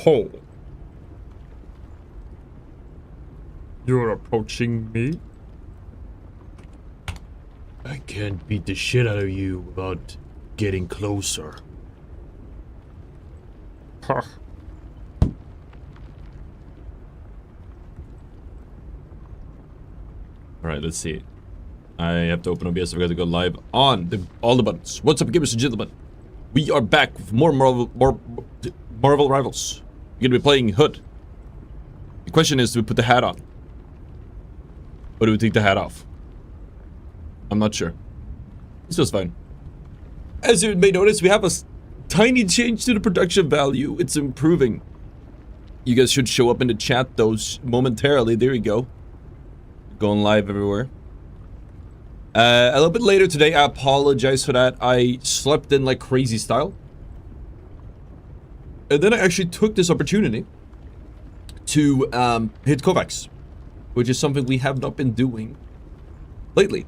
Oh. You're approaching me? I can't beat the shit out of you without getting closer. Huh. Alright, let's see. I have to open OBS. I've got to go live on all the buttons. What's up, gamers and gentlemen? We are back with more Marvel Rivals. We're gonna be playing Hood. The question is, do we put the hat on? Or do we take the hat off? I'm not sure. This was fine. As you may notice, we have a tiny change to the production value. It's improving. You guys should show up in the chat, those momentarily. There you go. Going live everywhere. A little bit later today, I apologize for that. I slept in like crazy style. And then I actually took this opportunity to hit Kovacs, which is something we have not been doing lately.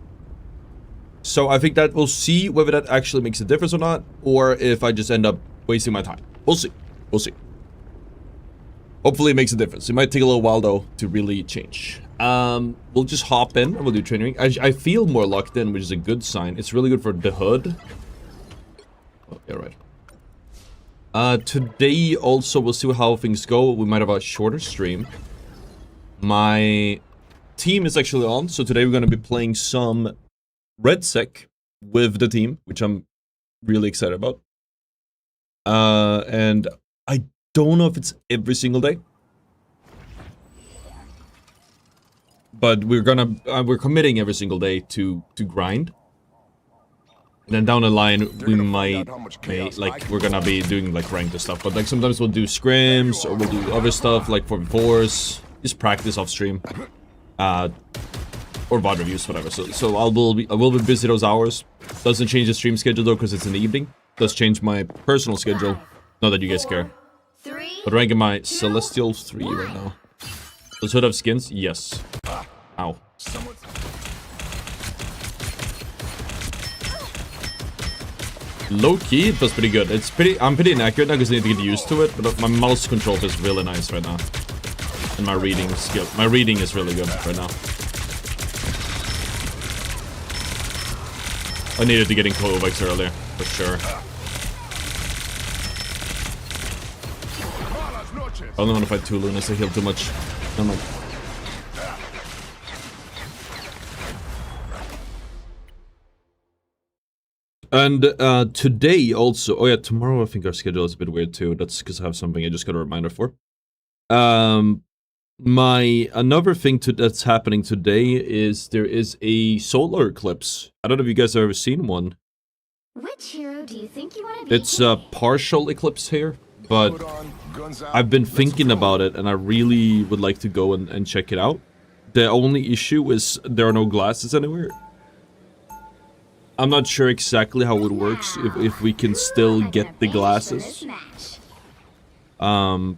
So I think that we'll see whether that actually makes a difference or not, or if I just end up wasting my time. We'll see. We'll see. Hopefully it makes a difference. It might take a little while though to really change. We'll just hop in and we'll do training. I feel more locked in, which is a good sign. It's really good for the Hood. Oh, yeah, right. Today also we'll see how things go. We might have a shorter stream. My team is actually on, so today we're going to be playing some Red Sec with the team, which I'm really excited about. And I don't know if it's every single day, but we're committing every single day to grind. And then down the line we might like we're gonna be doing like ranked stuff, but like sometimes we'll do scrims or we'll do other stuff like 4v4s, just practice off stream, or VOD reviews, whatever. So I will be busy those hours. Doesn't change the stream schedule though, because it's in the evening. Does change my personal schedule. Not that you guys care. But ranking my Celestial 3 right now. Does Hood have skins? Yes. Ow. Low key, it was pretty good. I'm pretty inaccurate now because I need to get used to it, but my mouse control is really nice right now. And my reading skill. My reading is really good right now. I needed to get in Kovacs earlier, for sure. I don't want to fight Tulu unless I heal too much. I'm like... And today also... Oh yeah, tomorrow I think our schedule is a bit weird too. That's because I have something I just got a reminder for. Another thing that's happening today is there is a solar eclipse. I don't know if you guys have ever seen one. Which hero do you think you want to be? It's a partial eclipse here, but I've been thinking about it and I really would like to go and check it out. The only issue is there are no glasses anywhere. I'm not sure exactly how it works, if we can still get the glasses. I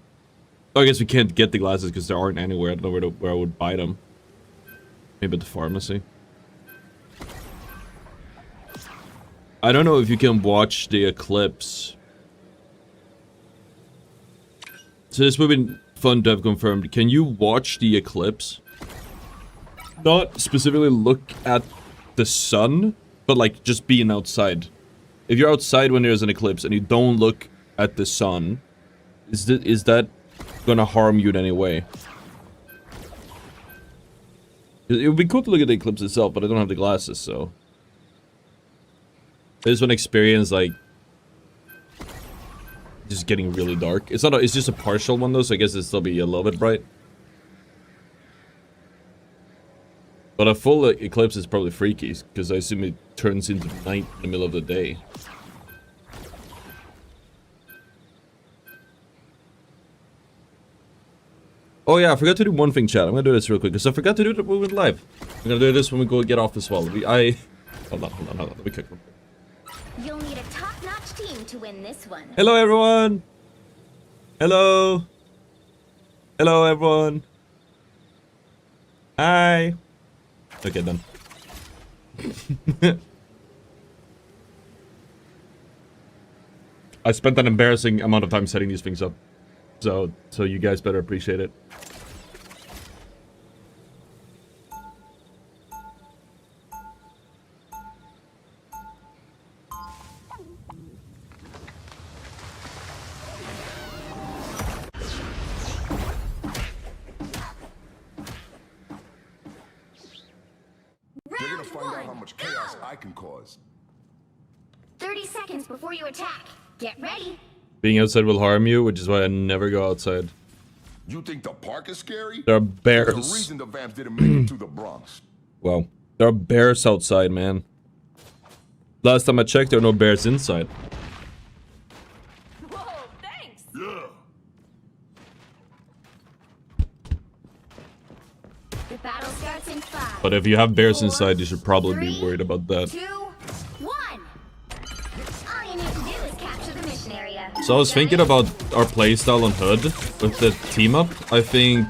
guess we can't get the glasses because there aren't anywhere. I don't know where I would buy them. Maybe at the pharmacy. I don't know if you can watch the eclipse. So this would be fun to have confirmed. Can you watch the eclipse? Not specifically look at the sun, but like just being outside. If you're outside when there's an eclipse and you don't look at the sun, is that gonna harm you in any way? It would be cool to look at the eclipse itself, but I don't have the glasses, so... This one experience, like... just getting really dark. It's just a partial one though, so I guess it'll still be a little bit bright. But a full eclipse is probably freaky, because I assume it turns into night in the middle of the day. Oh yeah, I forgot to do one thing, chat. I'm gonna do this real quick, because I forgot to do it when we went live. I'm gonna do this when we go get off as well. Hold on. Let me click. You'll need a top-notch team to win this one. Hello, everyone! Hello! Hello, everyone! Hi! Okay, done. I spent an embarrassing amount of time setting these things up. So you guys better appreciate it. You're gonna find out how much chaos I can cause. 30 seconds before you attack. Get ready. Being outside will harm you, which is why I never go outside. You think the park is scary? There are There's bears. a reason the vamps didn't make it to the Bronx. Well, there are bears outside, man. Last time I checked, there are no bears inside. Whoa, thanks. Yeah. The battle starts in 5. But if you have bears 4, inside, you should probably be 3, worried about that. 2, 1. All you need to do is capture the mission area. So I was thinking about our playstyle on Hood with the team up. I think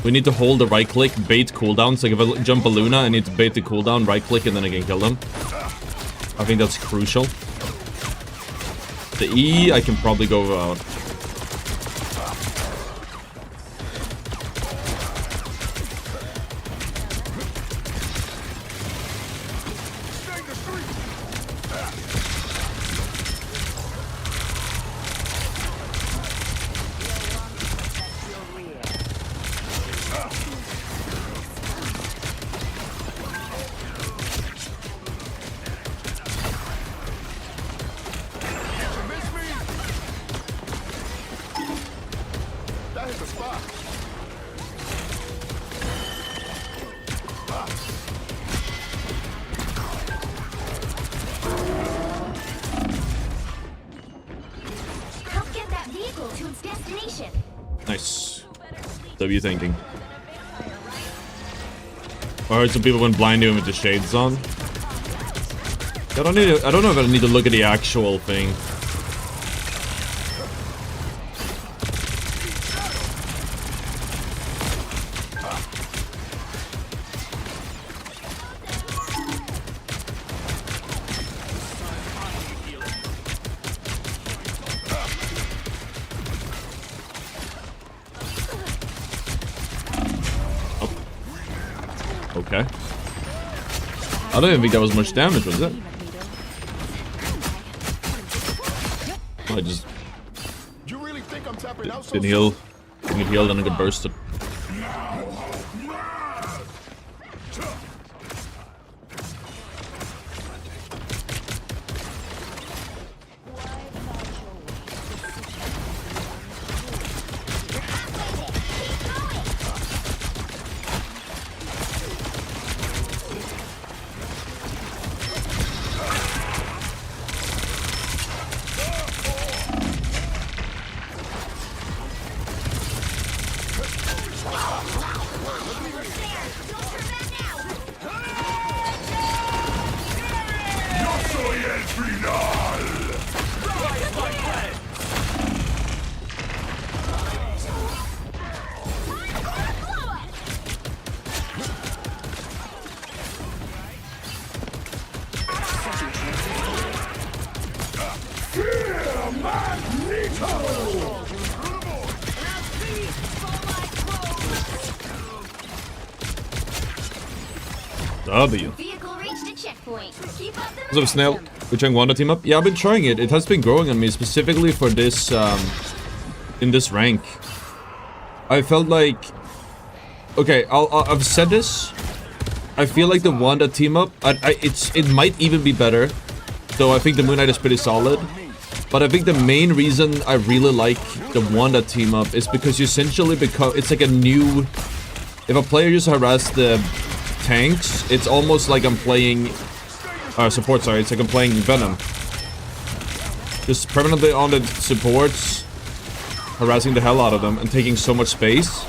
we need to hold the right click, bait cooldowns. Like if I jump a Luna, I need to bait the cooldown, right click, and then I can kill them. I think that's crucial. The E, I can probably go out. That hit the spot. Help get that vehicle to its destination. Nice. What are you thinking? I heard some people went blind to him with the shades on. I don't know if I need to look at the actual thing. Okay. I don't even think that was much damage, was it? I just You really think I'm tapping out so didn't heal. Didn't get healed and I got bursted. W. Vehicle reached a checkpoint. Keep up the What's up, Snail? We're trying Wanda team up? Yeah, I've been trying it. It has been growing on me, specifically for this, in this rank. I felt like... Okay, I've said this. I feel like the Wanda team up, it might even be better. Though I think the Moon Knight is pretty solid. But I think the main reason I really like the Wanda team up is because you essentially become... It's like a new... If a player just harass the tanks, it's almost like I'm playing... support, sorry. It's like I'm playing Venom. Just permanently on the supports, harassing the hell out of them and taking so much space.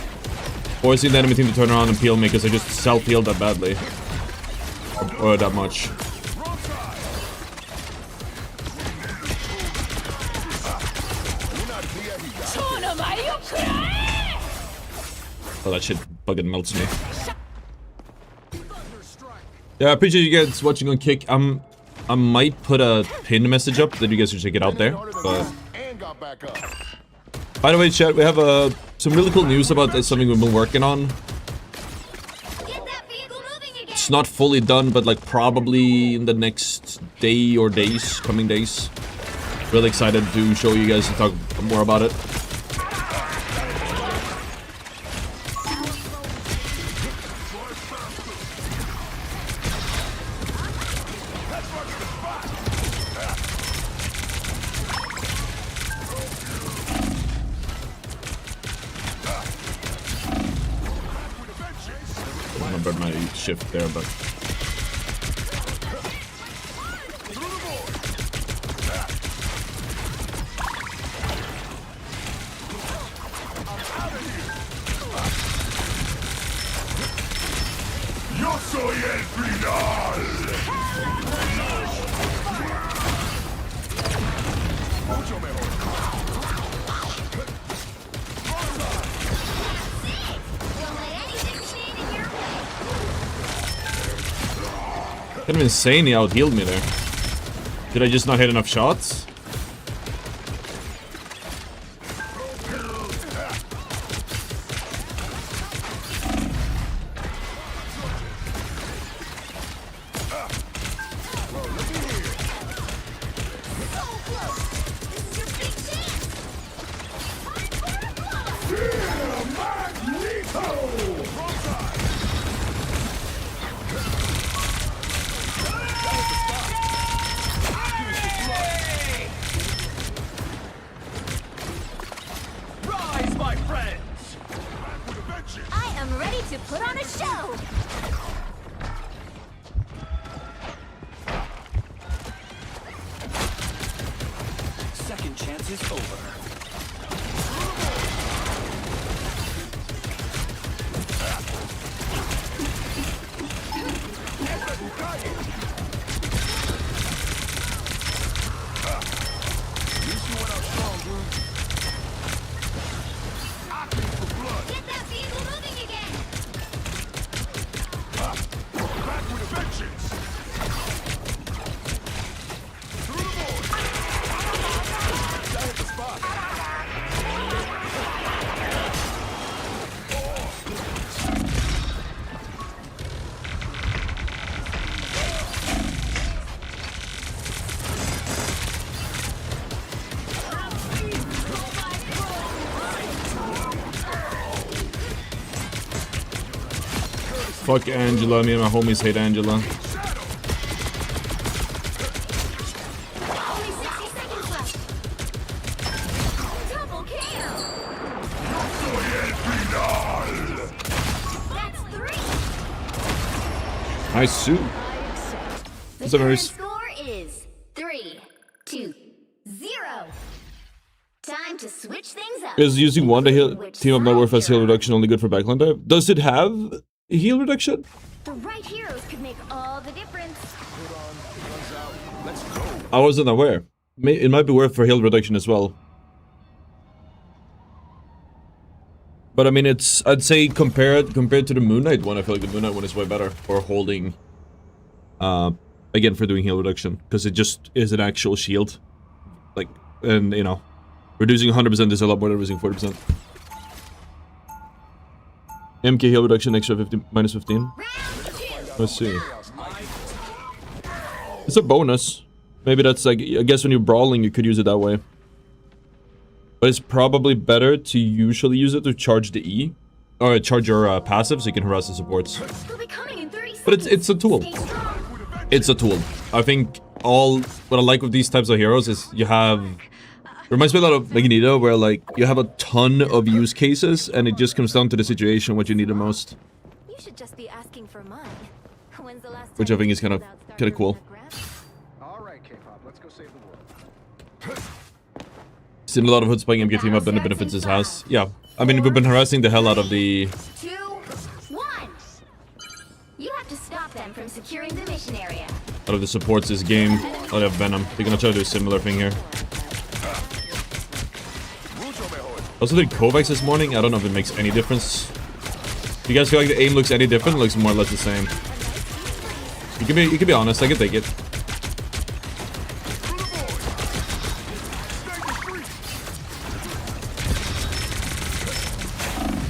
Forcing the enemy team to turn around and peel me because I just self-healed that badly. Or that much. Oh, that shit fucking melts me. Yeah, I appreciate you guys watching on Kick. I might put a pinned message up that you guys should check it out there. But and got back up. By the way, chat, we have some really cool news about something we've been working on. Get that vehicle moving again. It's not fully done, but like probably in the next day or days, coming days. Really excited to show you guys and talk more about it. I remembered my shift there, but Yo soy el final. Mucho mejor. Don't let anything stand in your way. kind of insane he out-healed me there. Did I just not hit enough shots? So close. This is your big chance. Rise, my friends! I am ready to put on a show. Second chance is over. Get that vehicle moving again. Back with a vengeance. Through the board. That hit the spot. Fuck Angela, me and my homies hate Angela. Only 60 seconds left. Double kill. That's 3. Nice suit. The What's up, current Maurice? score is 3, 2, 0. Time to switch things up. Is using one to heal Which team up not worth as side heal you're on. reduction only good for backline dive? Does it have heal reduction? The right heroes could make all the difference. I wasn't aware. It might be worth for heal reduction as well. But I mean, I'd say compared to the Moon Knight one, I feel like the Moon Knight one is way better for holding. Again, for doing heal reduction, because it just is an actual shield. Like, and you know, reducing 100% is a lot more than reducing 40%. MK heal reduction extra 50 minus 15. Round 2. Let's see. It's a bonus. Maybe that's like, I guess when you're brawling, you could use it that way. But it's probably better to usually use it to charge the E. Or charge your passive so you can harass the supports. We'll be coming in 30 seconds. But it's a tool. Stay strong. It's a tool. I think what I like with these types of heroes is you have... Reminds me a lot of Magneto, where like you have a ton of use cases and it just comes down to the situation what you need the most. You should just be asking for mine. When's the last Which I time think you is kind of pulled out Star cool. Wars on the ground? All right, K-pop, let's go save the world. Seen a lot of hood spying MK team up and the benefits this has. Yeah. I mean, we've been harassing the hell out of the... 2, 1. You have to stop them from securing the mission area. out of the supports this game. Out of Venom. They're gonna try to do a similar thing here. Also did Kovacs this morning. I don't know if it makes any difference. Do you guys feel like the aim looks any different? It looks more or less the same. You can be honest, I can take it.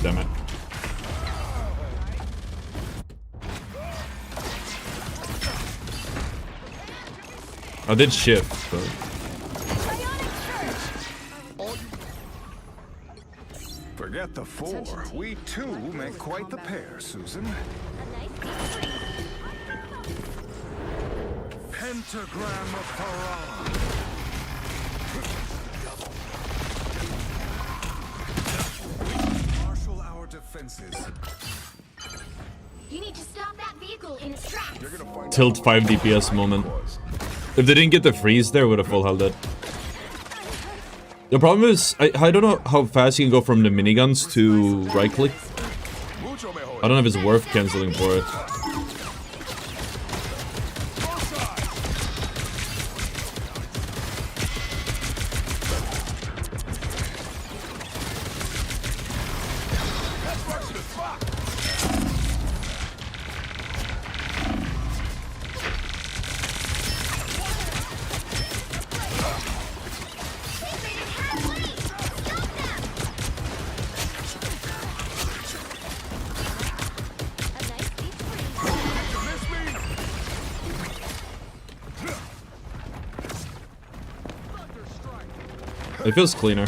Damn it. I did shift, but... Forget the four. We two make quite the pair, Susan. Pentagram of Farah. Marshal our defenses. You need to stop that vehicle in its tracks. You're gonna find Tilt out 5 DPS moment. If they didn't get the freeze there, would have full held it. The problem is, I don't know how fast you can go from the miniguns to right click. I don't know if it's worth canceling for it. It feels cleaner.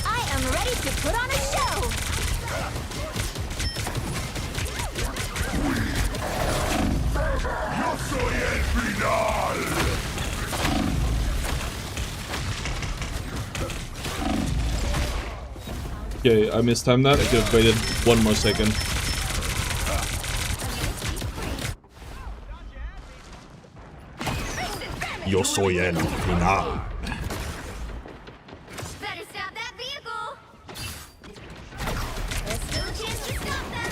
I am ready to put on a show. Okay, I mistimed that. I could have waited 1 more second. Yo soy el final. Better stop that vehicle. There's still a chance to stop them.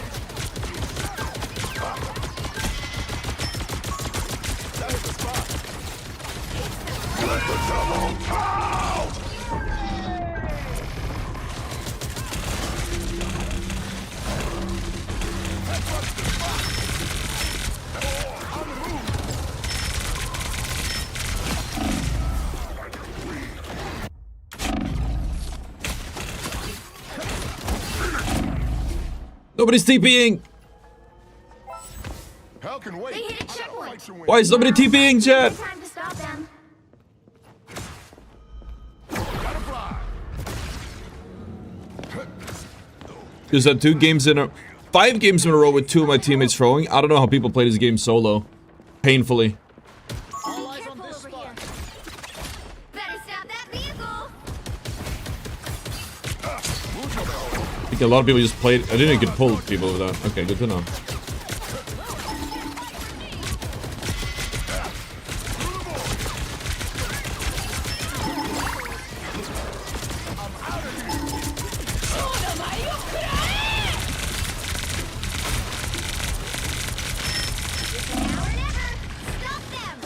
Nobody's TPing! Hell can wait. They hit a checkpoint. Why is nobody TPing, chat? Time to stop them. There's 5 games in a row with 2 of my teammates throwing. I don't know how people play this game solo. Painfully. All eyes on this spot. Better stop that vehicle. I think a lot of people just played. I didn't get pulled people with that. Okay, good to know. Now or never. Stop them.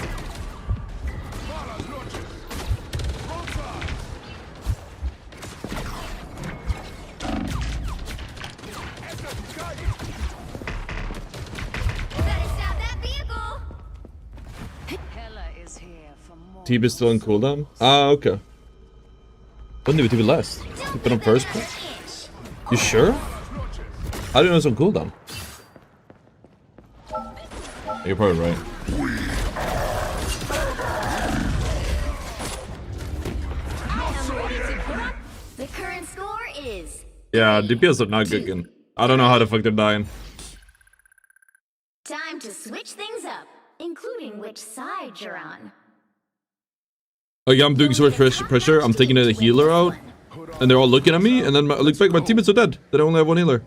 Better stop that vehicle. TP is still in cooldown? Ah, okay. When did we TP last? Put on first place? You sure? I didn't know it's on cooldown. You're probably right. The current score is Yeah, DPS are not good again. I don't know how the fuck they're dying. time to switch things up, including which side you're on. Like, I'm doing so much pressure, I'm taking a healer out, and they're all looking at me, and then I look back, my teammates are dead. They only have 1 healer.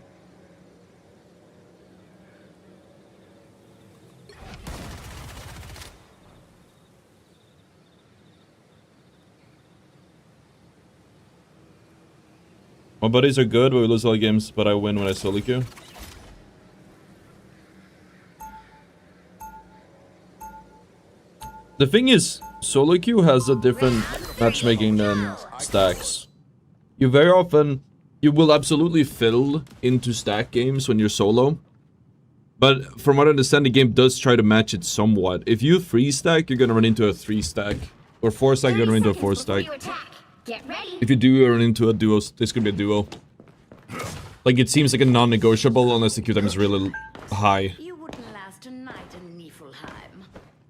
My buddies are good, but we lose all the games, but I win when I solo queue. The thing is, solo queue has a different matchmaking than stacks. You very often, you will absolutely fill into stack games when you're solo. But from what I understand, the game does try to match it somewhat. If you 3-stack, you're gonna run into a 3-stack. Or 4-stack, you're gonna run into a 4-stack. If you do run into a duo, this could be a duo. Like, it seems like a non-negotiable unless the queue time is really high. You wouldn't last a night in Niflheim.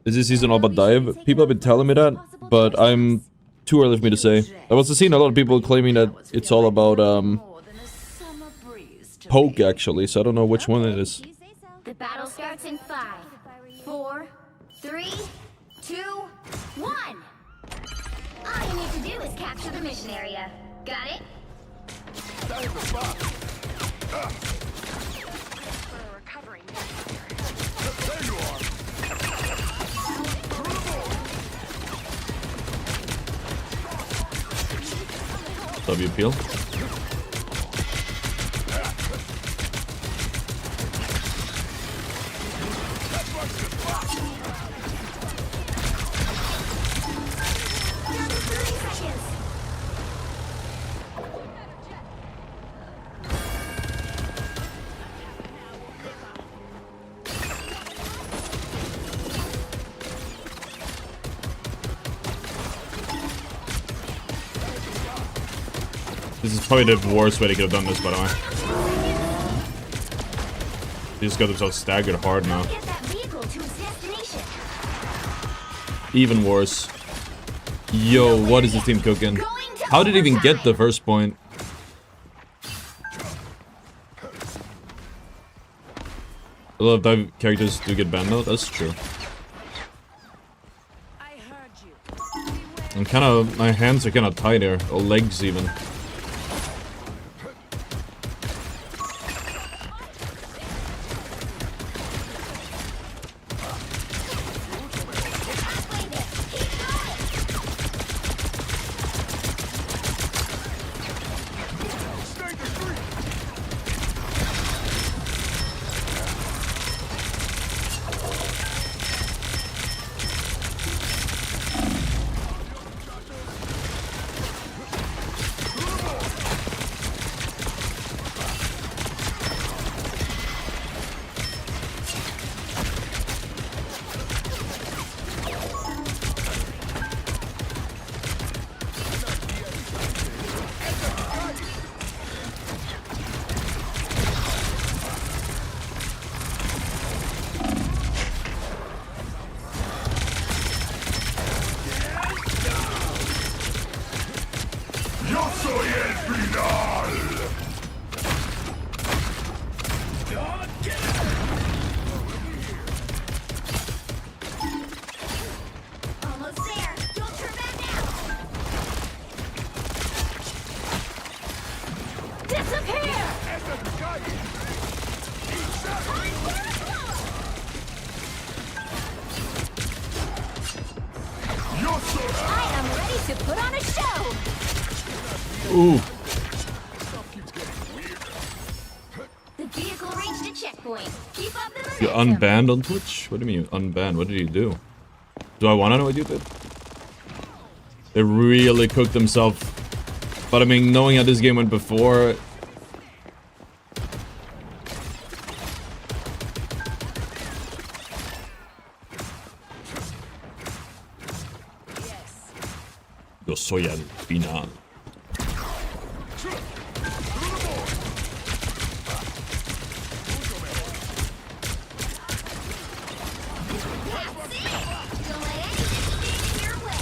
Is this season all about dive? People have been telling me that, but I'm too early for me to say. I was seeing a lot of people claiming that it's all about poke actually, so I don't know which one it is. The battle starts in 5, 4, 3, 2, 1. All you need to do is capture the mission area. Got it? W peel. This is probably the worst way they could have done this, by the way. They just got themselves staggered hard now. Get that vehicle to its destination. Even worse. Yo, what is this team cooking? How did it even get the first point? A lot of dive characters do get banned though, that's true. I'm kinda, my hands are kinda tight here, or legs even. Almost there. Don't turn back now. Disappear! I am ready to put on a show. Ooh. The vehicle reached a checkpoint. Keep up the You momentum. unbanned on Twitch? What do you mean unbanned? What did you do? Do I wanna know what you did? They really cooked themselves. But I mean, knowing how this game went before... Yo soy el final. Don't let anything get in your way.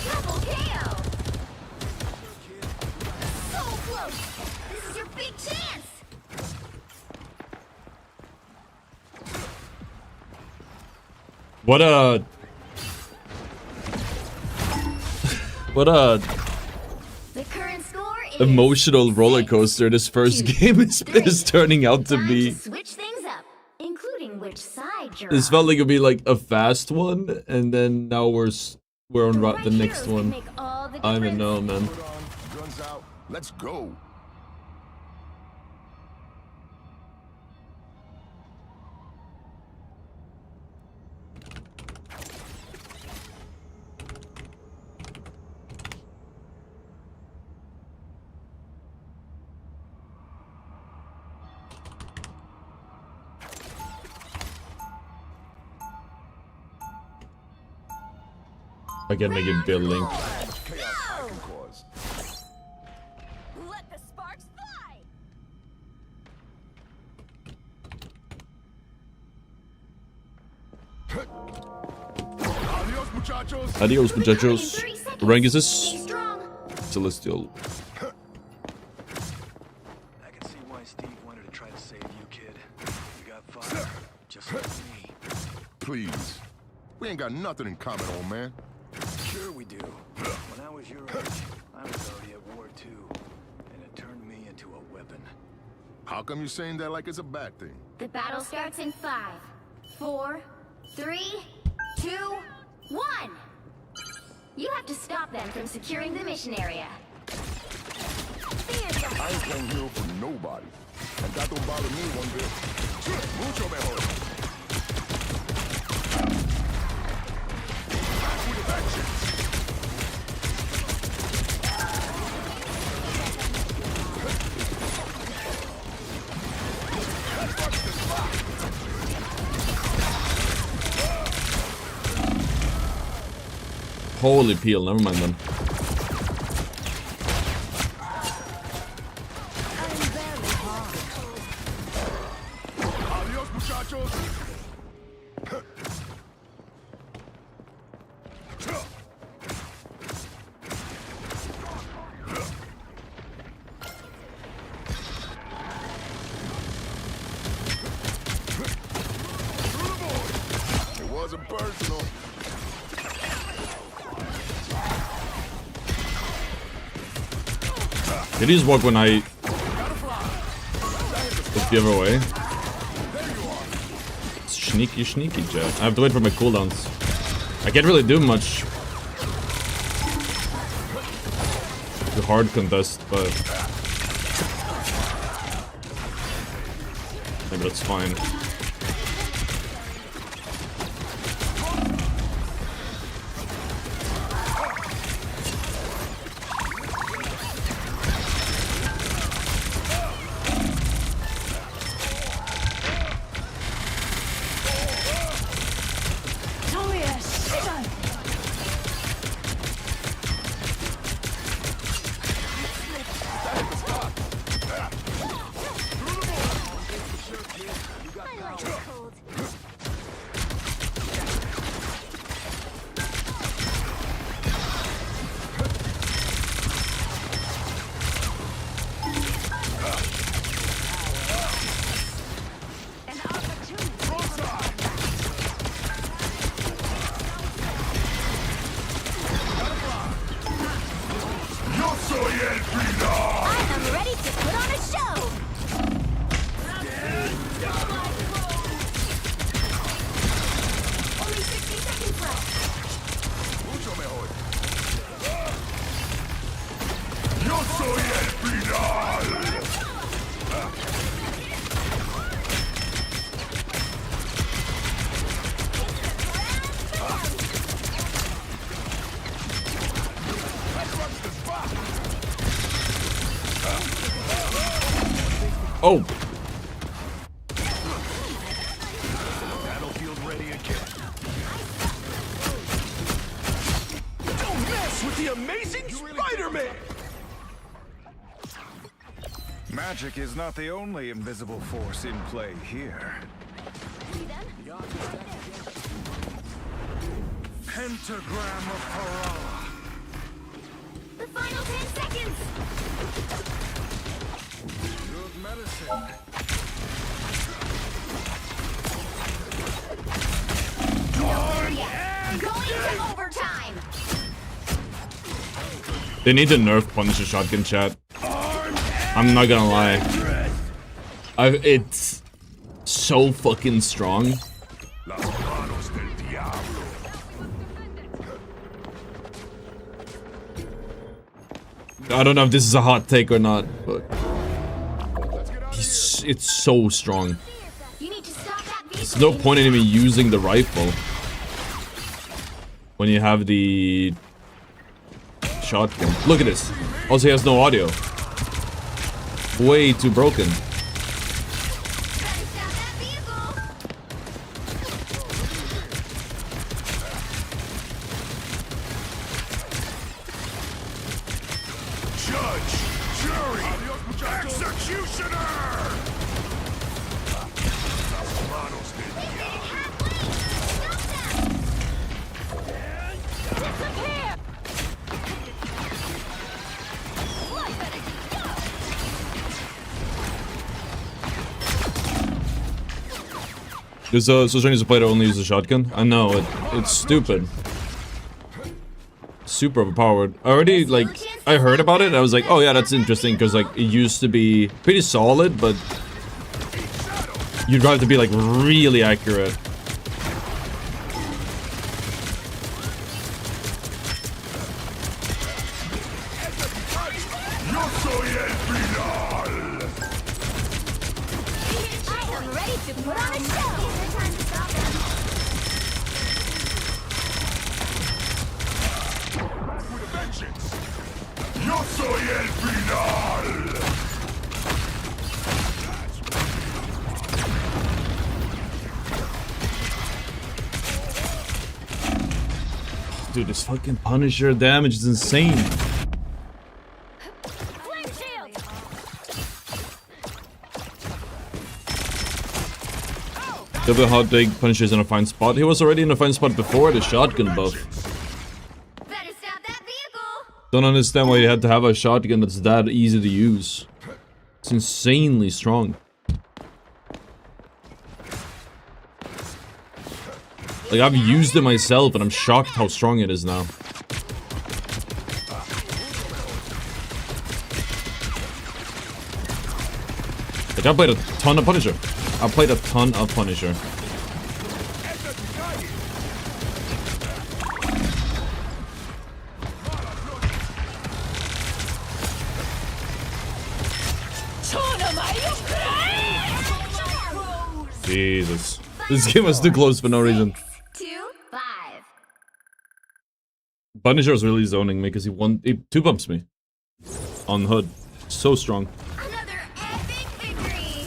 Double KO. So close. This is your big chance. What a... What a The current score is emotional roller coaster this first game is turning out to time be. to switch things up, including which side you're This on. felt like it'd be like a fast one, and then now we're on right the next heroes can one. make all the I don't even difference. know, man. Put on, guns out, let's go. I can make it building. Chaos I can cause. Let the sparks fly. Adios, muchachos. Adios, muchachos. In 30 seconds. Rank is Stay this? strong. Celestial. I can see why Steve wanted to try to save you, kid. You got fire, just like me. Please. We ain't got nothing in common, old man. Sure we do. When I was your age, I was already at war too, and it turned me into a weapon. How come you saying that like it's a bad thing? The battle starts in 5, 4, 3, 2, 1. You have to stop them from securing the mission area. I ain't playing hero for nobody. And that don't bother me one bit. Mucho mejor. Back with a vengeance. Holy peel, never mind then. Adios, muchachos. It wasn't personal. Did he just walk when I look the other way? Sneaky, sneaky, Jet. I have to wait for my cooldowns. I can't really do much. The hard contest, but maybe that's fine. Yo soy el final. I am ready to put on a show. Only 60 seconds left. Mucho mejor. Yo soy el final. Oh, Battlefield ready again. Don't mess with the amazing Spider-Man! Magic is not the only invisible force in play here. Pentagram of Parala. The final 10 seconds. Good medicine. No, yeah. Going to overtime. They need to nerf Punisher shotgun, chat. I'm not gonna lie. It's so fucking strong. Las manos del diablo. I don't know if this is a hot take or not, but it's so strong. You need to stop that There's vehicle. no point in even using the rifle when you have the shotgun. Look at this. Also, he has no audio. Way too broken. Better stop that vehicle. Judge, jury, executioner. Las manos del diablo. There's so strange to play to only use a shotgun. I know it's stupid. Super overpowered. I already like I heard about it. And I was like, oh yeah, that's interesting because like it used to be pretty solid, but you'd have to be like really accurate. Yo soy el final. I am ready to put on a show. Is there time to stop them? With a vengeance. Yo soy el final. Dude, this fucking Punisher damage is insane. Flame shield. Double hot take Punisher's in a fine spot. He was already in a fine spot before the shotgun buff. Better stop that vehicle. Don't understand why you had to have a shotgun that's that easy to use. It's insanely strong. Like, I've used it myself, and I'm shocked how strong it is now. Like, I played a ton of Punisher. I played a ton of Punisher. Jesus. This game was too close for no reason. 2, 5. Punisher was really zoning me because he two bumps me on hood. So strong. Another epic victory.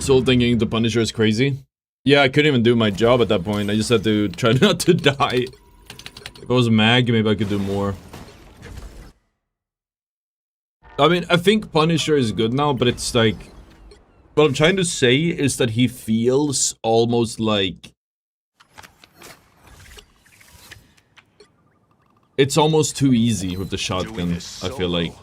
Still thinking the Punisher is crazy. Yeah, I couldn't even do my job at that point. I just had to try not to die. If I was mag, maybe I could do more. I mean, I think Punisher is good now, but it's like... What I'm trying to say is that he feels almost like... It's almost too easy with the shotgun, I feel like.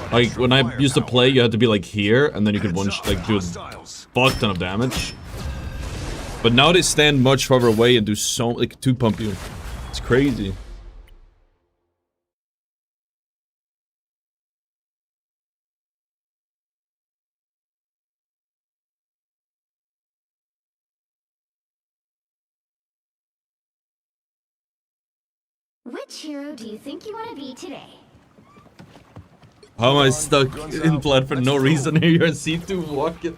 Like, when I used to play, you had to be like here, and then you could like do a fuck ton of damage. But now they stand much farther away and do so, like, two pump you. It's crazy. Which hero do you think you want to be today? How am I stuck in blood for no reason here? You're in C2 walking.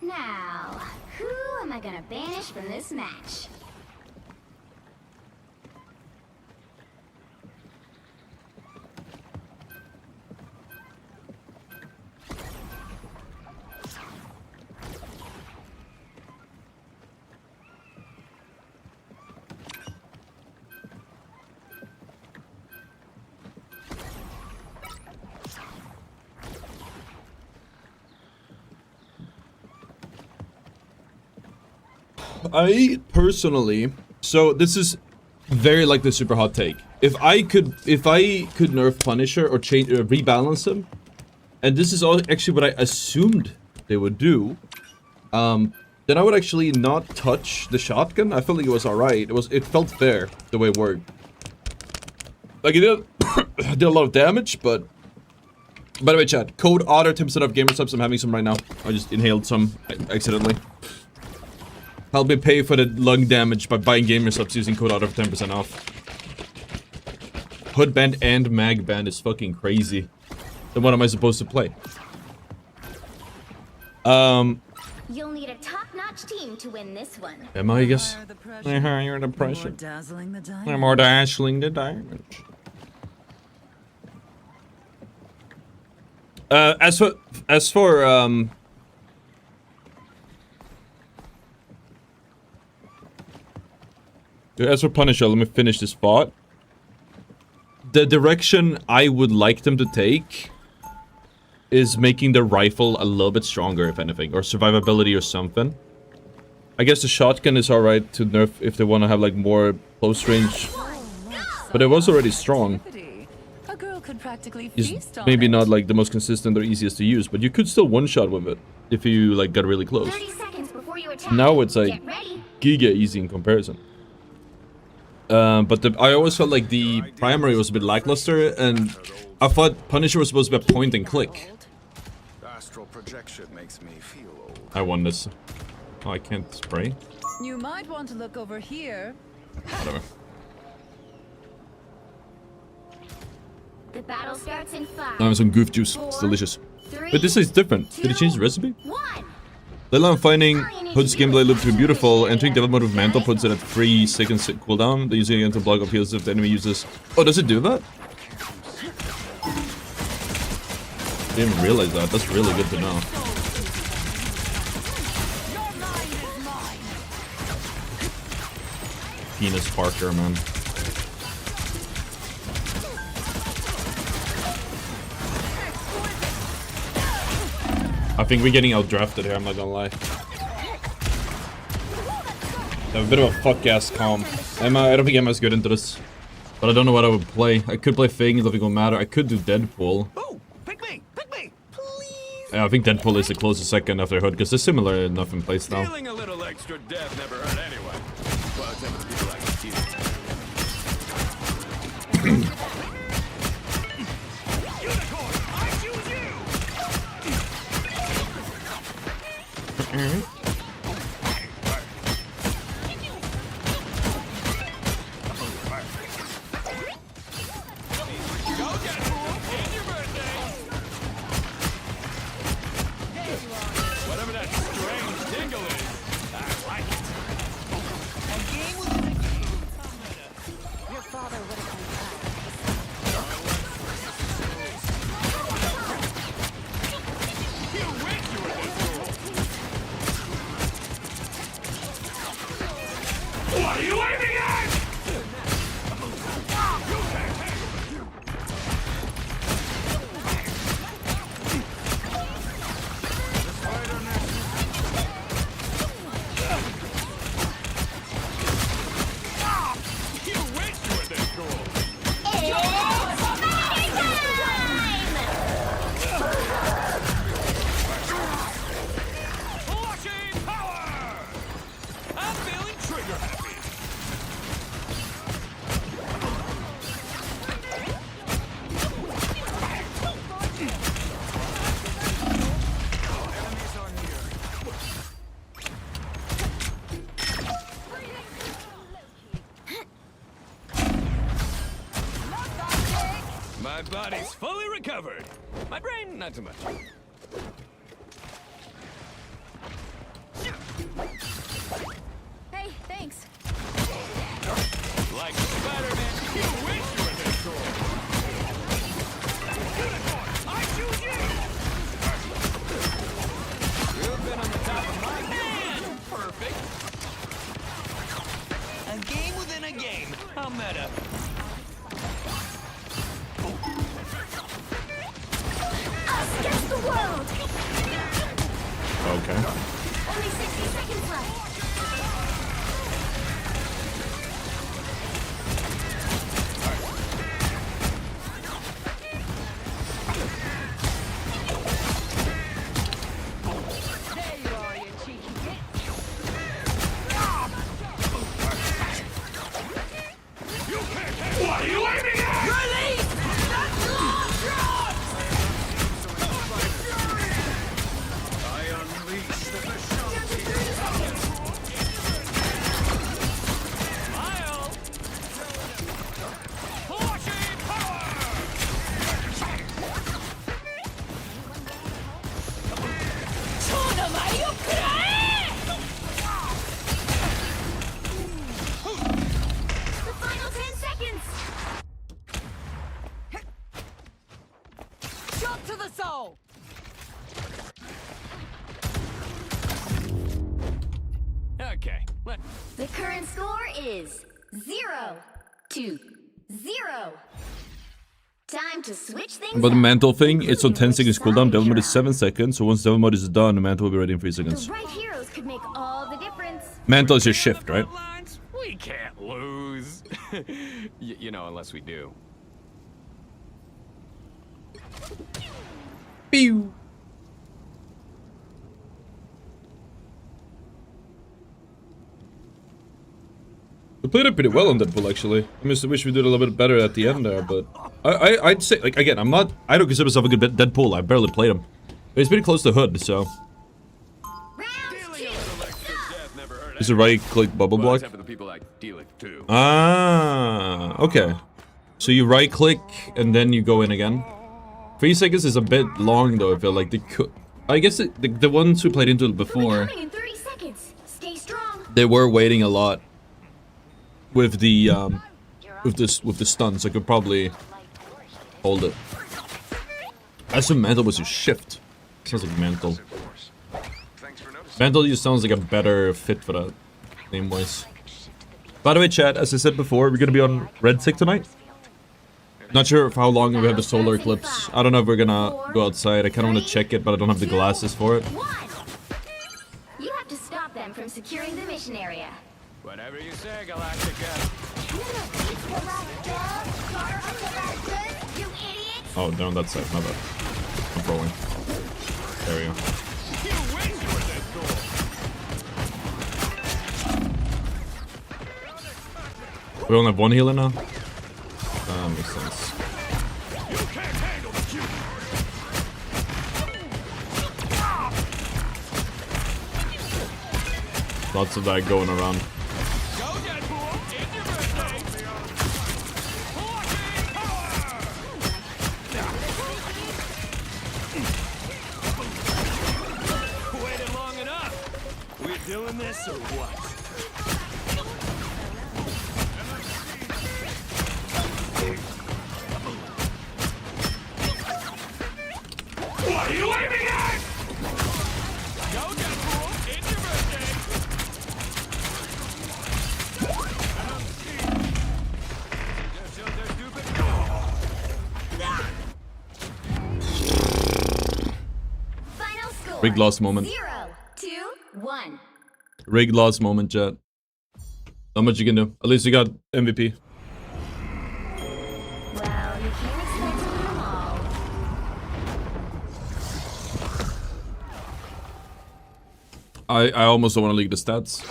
Now, who am I gonna banish from this match? I personally, so this is very likely super hot take. If I could nerf Punisher or change rebalance him, and this is all actually what I assumed they would do, then I would actually not touch the shotgun. I felt like it was alright. It felt fair the way it worked. Like it did a lot of damage, but by the way, chat, code ottr 10% off gamer subs. I'm having some right now. I just inhaled some accidentally. Help me pay for the lung damage by buying gamer subs using code ottr for 10% off. Hood band and mag band is fucking crazy. Then what am I supposed to play? You'll need a top-notch team to win this one. Am I, I guess? You're the pressure. More dazzling the diamond. As for Punisher, let me finish this thought. The direction I would like them to take is making the rifle a little bit stronger, if anything, or survivability or something. I guess the shotgun is alright to nerf if they want to have like more close range, but it was already strong. A girl could practically It's feast on maybe it. not like the most consistent or easiest to use, but you could still one-shot with it if you like got really close. 30 seconds before you attack. Now it's like Get ready. giga easy in comparison. But I always felt like the primary was a bit lackluster, and I thought Punisher was supposed to be a point and click. Astral projection makes me feel old. I won this. Oh, I can't spray. You might want to look over here. Whatever. The battle starts in 5. I have some goof juice. It's delicious. But this is different. Did it change the recipe? 1. Lately I'm finding Hood's gameplay loop to be beautiful. Entering devil mode with Mantle puts it at 3 seconds cooldown. The using it to block up heals if the enemy uses... Oh, does it do that? Didn't even realize that. That's really good to know. Penis Parker, man. I think we're getting outdrafted here, I'm not gonna lie. I have a bit of a fuck-ass calm. I don't think Emma's good into this. But I don't know what I would play. I could play Fang, nothing will matter. I could do Deadpool. Oh, pick me, please. Yeah, I think Deadpool is the closest second after Hood, because they're similar enough in playstyle. Feeling a little extra dev never hurt anyone. Well, except for people like you. Unicorn, I choose you. Whatever that strange tingle is, I like it. A game with a game. Your father would have been You wish you were this cool. What are you aiming at? You wish you were this cool. Flushing power! I'm feeling trigger happy. Enemies are near. My body's fully recovered. My brain, not too much. Hey, thanks. Like Spider-Man, you wish you were this cool. Unicorn, I choose you! You've been on the top of my man! Perfect. A game within a game. How meta. Us against the world. Okay. Only 60 seconds left. is 0 to 0. Time to switch things But the up. mantle thing, it's on 10 Which seconds cooldown. side Devil mode you're is 7 seconds. So once devil mode is done, the mantle will be ready in 3 seconds. The right heroes could make all the difference. Mantle is your shift, right? Lines? We can't lose. You know, unless we do. Pew. We played it pretty well on Deadpool, actually. I wish we did a little bit better at the end there, but I'd say, like, again, I don't consider myself a good Deadpool. I barely played him. But he's pretty close to Hood, so. Round 2. Is it right-click bubble block? Except for the people like deal it too. Ah, okay. So you right-click and then you go in again. 3 seconds is a bit long, though. I feel like I guess the ones who played into it before, Coming in 30 seconds. Stay strong. they were waiting a lot with the with the stuns. I could probably hold it. I assume mantle was a shift. Sounds like mantle. Thanks for noticing. Mantle just sounds like a better fit for that name wise. By the way, chat, as I said before, we're gonna be on Red Tick tonight. Not sure for how long we have the solar eclipse. I don't know if we're gonna go outside. I kind of want to check it, but I don't have the glasses for it. 1. You have to stop them from securing the mission area. Whatever you say, Galactica. You idiot! Oh, they're on that side. My bad. I'm rolling. There we go. You wish you were this cool. We only have one healer now. Makes sense. You can't handle the cube. Lots of that going around. Go Deadpool. It's your birthday. Blocking power. Waited long enough. We doing this or what? What are you aiming at? Go Deadpool. It's your birthday. Final score. Big lost moment. 0 to 1. Rigged lost moment, chat. Not much you can do. At least you got MVP. Well, you can't expect to win them all. I almost don't want to leak the stats.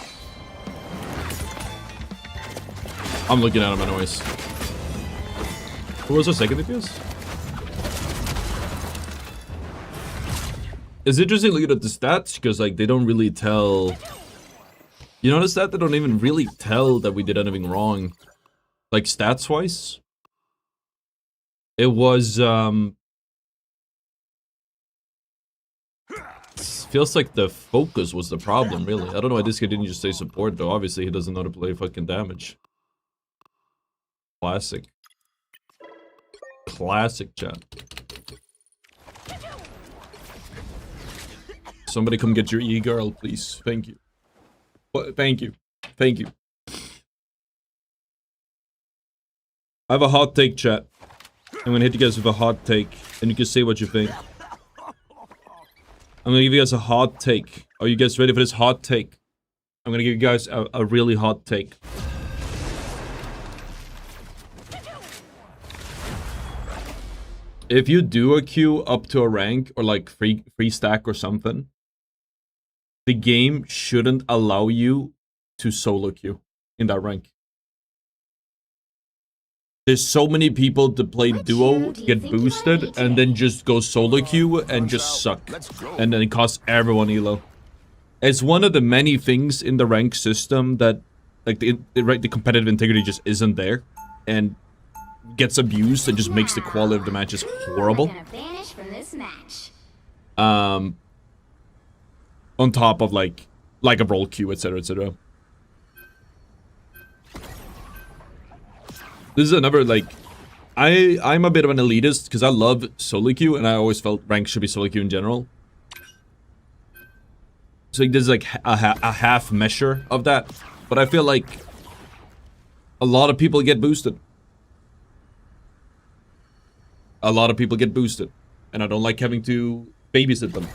I'm looking at them anyways. Who was our second DPS? It's interesting looking at the stats because like they don't really tell. You notice that they don't even really tell that we did anything wrong, like stats wise. It was feels like the focus was the problem, really. I don't know why this guy didn't just stay support though. Obviously he doesn't know how to play fucking damage. Classic. Classic, chat. Somebody come get your e-girl, please. Thank you. Thank you. Thank you. I have a hot take, chat. I'm gonna hit you guys with a hot take, and you can say what you think. I'm gonna give you guys a hot take. Are you guys ready for this hot take? I'm gonna give you guys a really hot take. If you do a queue up to a rank, or like free stack or something, the game shouldn't allow you to solo queue in that rank. There's so many people to play Which duo, hero do you get think you wanna boosted, be and then just go solo queue and just suck. Let's go. And then it costs everyone elo. It's one of the many things in the rank system that, like, the competitive integrity just isn't there, and gets abused and just makes the quality of the matches horrible. We're gonna vanish from this match. On top of like a roll queue, etc., etc. This is another, like, I'm a bit of an elitist because I love solo queue and I always felt rank should be solo queue in general. So like, this is like a half measure of that, but I feel like A lot of people get boosted. A lot of people get boosted. And I don't like having to babysit them.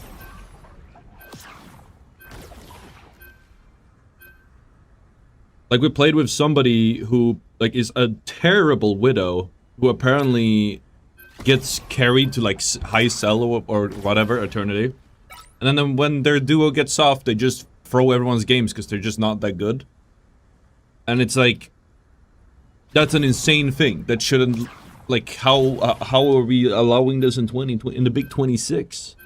Like, we played with somebody who, like, is a terrible widow, who apparently gets carried to, like, high cell or whatever, eternity. And then when their duo gets off, they just throw everyone's games because they're just not that good. And it's like, that's an insane thing. That shouldn't, like, how are we allowing this in in the big 26?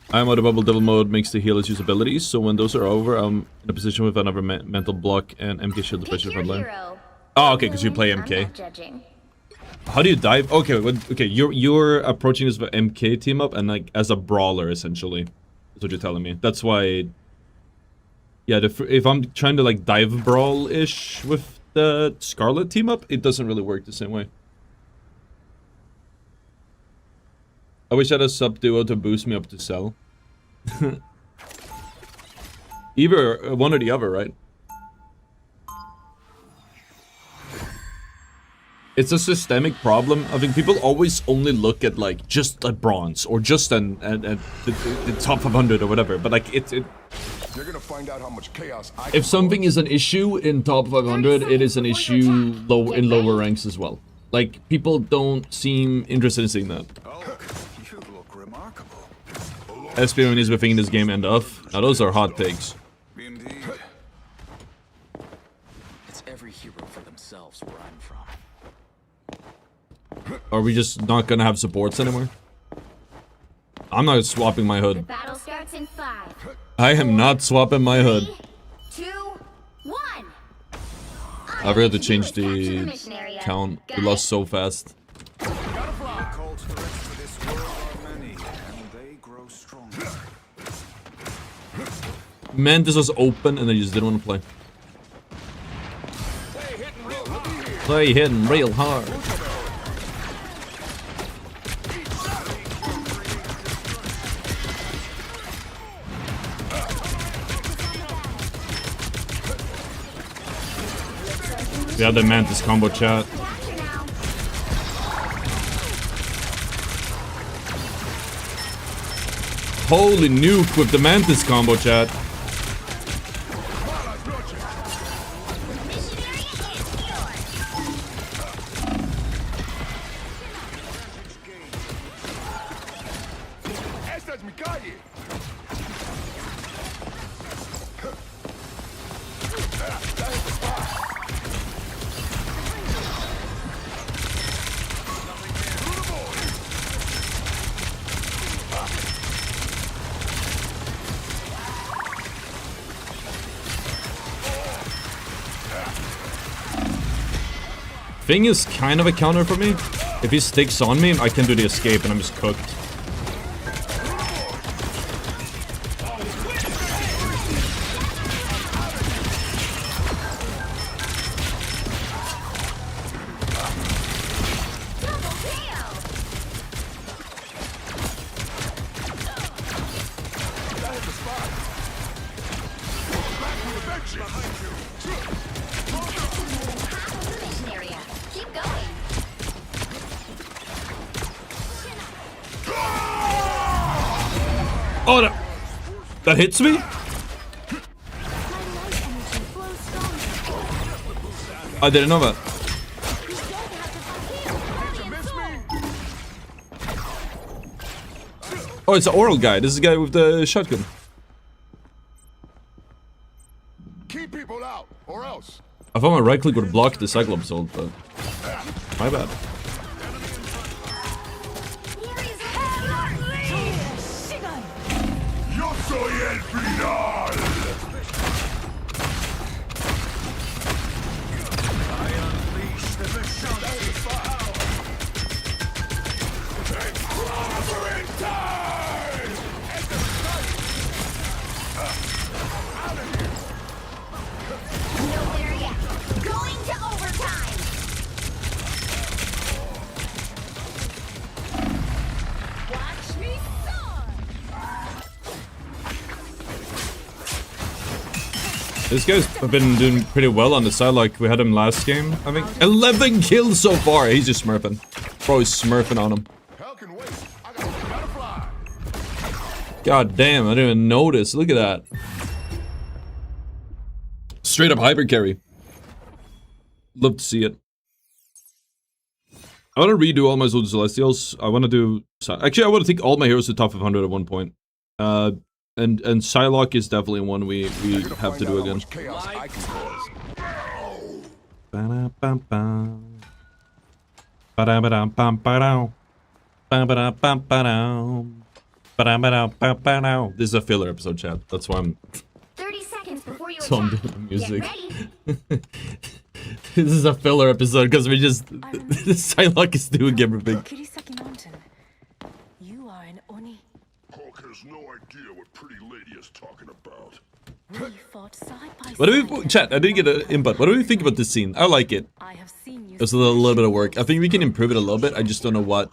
I'm out of bubble devil mode makes the healer's usability, so when those are over, I'm in a position with another mental block and MK shield the pressure from there. Oh, okay, because you play MK. How do you dive? Okay, okay, you're approaching this with MK team up and like as a brawler essentially. That's what you're telling me. That's why. Yeah, if I'm trying to like dive brawl-ish with the Scarlet team up, it doesn't really work the same way. I wish I had a sub duo to boost me up to cell. Either one or the other, right? It's a systemic problem. I think people always only look at like just a bronze or just the top 500 or whatever. But like You're gonna find out how much chaos I if something is an issue in top 500, it is an issue in lower ranks as well. Like people don't seem interested in seeing that. You look remarkable. SPO is within this game end off. Now those are hot takes. Indeed. It's every hero for themselves where I'm from. Are we just not gonna have supports anymore? I'm not swapping my hood. Battle starts in 5. I am not swapping my hood. 3, 2, 1. I forgot to change the count. We lost so fast. The cults the rest of this world are many, and they grow stronger. Man, this was open and I just didn't want to play. Play hitting real hard. Yeah, the Mantis combo chat. Holy nuke with the Mantis combo chat. Esta es mi calle. Thing is kind of a counter for me. If he sticks on me, I can do the escape and I'm just cooked. Keep going. Oh, that hits me? I didn't know that. Oh, it's an oral guy. This is the guy with the shotgun. Keep people out, or else. I thought my right click would block the Cyclops ult, but my bad. Yo soy el final. I unleash the Vishanti fire. Conquering time. No there yet. Going to overtime. Watch me soar. This guy's been doing pretty well on the side, like we had him last game, I think. 11 kills so far! He's just smurfing. Bro, he's smurfing on him. Hell can wait. I gotta fly. God damn, I didn't even notice. Look at that. Straight up hyper carry. Love to see it. I want to redo all my Zoldyr Celestials. I want to do... Actually, I want to take all my heroes to top 500 at one point. And Psylocke is definitely one we have to do again. Chaos I can cause. Ba-da-bum-bum. Ba-da-ba-dum-bum-ba-dow. Ba-ba-dum-bum-ba-dow. Ba-da-ba-dum-bum-ba-dow. This is a filler episode, chat. That's why I'm... 30 seconds before you So I'm attack. doing the music. Get ready. This is a filler episode because we just... Psylocke is doing everything. Kirisaki Mountain. You are an Oni. Hulk has no idea what pretty lady is talking about. We fought side by What do side. we... Chat, I didn't get an input. What do we think about this scene? I like it. I have seen you. It was a little bit of work. I think we can improve it a little bit. I just don't know what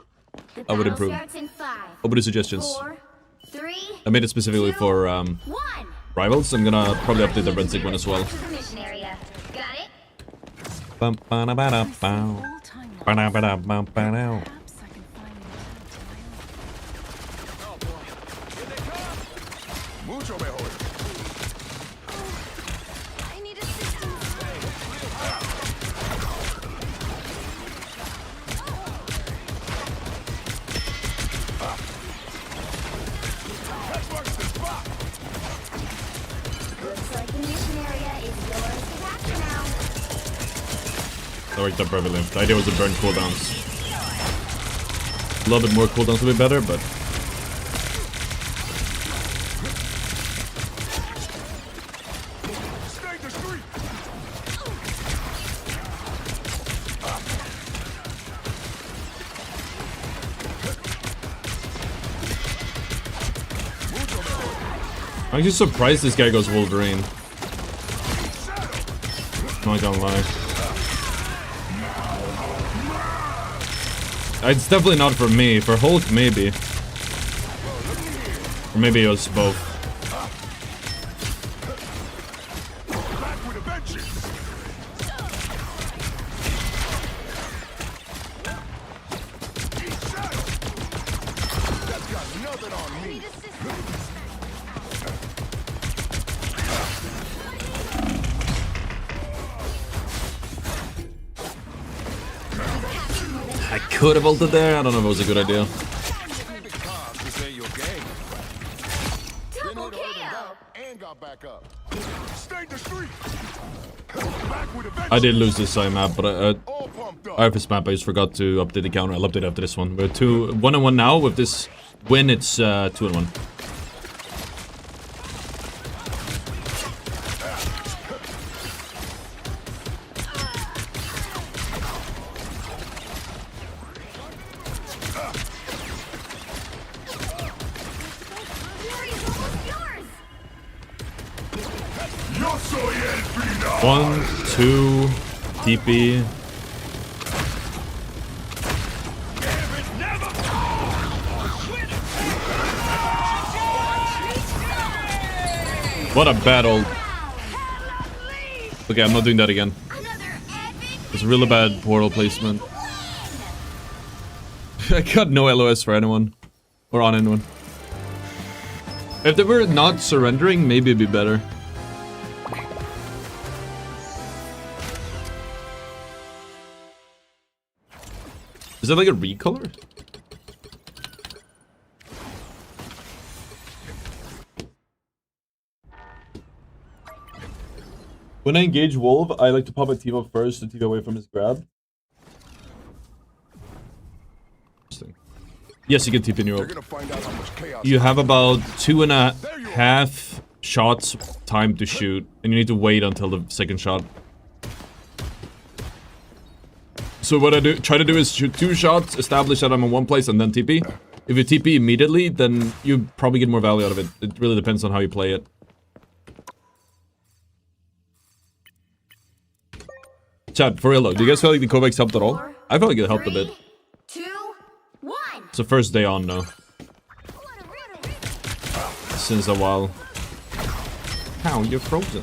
The I would battle improve. starts in 5, What are suggestions? 4, 3, I made it specifically 2, for 1. rivals. I'm gonna probably update the Red Stick one as well. Capture the mission area. Got it? Bum, ba-da-ba-da-bow. All-time lows. Ba-da-ba-da-bum-ba-dow. Perhaps I can find an attempt to my own. Mucho mejor. I need assistance. Looks like the mission area is yours to capture now. That worked out perfectly. The idea was to burn cooldowns. A little bit more cooldowns would be better, but... Stay the street. I'm just surprised this guy goes Wolverine. Not gonna lie. It's definitely not for me. For Hulk, maybe. Or maybe it was both. Back with a vengeance. That's got nothing on me. I could have ulted there. I don't know if it was a good idea. This ain't your game. Double Been hit harder than KO. that and got back up. Stay the street. Back with a vengeance. I did lose this side map, but All pumped up. I have this map. I just forgot to update the counter. I'll update after this one. We're 1-1 now. With this win, it's 2-1. Glory is almost yours. Yo soy el final. 1, 2, TP. What a battle. Okay, I'm not doing that again. Another epic. It's really bad portal placement. I got no LOS for anyone. Or on anyone. If they were not surrendering, maybe it'd be better. Is that like a recolor? When I engage Wolf, I like to pop a team up first to take away from his grab. Interesting. Yes, you can TP in your You're ult. gonna find out how much chaos. You have about 2.5 shots time to shoot, and you need to wait until the second shot. So what I try to do is shoot 2 shots, establish that I'm in one place, and then TP. If you TP immediately, then you probably get more value out of it. It really depends on how you play it. Chat, for real though, do you guys feel like the Kovacs helped at all? I feel like it helped a bit. 3, 2, 1. It's the first day on now. Since a while. How? You're frozen.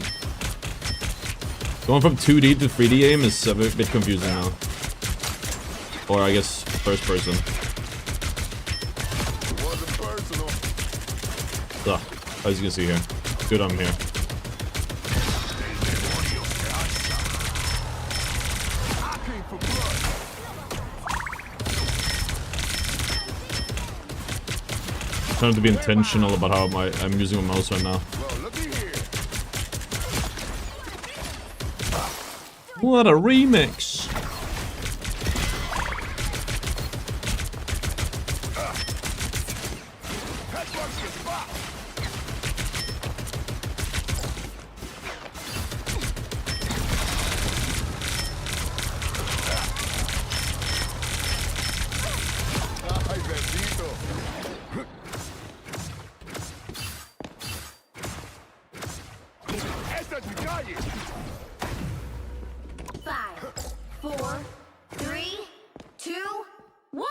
Going from 2D to 3D aim is a bit confusing now. Or I guess first person. It wasn't personal. As you can see here. Good, I'm here. I came for blood. Trying to be intentional about how I'm using my mouse right now. Well, looky here. What a remix! Headbutt's your spot. Ay, bendito. Esta es mi calle. 5, 4, 3, 2, 1.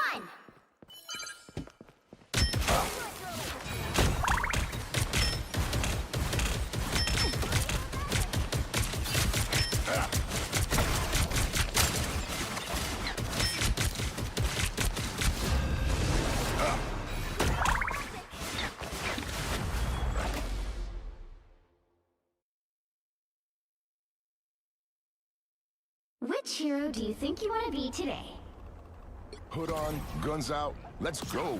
Which hero do you think you want to be today? Hood on, guns out. Let's go.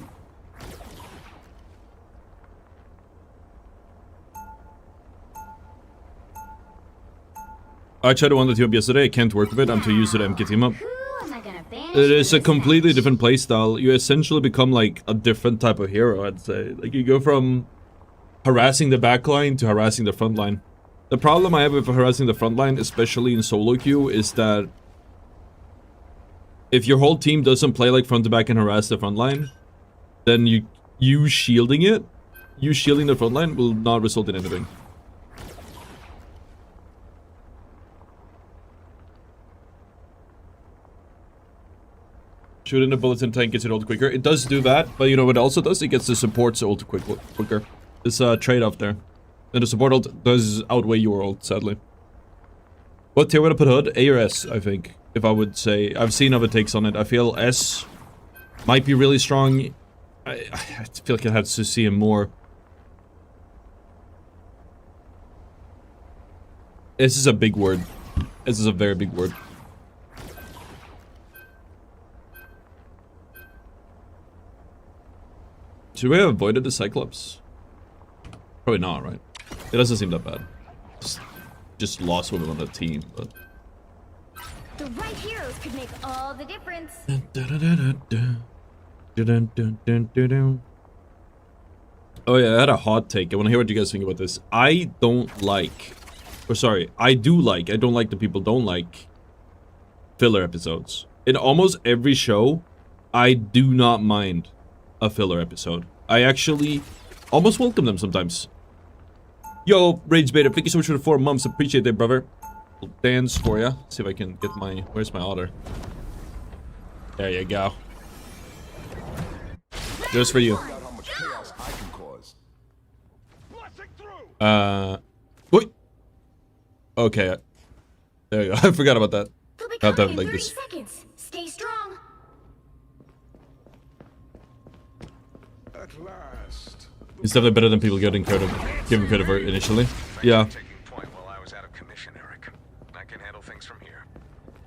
I tried to one the team up yesterday, I can't work with it, I'm too used to the MK team up. Who am I gonna banish It is from a this completely match? different playstyle. You essentially become like a different type of hero, I'd say. Like you go from harassing the backline to harassing the front line. The problem I have with harassing the front line, especially in solo queue, is that if your whole team doesn't play like front to back and harass the front line, then you shielding the front line will not result in anything. Shooting a bulletin tank gets it ult quicker. It does do that, but you know what it also does? It gets the support's ult quicker. It's a trade-off there. And the support ult does outweigh your ult, sadly. What tier would I put Hood? A or S, I think. If I would say. I've seen other takes on it. I feel S might be really strong. I feel like I have to see him more. S is a big word. S is a very big word. Should we have avoided the Cyclops? Probably not, right? It doesn't seem that bad. Just lost women on the team, but... The right heroes could make all the difference. Oh yeah, I had a hot take. I want to hear what you guys think about this. I don't like... Or sorry, I don't like the people don't like filler episodes. In almost every show, I do not mind a filler episode. I actually almost welcome them sometimes. Yo, Rage Beta, thank you so much for the 4 months. Appreciate it, brother. I'll dance for ya. See if I can get my... Where's my otter? There you go. Just for you. Find out how much chaos I can cause. Blasting through. Wait. Okay. There you go. I forgot about that. They'll be Have to coming have it in like 30 this. seconds. Stay strong. At last. It's definitely better than people getting credit, giving credit for it initially. Yeah. Taking point while I was out of commission, Eric. I can handle things from here.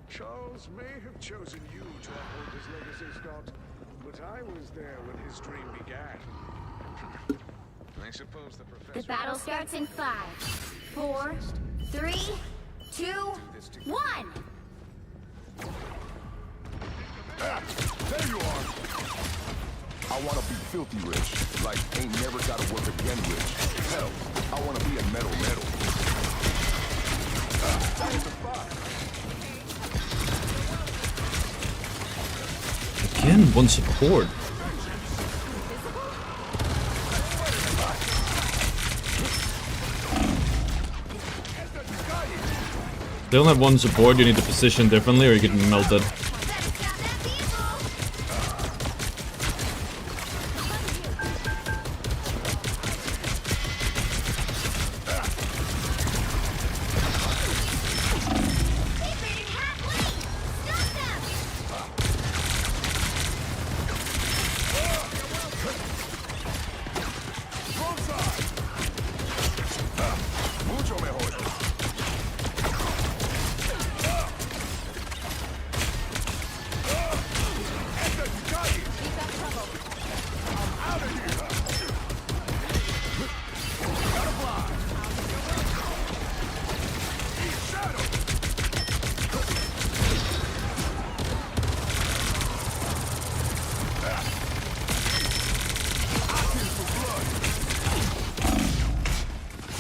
Charles may have chosen you to uphold his legacy, Scott, but I was there when his dream began. I suppose the professor... The battle starts in 5, 4, 3, 2, 1. Ah, there you are. I want to be filthy rich, like ain't never got to work again rich. Hell, I want to be a metal. Again, one support. They only have one support, you need to position differently or you get melted.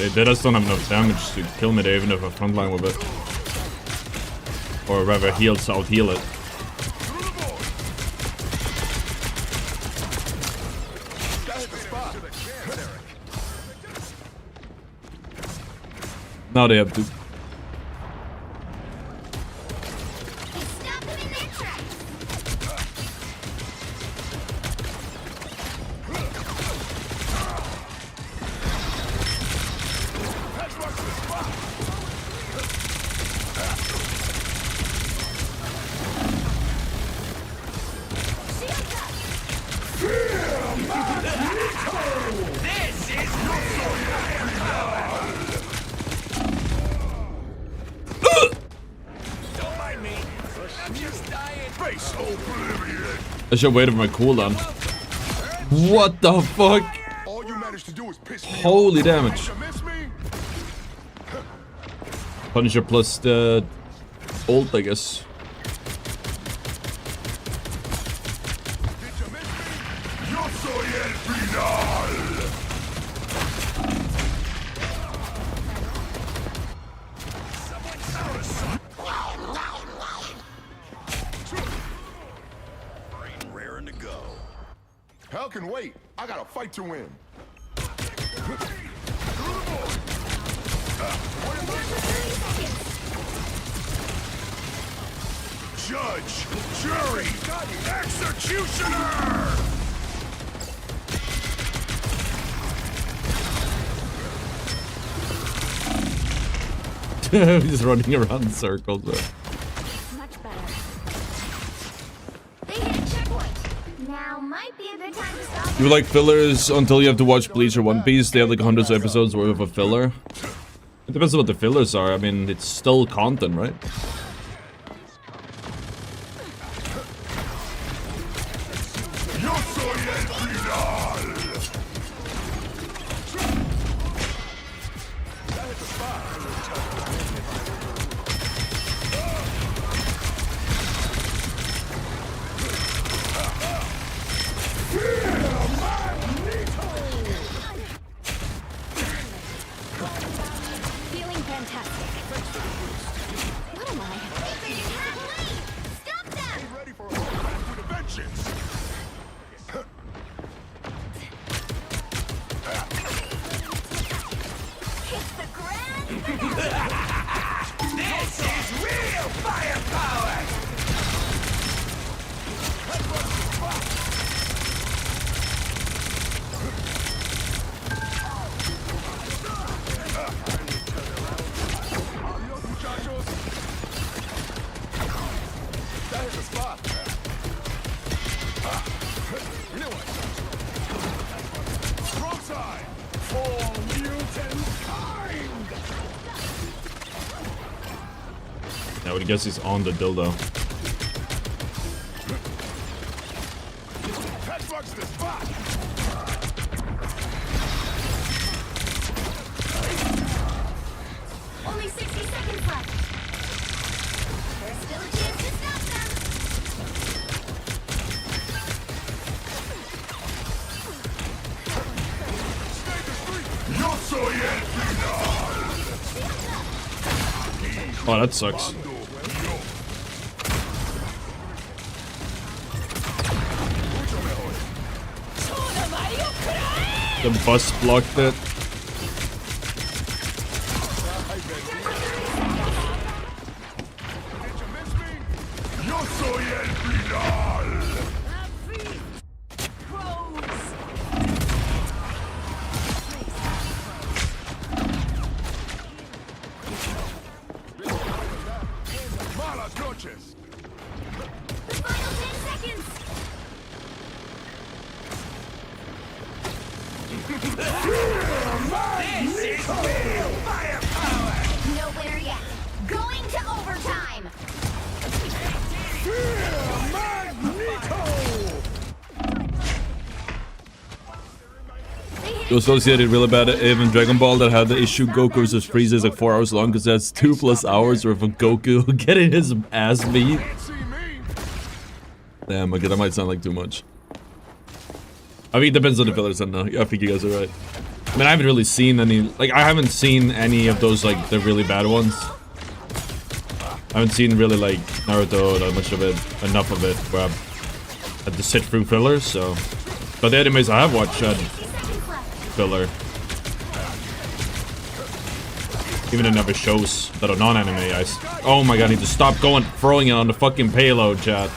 They just don't have enough damage to kill me there, even if I frontline with it. Or rather, heals out heal it. Now they have to. Stop them in their tracks. I should wait for my cooldown. What the fuck? All you managed to do is piss me Holy off. damage. You miss me? Punisher plus the ult, I guess. Did you miss me? Yo soy el final. Raring to go. Hell can wait. I got a fight to win. Judge, jury, executioner! He's running around in circles. Bro. Much better. They hit a checkpoint. Now might be a good time to stop. You like fillers until you have to watch Bleach or One Piece? They have like hundreds of episodes worth of a filler. It depends on what the fillers are. I mean, it's still content, right? Yo soy el final! Feeling fantastic. What am I? Stop them! Ready for a roadmap with a vengeance! It's the grand This is real firepower! Adios, muchachos! That is the spot! Wrong side! For mutant kind! I would guess he's on the dildo. That bugs the spot! Only 60 seconds left. There's still a chance to stop them. Yo soy el final! Oh, that sucks. The bus blocked it. Did you miss me? Yo soy el final! Malas noches! The final 10 seconds. This is real firepower! No winner yet. Going to overtime. It was associated really bad even Dragon Ball that had the issue Goku versus Frieza is like 4 hours long because that's 2+ hours worth of Goku getting his ass beat. Can't see me! Damn, okay, that might sound like too much. I mean, it depends on the fillers, and I think you guys are right. I mean, I haven't really seen any, like, I haven't seen any of those, like, the really bad ones. I haven't seen really, like, Naruto, that much of it, enough of it, where I've had to sit through fillers, so. But the animes I have watched had filler. Even in other shows that are non-anime, oh my god, I need to stop throwing it on the fucking payload, chat.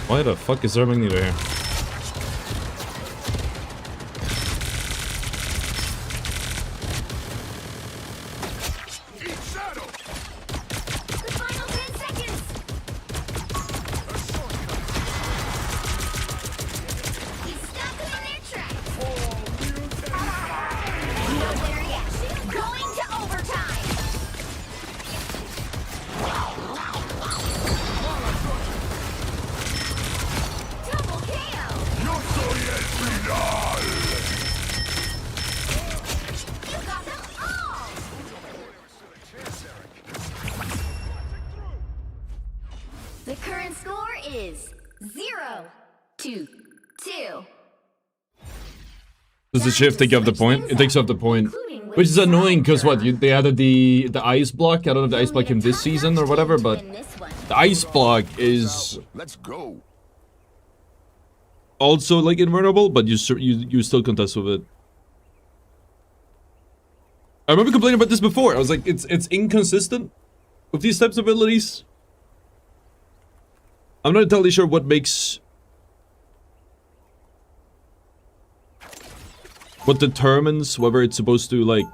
Why the fuck is there a magneto here? The current score is 0-2. Does the shift take off the point? It takes off the point. Which is annoying because what, they added the ice block? I don't know if the ice block came this season or whatever, but the ice block is Let's go. also like invulnerable, but you still contest with it. I remember complaining about this before. I was like, it's inconsistent with these types of abilities. I'm not entirely sure what determines whether it's supposed to, like,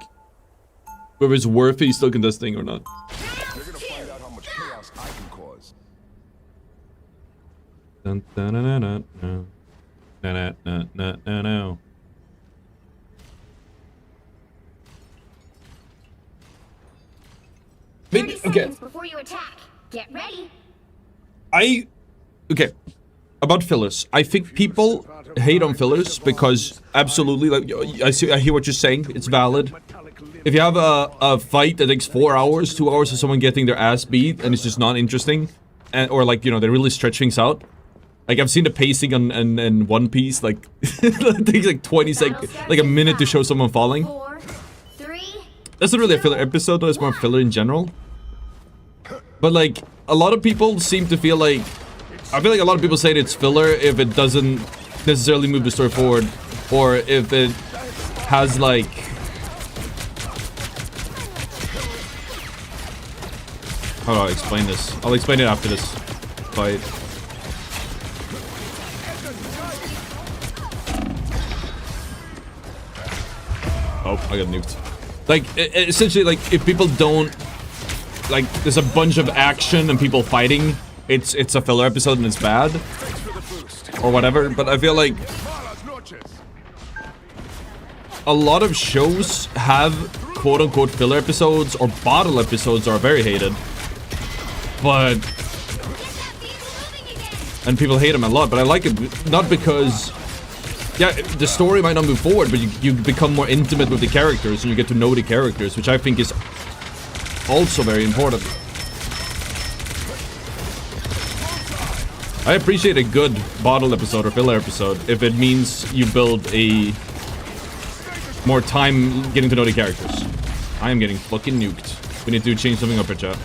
whether it's worthy still contesting or not. You're gonna find out how much chaos I can cause. Dun, dun, dun, dun, dun, dun. Dun, dun, dun, dun, dun. Maybe, 30 okay. seconds before you attack. Get ready. Okay, about fillers. I think people hate on fillers because absolutely, like, I hear what you're saying. It's valid. If you have a fight that takes 4 hours, 2 hours of someone getting their ass beat and it's just not interesting, or like, you know, they really stretch things out. Like, I've seen the pacing on One Piece, like, it takes like 20 seconds, like a minute to show someone falling. 4, 3. That's not really a filler episode, though. It's more filler in general. But, like, a lot of people seem to feel like... I feel like a lot of people say it's filler if it doesn't necessarily move the story forward. Or if it has, like... How do I explain this? I'll explain it after this fight. Oh, I got nuked. Like, essentially, like, if people don't... Like, there's a bunch of action and people fighting, it's a filler episode and it's bad. Or whatever, but I feel like... A lot of shows have quote-unquote filler episodes or bottle episodes are very hated. But... And people hate them a lot, but I like it not because... Yeah, the story might not move forward, but you become more intimate with the characters and you get to know the characters, which I think is also very important. I appreciate a good bottle episode or filler episode if it means you build a more time getting to know the characters. I am getting fucking nuked. We need to change something up here, chat.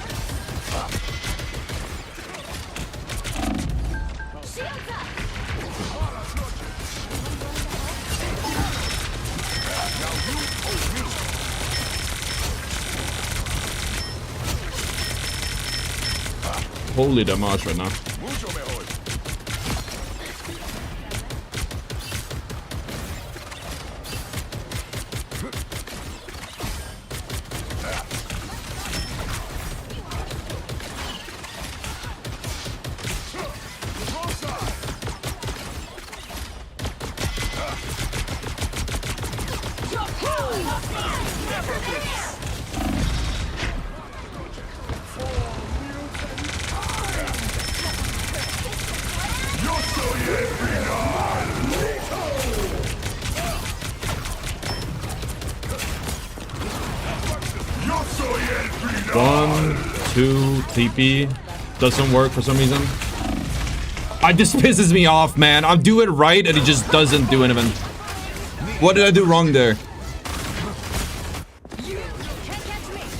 Holy damage right now. 2, TP. Doesn't work for some reason. This pisses me off, man. I'll do it right and it just doesn't do anything. What did I do wrong there?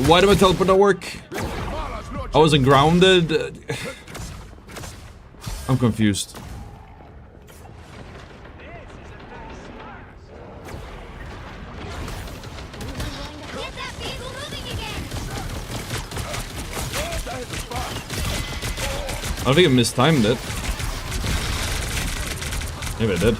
Why did my teleport not work? I wasn't grounded. I'm confused. Get that vehicle moving again. I don't think I mistimed it. Maybe I did.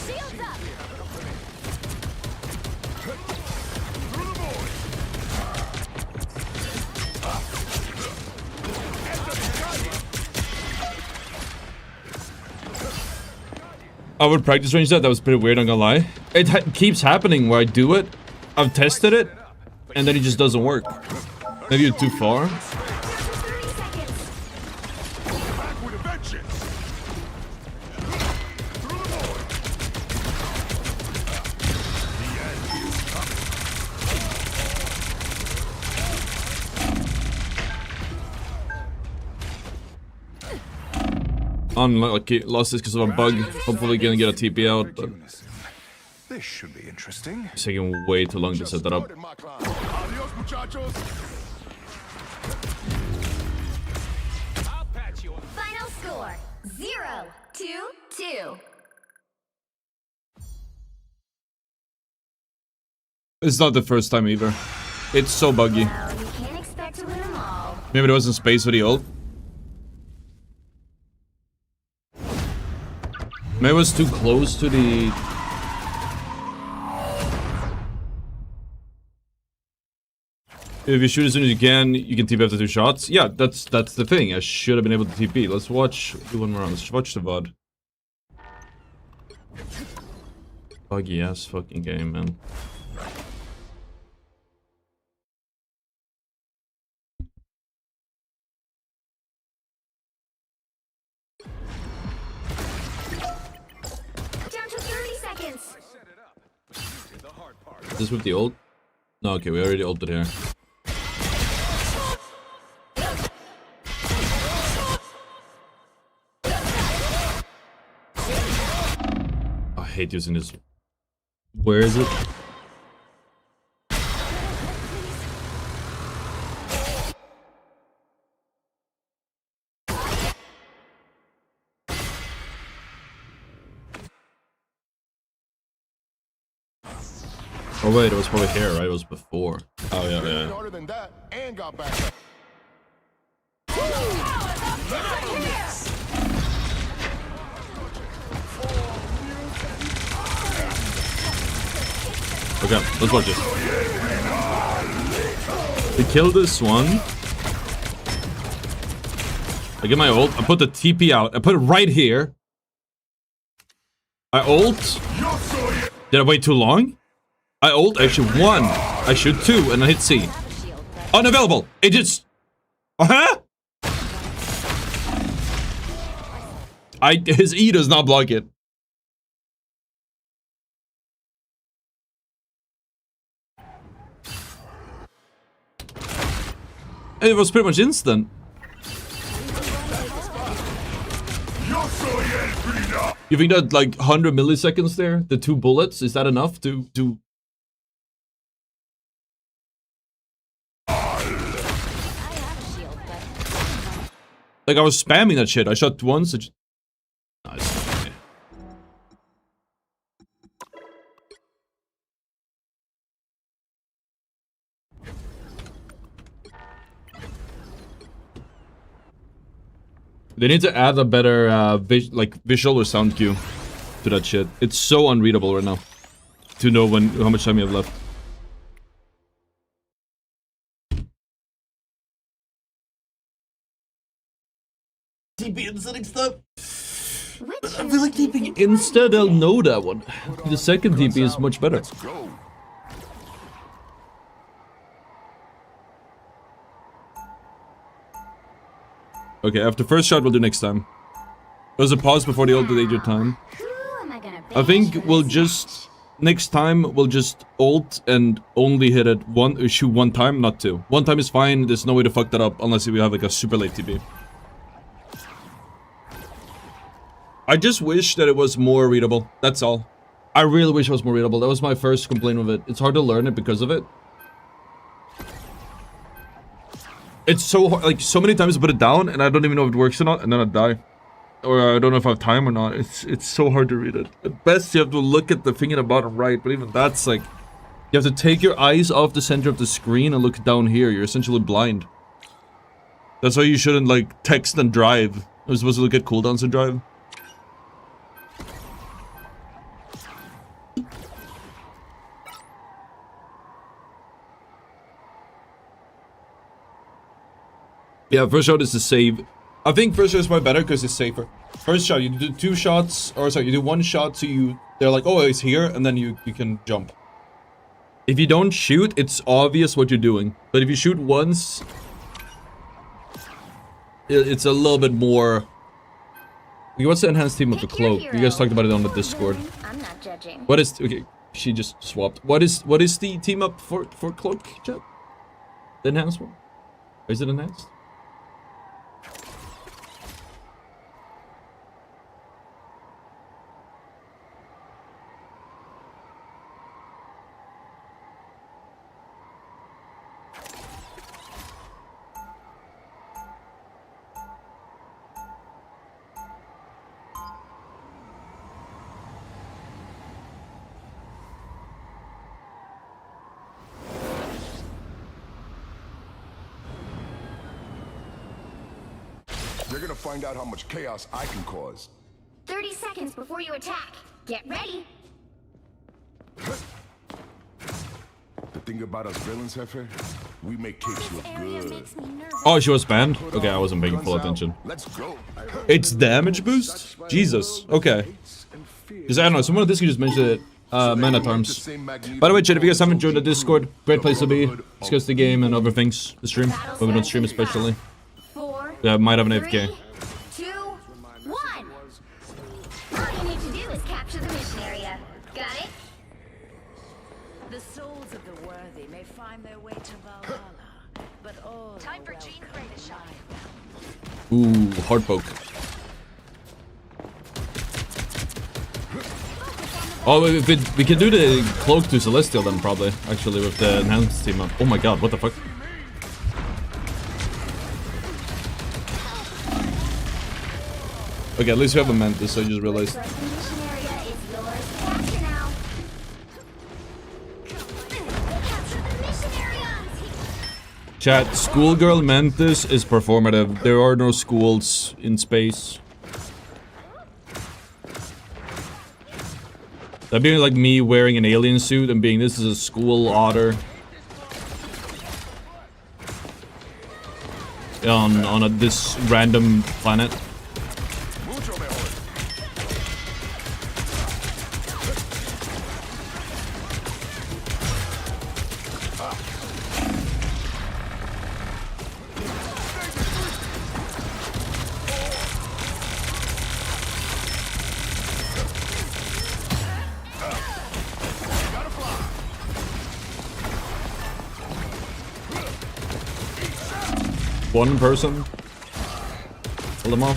Shields up. I would practice range that. That was pretty weird, I'm gonna lie. It keeps happening where I do it. I've tested it, and then it just doesn't work. Maybe you're too far. 30 seconds. Back with a vengeance. Unlucky, lost this because of a bug. Hopefully gonna get a TP out, but This should be interesting. it's taking way too long to set that up. Started my climb. Adios, muchachos. I'll patch you up. Final score 0-2-2. It's not the first time either. It's so buggy. Well, you can't expect to win them all. Maybe there wasn't space for the ult. Maybe it was too close to the... If you shoot as soon as you can TP after 2 shots. Yeah, that's the thing. I should have been able to TP. Let's watch... Do one more round. Let's watch the VOD. Buggy ass fucking game, man. Down to 30 seconds. Is this with the ult? No, okay, we already ulted here. I hate using this. Where is it? Oh wait, it was probably here, right? It was before. Oh yeah, yeah. Harder than that, and got back up. Okay, let's watch this. We kill this one. I get my ult. I put the TP out. I put it right here. I ult. Did I wait too long? I ult. I shoot 1. I shoot 2, and I hit C. Unavailable. It just. Huh? His E does not block it. It was pretty much instant. You think that like 100 milliseconds there, the 2 bullets, is that enough to like I was spamming that shit. I shot once. Nice. They need to add a better visual or sound cue to that shit. It's so unreadable right now to know how much time you have left. TP insta stuff. I feel like TP insta, they'll know that one. The second TP is much better. Go. Okay, after first shot, we'll do next time. There's a pause before the ult to take your time. Who am I gonna I think banish for we'll this just... Next time, we'll just ult and only hit it shoot one time, not two. One time is fine, there's no way to fuck that up unless we have like a super late TP. I just wish that it was more readable, that's all. I really wish it was more readable, that was my first complaint with it. It's hard to learn it because of it. It's so hard, like so many times I put it down and I don't even know if it works or not, and then I die. Or I don't know if I have time or not. It's so hard to read it. At best, you have to look at the thing in the bottom right, but even that's like... You have to take your eyes off the center of the screen and look down here. You're essentially blind. That's why you shouldn't, like, text and drive. You're supposed to look at cooldowns and drive. Yeah, first shot is the save. I think first shot is probably better because it's safer. First shot, you do 2 shots, or sorry, you do 1 shot so they're like, oh, it's here, and then you can jump. If you don't shoot, it's obvious what you're doing. But if you shoot once, it's a little bit more... Okay, what's the enhanced team of the cloak? You guys talked about it on the Discord. I'm not judging. What is... Okay, she just swapped. What is the team up for cloak, chat? The enhanced one? Or is it enhanced? You're gonna find out how much chaos I can cause. 30 seconds before you attack. Get ready. The thing about us villains, Jefe, we make cakes look good. Oh, she was banned? Okay, I wasn't paying full attention. Let's go. It's damage boost? Jesus. Okay. Because I don't know, someone on Discord just mentioned it. Man at arms. By the way, chat, if you guys haven't joined the Discord, great place to be. Discuss the game and other things. The stream. When we don't stream especially. 4, Yeah, might have an 3, AFK. 2, 1. All you need to do is capture the mission area. Got it? The souls of the worthy may find their way to Valhalla, but all time for Gene Grey to shine. Ooh, hard poke. Oh, if we can do the cloak to Celestial then probably, actually, with the enhanced team up. Oh my god, what the fuck? Okay, at least we have a Mantis, I just realized. The mission area is yours to capture now. Capture the mission area. Chat, schoolgirl Mantis is performative. There are no schools in space. That'd be like me wearing an alien suit and being, this is a school otter. On this random planet. One person. Pull them off.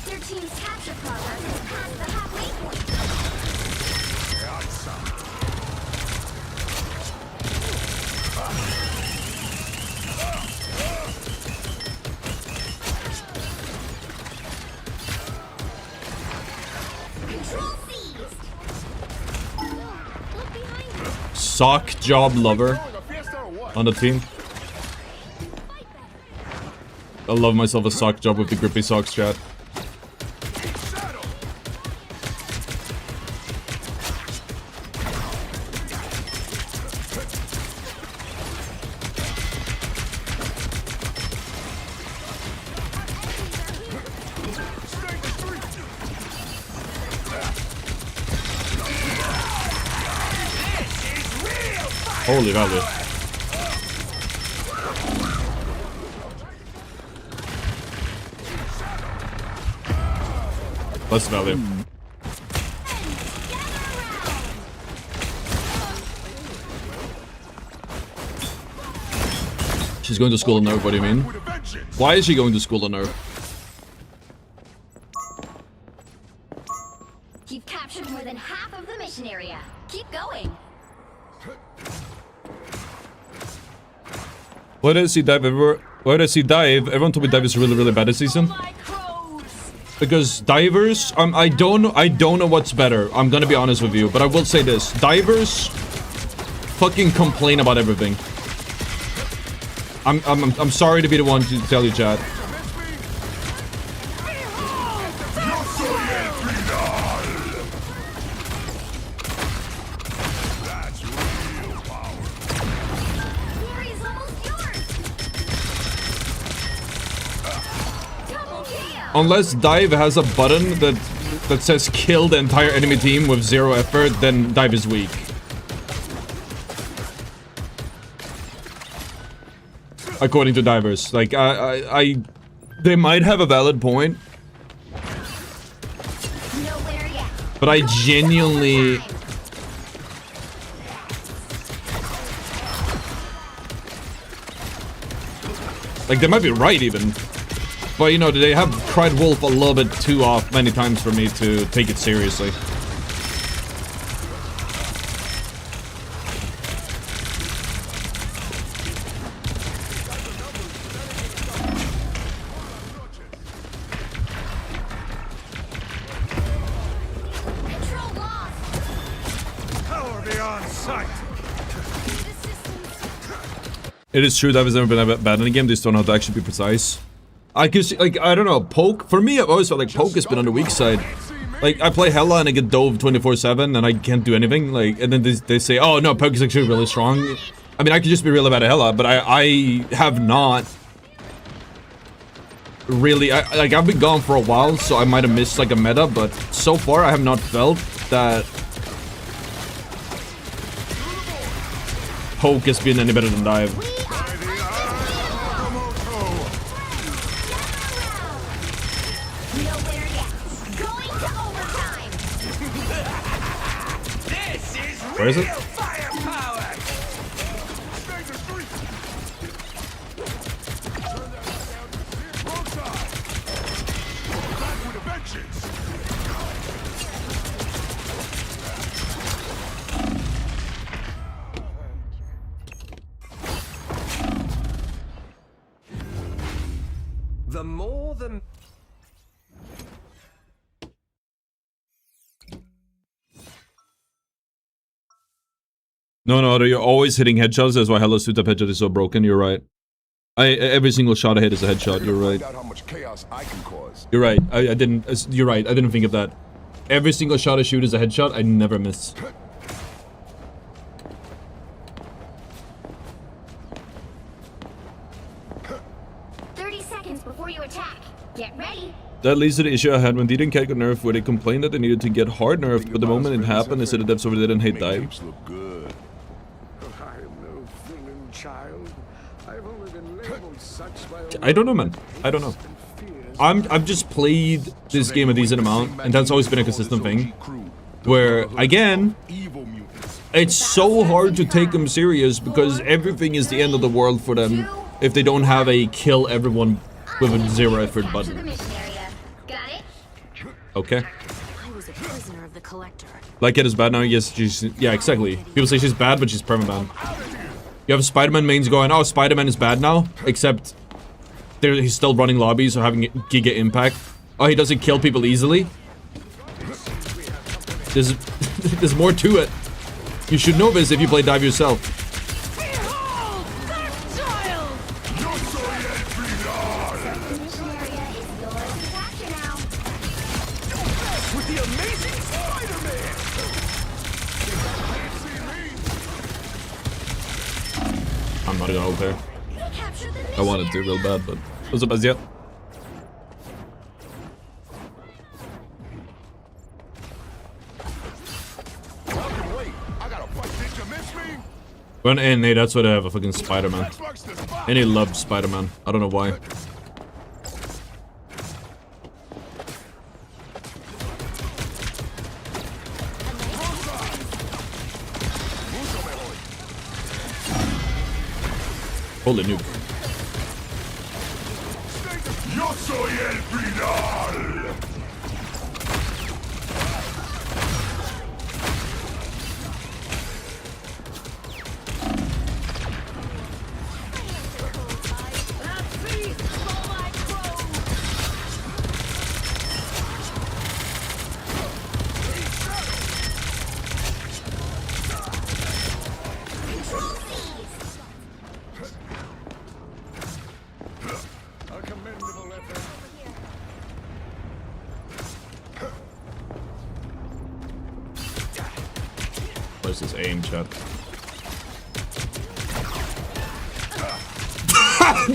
Your team's capture progress is past the halfway point. Control seized. Look behind you. Sock job lover on the team. I love myself a sock job with the grippy socks, chat. Holy value. Less value. She's going to school on Nerve, what do you mean? Why is she going to school on Nerve? You've captured more than half of the mission area. Keep going. Why did I see Dive everywhere? Why did I see Dive? Everyone told me Dive is really, really bad this season. Because divers, I don't know what's better. I'm gonna be honest with you, but I will say this: divers fucking complain about everything. I'm sorry to be the one to tell you, chat. Glory's almost yours. Double kill. Unless Dive has a button that says kill the entire enemy team with 0 effort, then Dive is weak. According to divers, like they might have a valid point, Nowhere yet. but I genuinely, like, they might be right even, but you know, they have cried wolf a little bit too off many times for me to take it seriously. Control lost. Power beyond sight. It is true that has never been bad in a game. They just don't know how to actually be precise. I can see, like, I don't know, Poke, for me, I've always felt like Poke has been on the weak side. Like, I play Hella and I get dove 24/7 and I can't do anything, like, and then they say, oh no, Poke is actually really strong. I mean, I could just be real bad at Hella, but I have not really, like, I've been gone for a while, so I might have missed, like, a meta, but so far I have not felt that Poke has been any better than Dive. Nowhere yet. Going to overtime. This is Where is it? firepower. The more the... No, you're always hitting headshots. That's why Hello Suit Up headshot is so broken. You're right. Every single shot I hit is a headshot. You're right. Find out how much chaos I can cause. You're right. I didn't. You're right. I didn't think of that. Every single shot I shoot is a headshot. I never miss. 30 seconds before you attack. Get ready. That leads to the issue I had when Deedon Cat got nerfed, where they complained that they needed to get hard nerfed, but the moment it happened, they said the devs over there didn't hate Make Dive. capes look good. I am no villain, child. I've only been labeled such by I don't know, man. I don't know. I've just played this game a decent amount, and that's always been a consistent thing. Where, again, Evil mutants. it's so hard to take them serious because everything is the end of the world for them if they don't have a kill everyone with a 0 effort Capture the button. mission area. Got it? Okay. I was a prisoner of the Collector. Like it is bad now, yes, she's, yeah, exactly. People say she's bad, but she's permaban. You have Spider-Man mains going, oh, Spider-Man is bad now, except he's still running lobbies or having giga impact. Oh, he doesn't kill people easily. There's more to it. You should know this if you play Dive yourself. Behold, that child! The mission area is yours to capture now. With the amazing Spider-Man! I'm not gonna ult there. We captured the mission I wanted to real bad, but what's up as yet? But and hey, that's why they have a fucking Spider-Man. Xbox the spot. And he loves Spider-Man. I don't know why. Holy nuke. Yo soy el final. A commendable effort. Where's this aim, chat?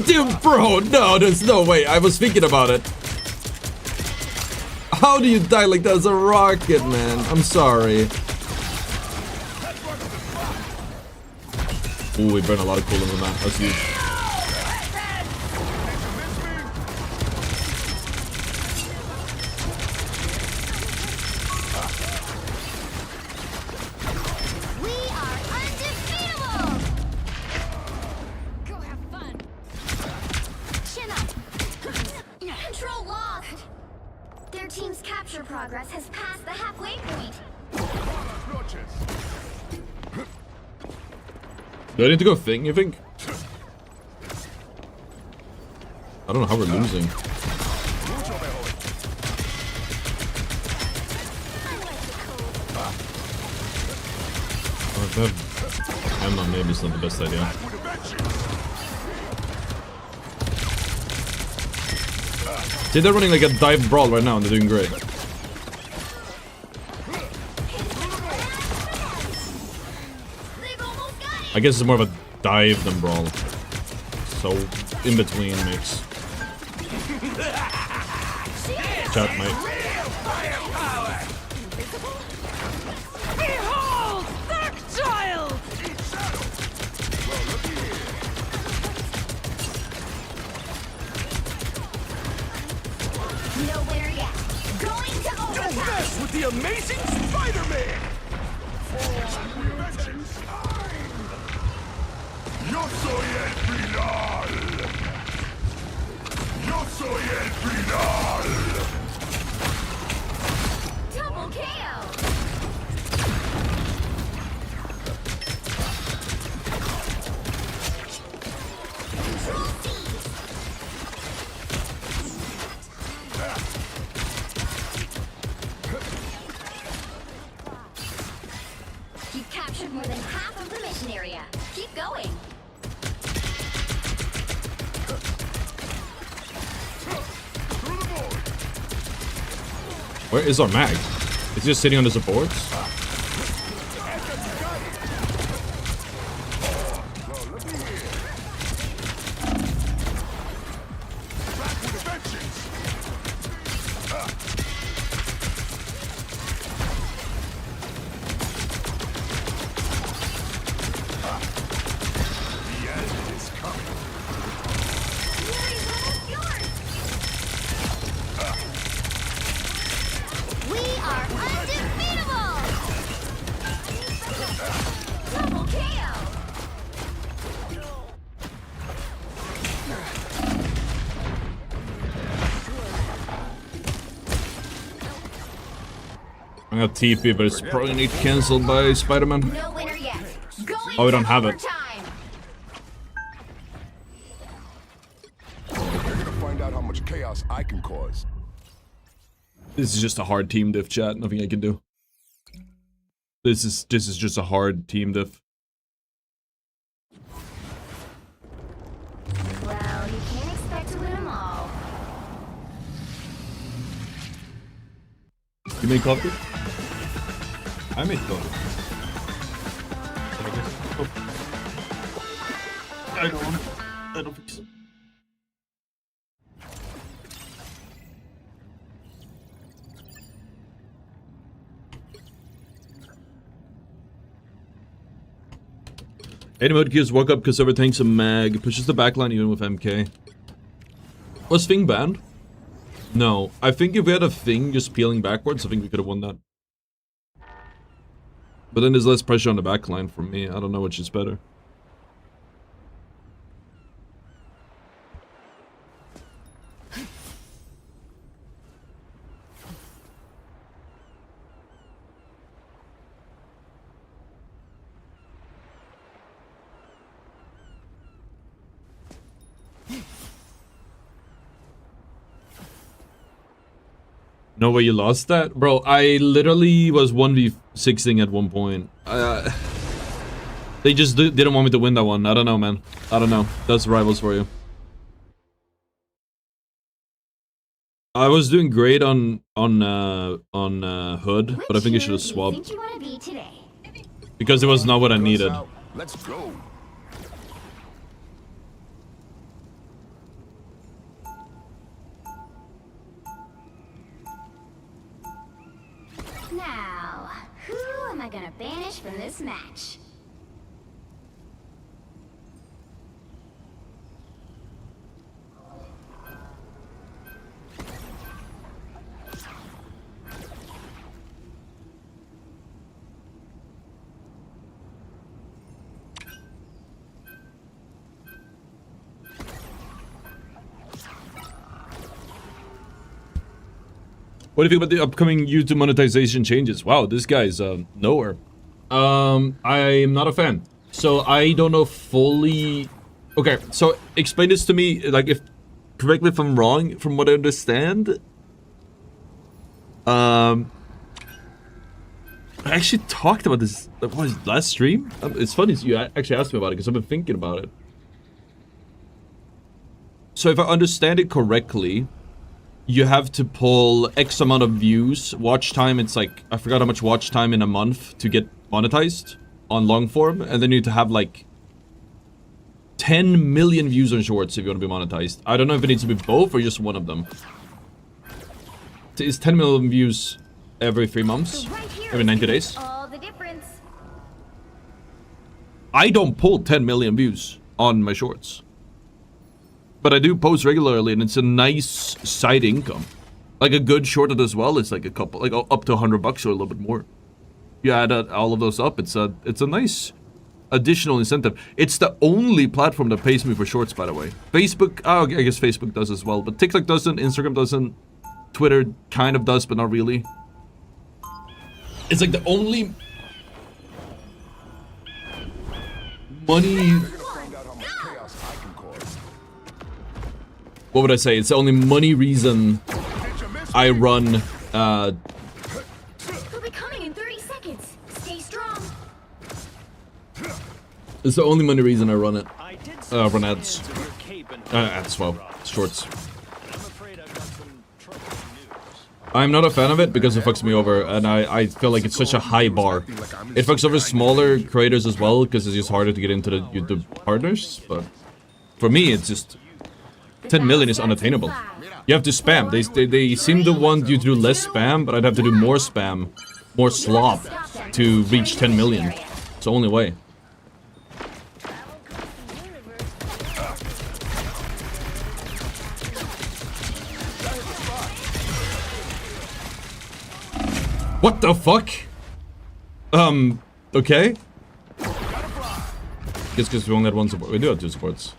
Dude, bro, no, there's no way. I was thinking about it. How do you die like that as a rocket, man? I'm sorry. Ooh, we burned a lot of coolant on that. That's huge. We are undefeatable! Go have fun. Chin up. Control lost. Their team's capture progress has passed the halfway point. Do I need to go thing, you think? I don't know how we're losing. I'm not, maybe it's not the best idea. See, they're running like a dive brawl right now and they're doing great. I guess it's more of a dive than brawl. So, in between mix. Chat, mate. Behold, that child! No winner yet. Going to Don't overtime. mess with the amazing Spider-Man! Yo soy el final. Yo soy el final. Double KO. Control C. You've captured more than half of the mission area. Keep going. Where is our mag? Is he just sitting on the supports? Fury's almost yours. We are undefeatable. Double KO. I got TP, but it's probably gonna get cancelled by Spider-Man. No winner yet. Going Oh, we don't to have it. overtime. You're gonna find out how much chaos I can cause. This is just a hard team diff, chat. Nothing I can do. This is just a hard team diff. Well, you can't expect to win them all. You made coffee? I made coffee. I don't think so. Any mode gears walk up because over tanks a mag. Pushes the backline even with MK. Was Thing banned? No. I think if we had a Thing just peeling backwards, I think we could have won that. But then there's less pressure on the backline from me. I don't know which is better. No way you lost that? Bro, I literally was 1v6ing at one point. They just didn't want me to win that one. I don't know, man. I don't know. That's rivals for you. I was doing great on Hood, but I think I should have swapped. Because it was not what I needed. Let's go. Now, who am I gonna banish from this match? What do you think about the upcoming YouTube monetization changes? Wow, this guy's nowhere. I am not a fan. So I don't know fully. Okay, so explain this to me. Like, if correct me if I'm wrong. From what I understand, I actually talked about this. What was it, last stream? It's funny you actually asked me about it because I've been thinking about it. So if I understand it correctly, you have to pull X amount of views, watch time. It's like, I forgot how much watch time in a month to get monetized on long form. And then you need to have like 10 million views on shorts if you want to be monetized. I don't know if it needs to be both or just one of them. It's 10 million views every 3 months, every 90 days. All the difference. I don't pull 10 million views on my shorts. But I do post regularly, and it's a nice side income. Like a good short as well, it's like a couple, like up to $100 or a little bit more. You add all of those up, it's a nice additional incentive. It's the only platform that pays me for shorts, by the way. Facebook, oh, I guess Facebook does as well, but TikTok doesn't, Instagram doesn't, Twitter kind of does, but not really. It's like the only money. What would I say? It's the only money reason I run. We'll be coming in 30 seconds. Stay strong. It's the only money reason I run it. Run ads. Ads, well, shorts. I'm not a fan of it because it fucks me over, and I feel like it's such a high bar. It fucks over smaller creators as well because it's just harder to get into the YouTube partners. But for me, it's just 10 million is unattainable. You have to spam. They seem to want you to do less spam, but I'd have to do more spam, more slop to reach 10 million. It's the only way. What the fuck? Okay. Guess because we only had one support. We do have 2 supports.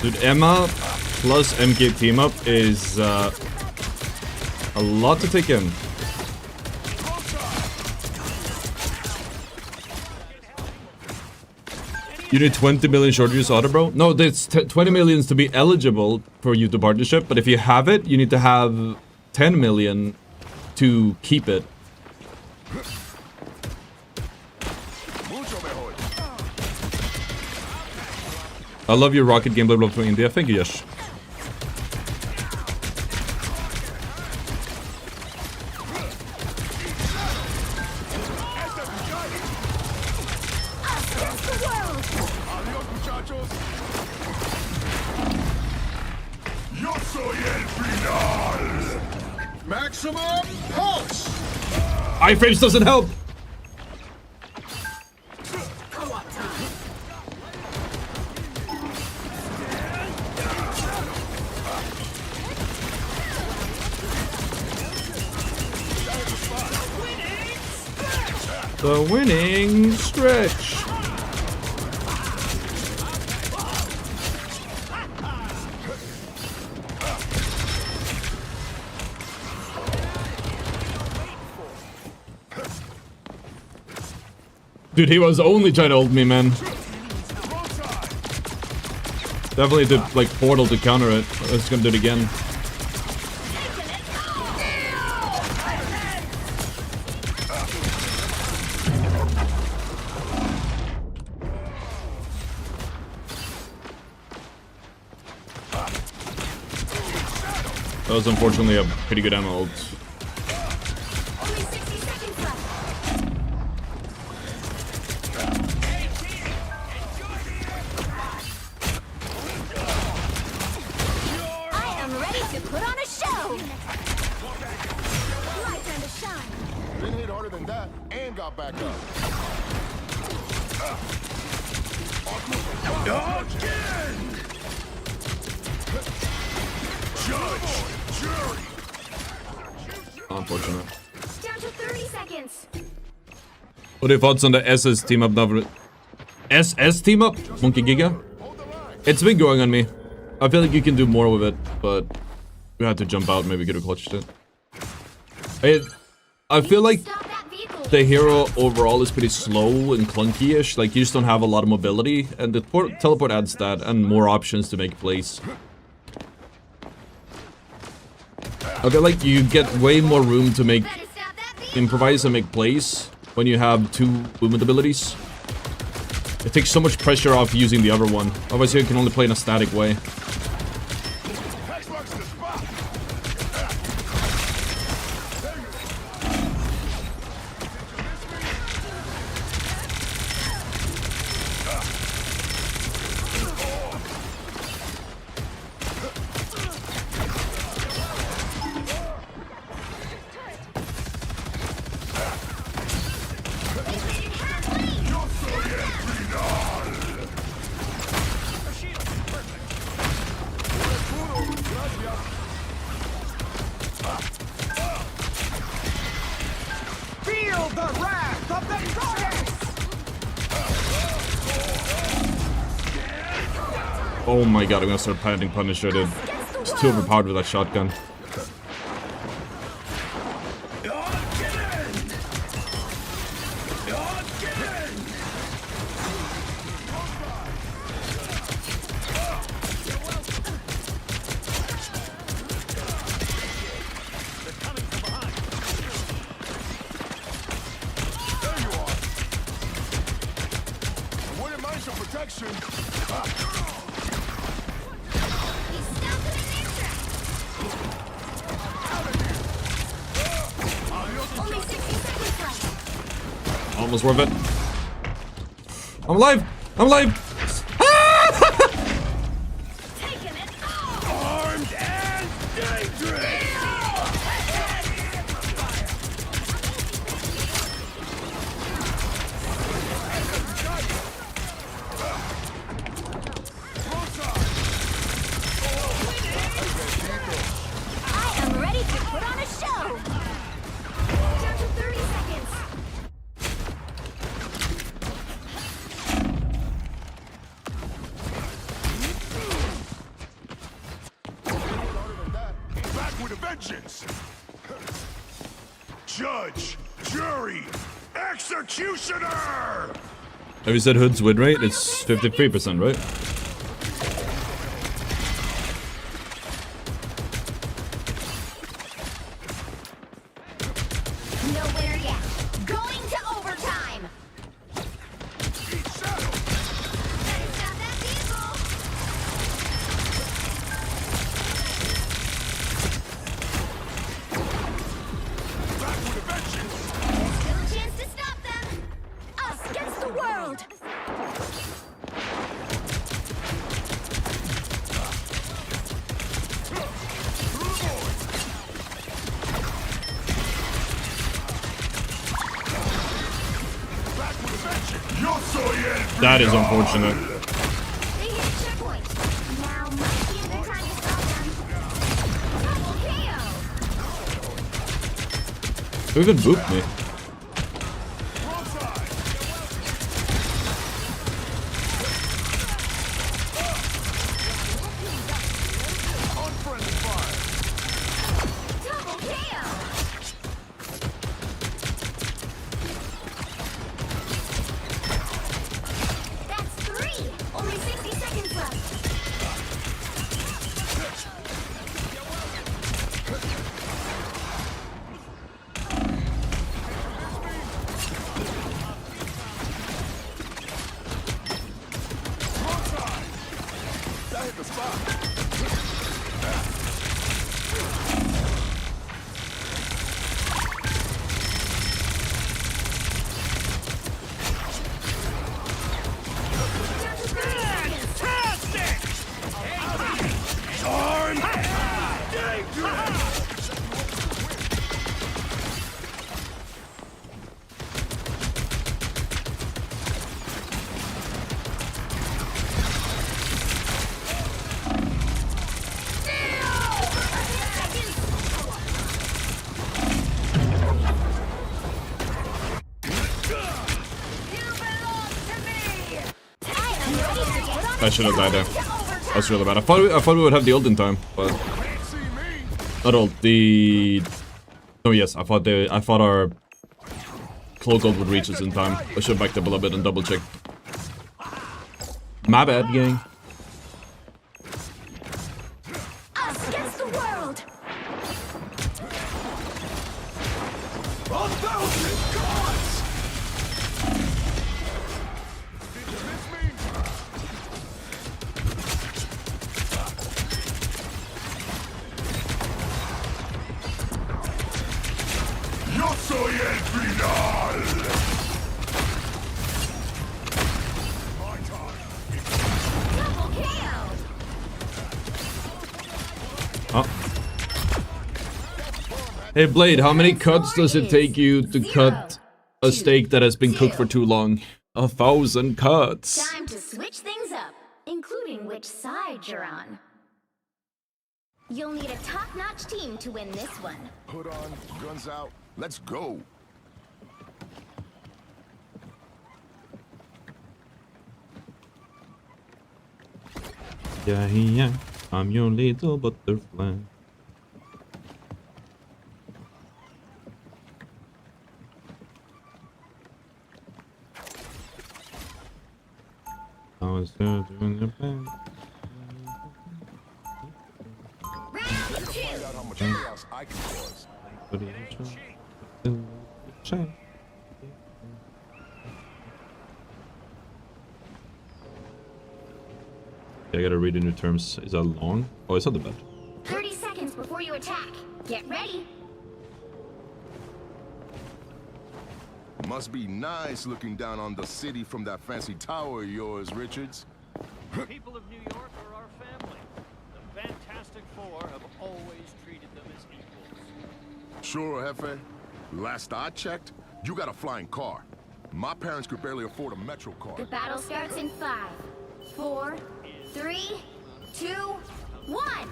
Dude, Emma plus MK team up is a lot to take in. You need 20 million short use ottr, bro? No, there's 20 millions to be eligible for YouTube partnership, but if you have it, you need to have 10 million to keep it. I love your rocket gameplay blog from India. Thank you, Yash. Maximum pulse! Iframes doesn't help! The winning stretch. Dude, he was only trying to ult me, man. Definitely did like portal to counter it. Let's gonna do it again. That was unfortunately a pretty good ammo ult. Only 60 seconds left. I am ready to put on a show. My time to shine. Been hit harder than that and got back up. Unfortunate. Down to 30 seconds. What are your thoughts on the SS team up now? SS team up? Monkey Giga? It's been growing on me. I feel like you can do more with it, but we had to jump out. Maybe could have clutched it. I feel like Stop that vehicle. the hero overall is pretty slow and clunky-ish. Like, you just don't have a lot of mobility, and the teleport adds that and more options to make plays. I feel like you get way more room to make Better stop that vehicle. improvise and make plays when you have two movement abilities. It takes so much pressure off using the other one. Otherwise you can only play in a static way. Feel the wrath of the goddess! Oh my god, I'm gonna start planting Punisher, dude. It's too overpowered with that shotgun. Wouldn't mind some protection. He's stuck in an air trap. Only 60 seconds left. Almost worth it. I'm alive! I'm alive! Taking it all. Armed and dangerous! I am ready to put on a show. Down to 30 seconds. Back with a vengeance. Judge, jury, executioner. Have you said Hood's win rate? It's 53%, right? No winner yet. Going to overtime. Stop that vehicle. There's still a chance to stop them. Us against the world. That is unfortunate. They hit a checkpoint. Now might be a good time to stop them. Double KO. Who even booped me? Double KO. That's 3. Only 60 seconds left. That hit the spot. I should have died there. That's really bad. I thought we would have the ult in time, but not ult. The oh yes, I thought our cloak ult would reach us in time. I should have backed up a little bit and double checked. My bad, gang. Us against the world. Yo soy el final. Double KO. Oh. Hey Blade, how many cuts does it take you to cut a steak that has been cooked for too long? 1,000 cuts. Time to switch things up, including which side you're on. You'll need a top-notch team to win this one. Hood on, guns out. Let's go. Yeah, yeah, I'm your little butterfly. I was there doing the band. Round 2. How much chaos I can cause. But I gotta read the new terms. Is that long? Oh, it's not the bad. 30 seconds before you attack. Get ready. Must be nice looking down on the city from that fancy tower of yours, Richards. People of New York are our family. The Fantastic Four have always treated them as equals. Sure, Jefe. Last I checked, you got a flying car. My parents could barely afford a Metro The card. battle starts in 5, 4, 3, 2, 1.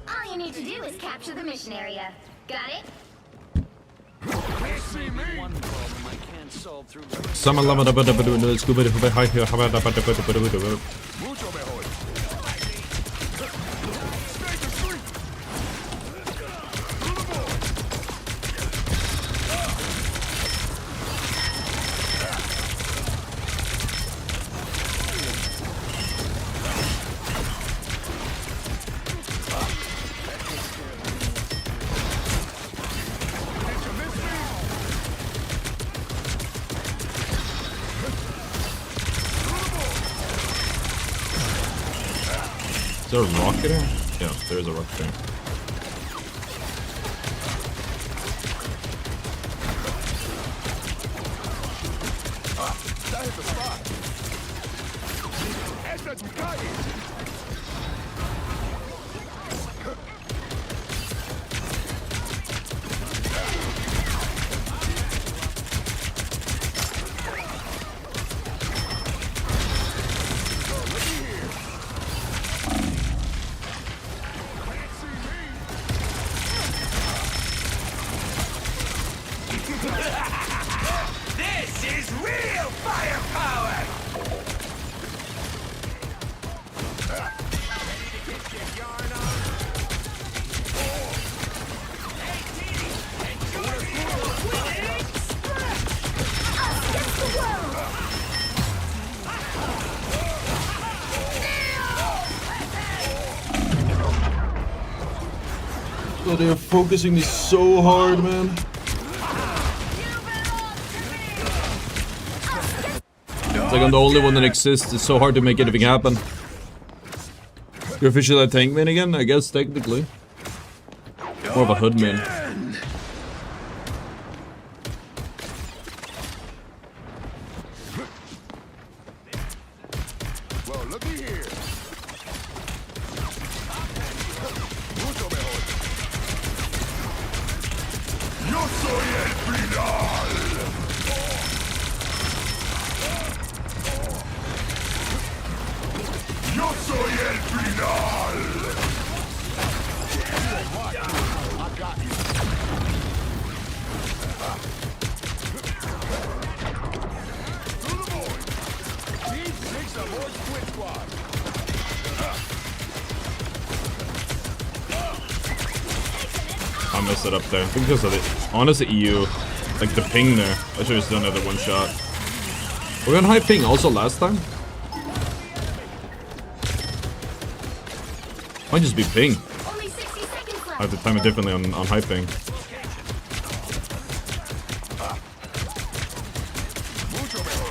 All you need to do is capture the mission area. Got it? One problem I can't solve through Summon lama da ba da ba da da scuba da ba hi here ha ba da ba da ba da ba da ba. Mucho mejor. there a rocket there? Yeah, there is a rocket there. That hit the spot. Esta cae. This is real firepower! Oh, they're focusing me so hard, man. It's like I'm the only one that exists. It's so hard to make anything happen. You're officially a tank main again? I guess, technically. More of a hood main. Well, looky here. Mucho mejor. Yo soy el final. Yo soy el final. I got you. Through the void. Team 6 avoids Twin Squad. I messed it up there. I think because of the honestly EU, like the ping there. I should have done another one shot. We're on high ping also last time. Might just be ping. Only 60 seconds left. I have to time it differently on high ping. Mucho mejor.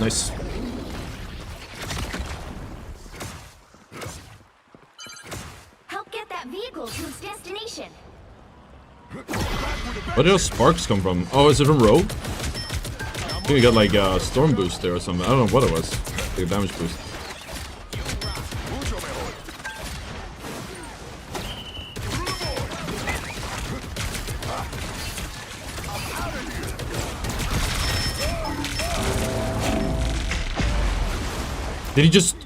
Nice. Help get that vehicle to its destination. Where did those sparks come from? Oh, is it from Rogue? I think we got like a storm boost there or something. I don't know what it was. Like a damage boost. Mucho mejor. Did he just...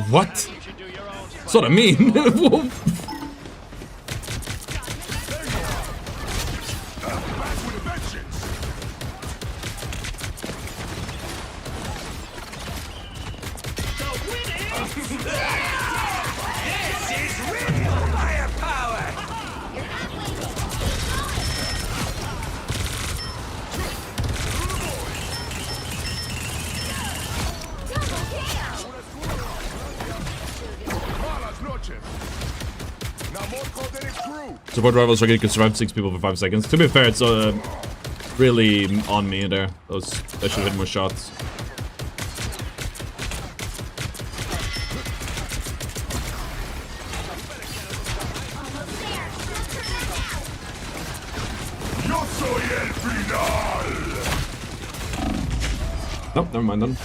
What? That's what I mean. Whoa. This is real firepower! Malas noches. Now more coordinated crew. Support rivals are going to survive 6 people for 5 seconds. To be fair, it's really on me there. I should have hit more shots. Yo soy el final. Nope, never mind then.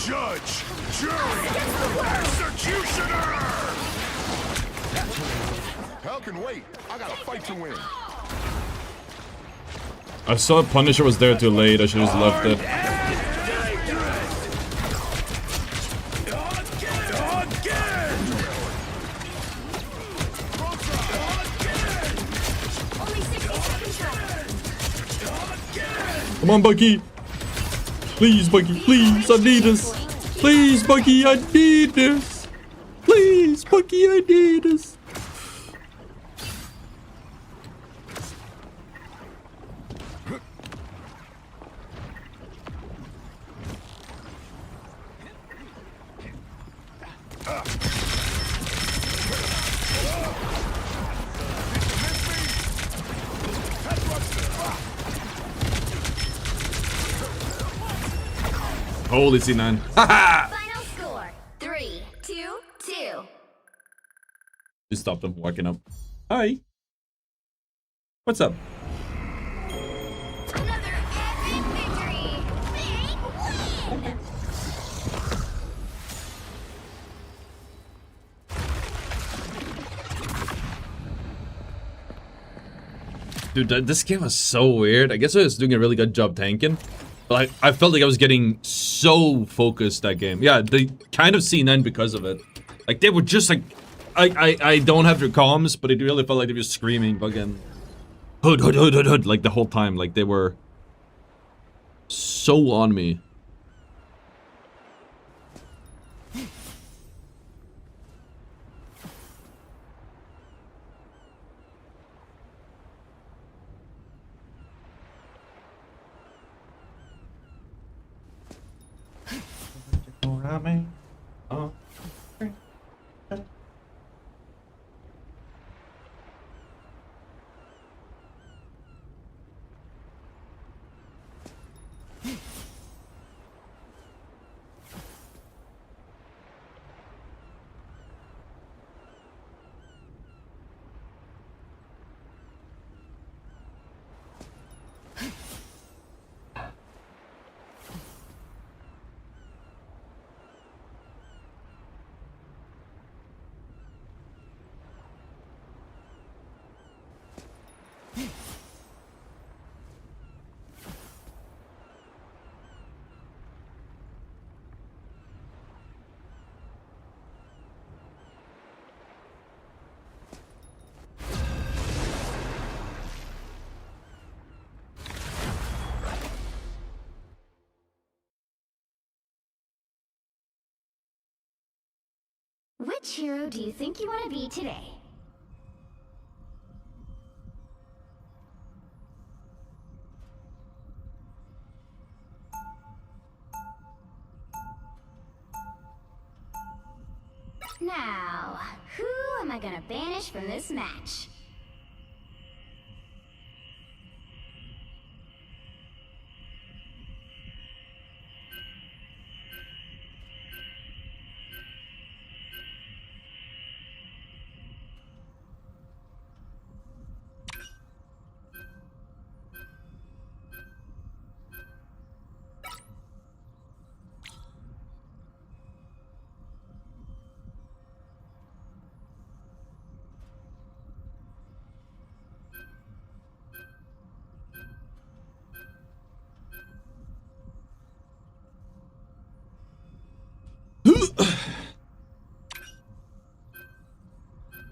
Judge, jury, executioner. Hell can wait. I got a fight to win. I saw Punisher was there too late. I should have just left it. Only 60 seconds left. Come on, Bucky. Please, Bucky. Please, I need this. Please, Bucky, I need this. Please, Bucky, I need this. Holy C9. Haha! Final score 3-2-2. Just stopped him walking up. Hi. What's up? Another epic victory. Big win. Dude, this game was so weird. I guess I was doing a really good job tanking. But I felt like I was getting so focused that game. Yeah, they kind of C9 because of it. Like, they were just like... I don't have their comms, but it really felt like they were screaming fucking... Hood, hood, hood, hood, hood, like the whole time. Like, they were... so on me. Which hero do you think you want to be today? Now, who am I gonna banish from this match?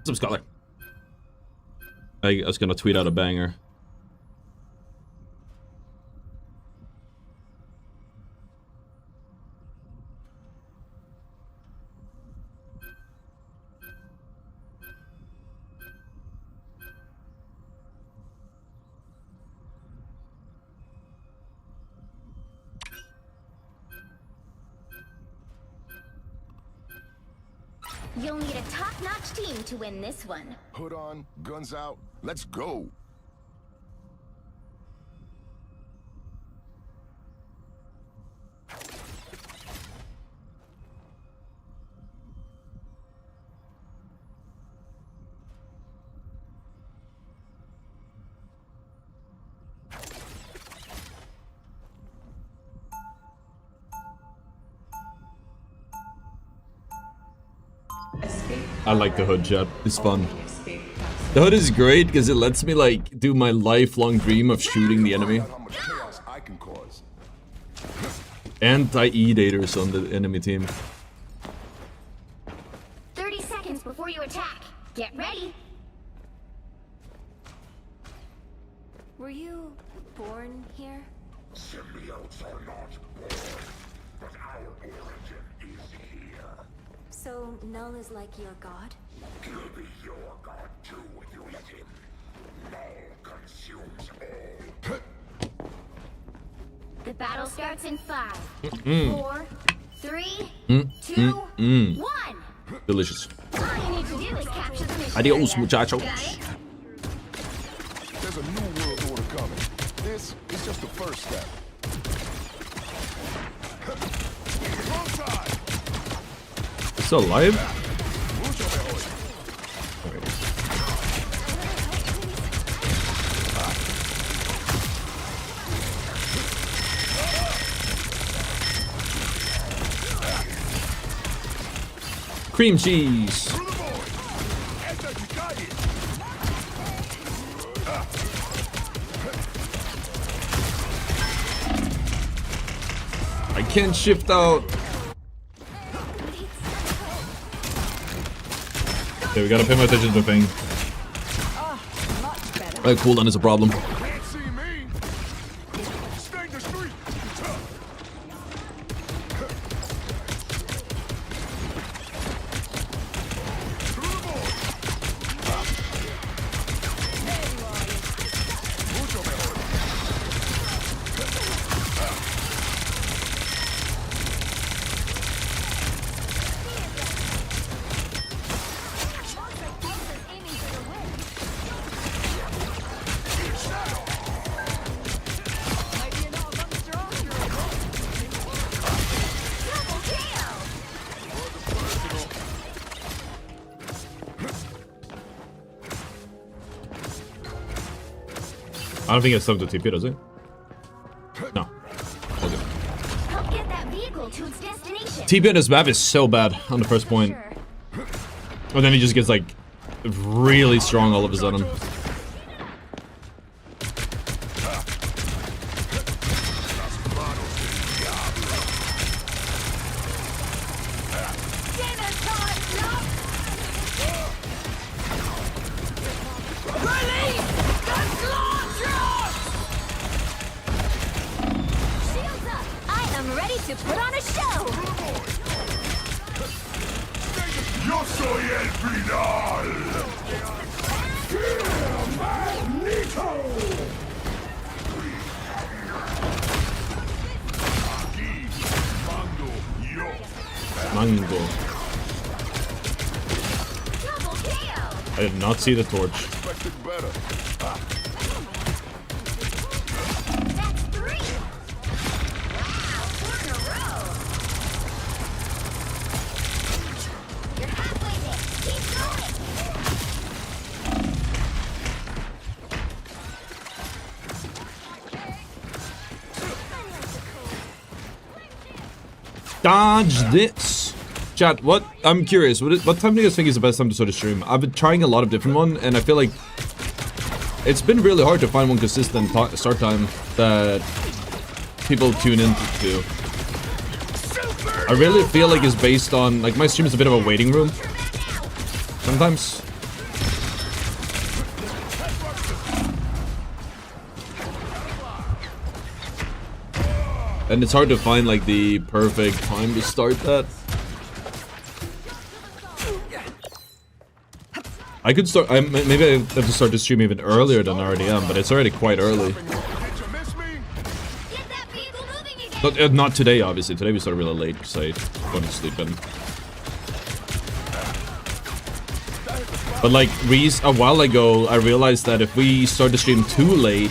What's up, Scholar? I was gonna tweet out a banger. You'll need a top-notch team to win this one. Hood on, guns out, let's go. I like the hood, chat. It's fun. The hood is great because it lets me like do my lifelong dream of shooting the enemy. How much chaos I can cause. And I eat daters on the enemy team. 30 seconds before you attack. Get ready. Were you born here? Symbiotes are not born, but our origin is here. So Null is like your god? He'll be your god too if you let him. Null consumes all. The battle starts in 5, 4, 3, 2, 1. Delicious. All you need to do is capture the mission Adios, area. muchachos. Got it? There's a new world order coming. This is just the first step. Wrong side. It's still alive? Mucho mejor. Cream cheese. Through the void. Enter, you got it. I can't shift out. Okay, we gotta pay more attention to the thing. Cooldown is a problem. Can't see me. Stay the street. Through the void. Mucho mejor. Double kill! I don't think it's time to TP, does it? No. Okay. Help get that vehicle to its destination. TP on this map is so bad on the first point. Sure. And then he just gets like really strong all of a sudden. Shields up! I am ready to put on a show! Yo soy el final. Aquí, mando yo. Mango. Double kill! I did not see the torch. Expected better. That's 3! Wow, 4 in a row! You're halfway there! Keep going! Dodge this. Chat, what? I'm curious. What time do you guys think is the best time to sort of stream? I've been trying a lot of different ones, and I feel like it's been really hard to find one consistent start time that people tune into. I really feel like it's based on, like, my stream is a bit of a waiting room sometimes. And it's hard to find like the perfect time to start that. I could start, maybe I have to start the stream even earlier than I already am, but it's already quite early. Did you miss me? Get that vehicle moving again! But not today, obviously. Today we started really late because I went to sleep in. But like, a while ago, I realized that if we start the stream too late,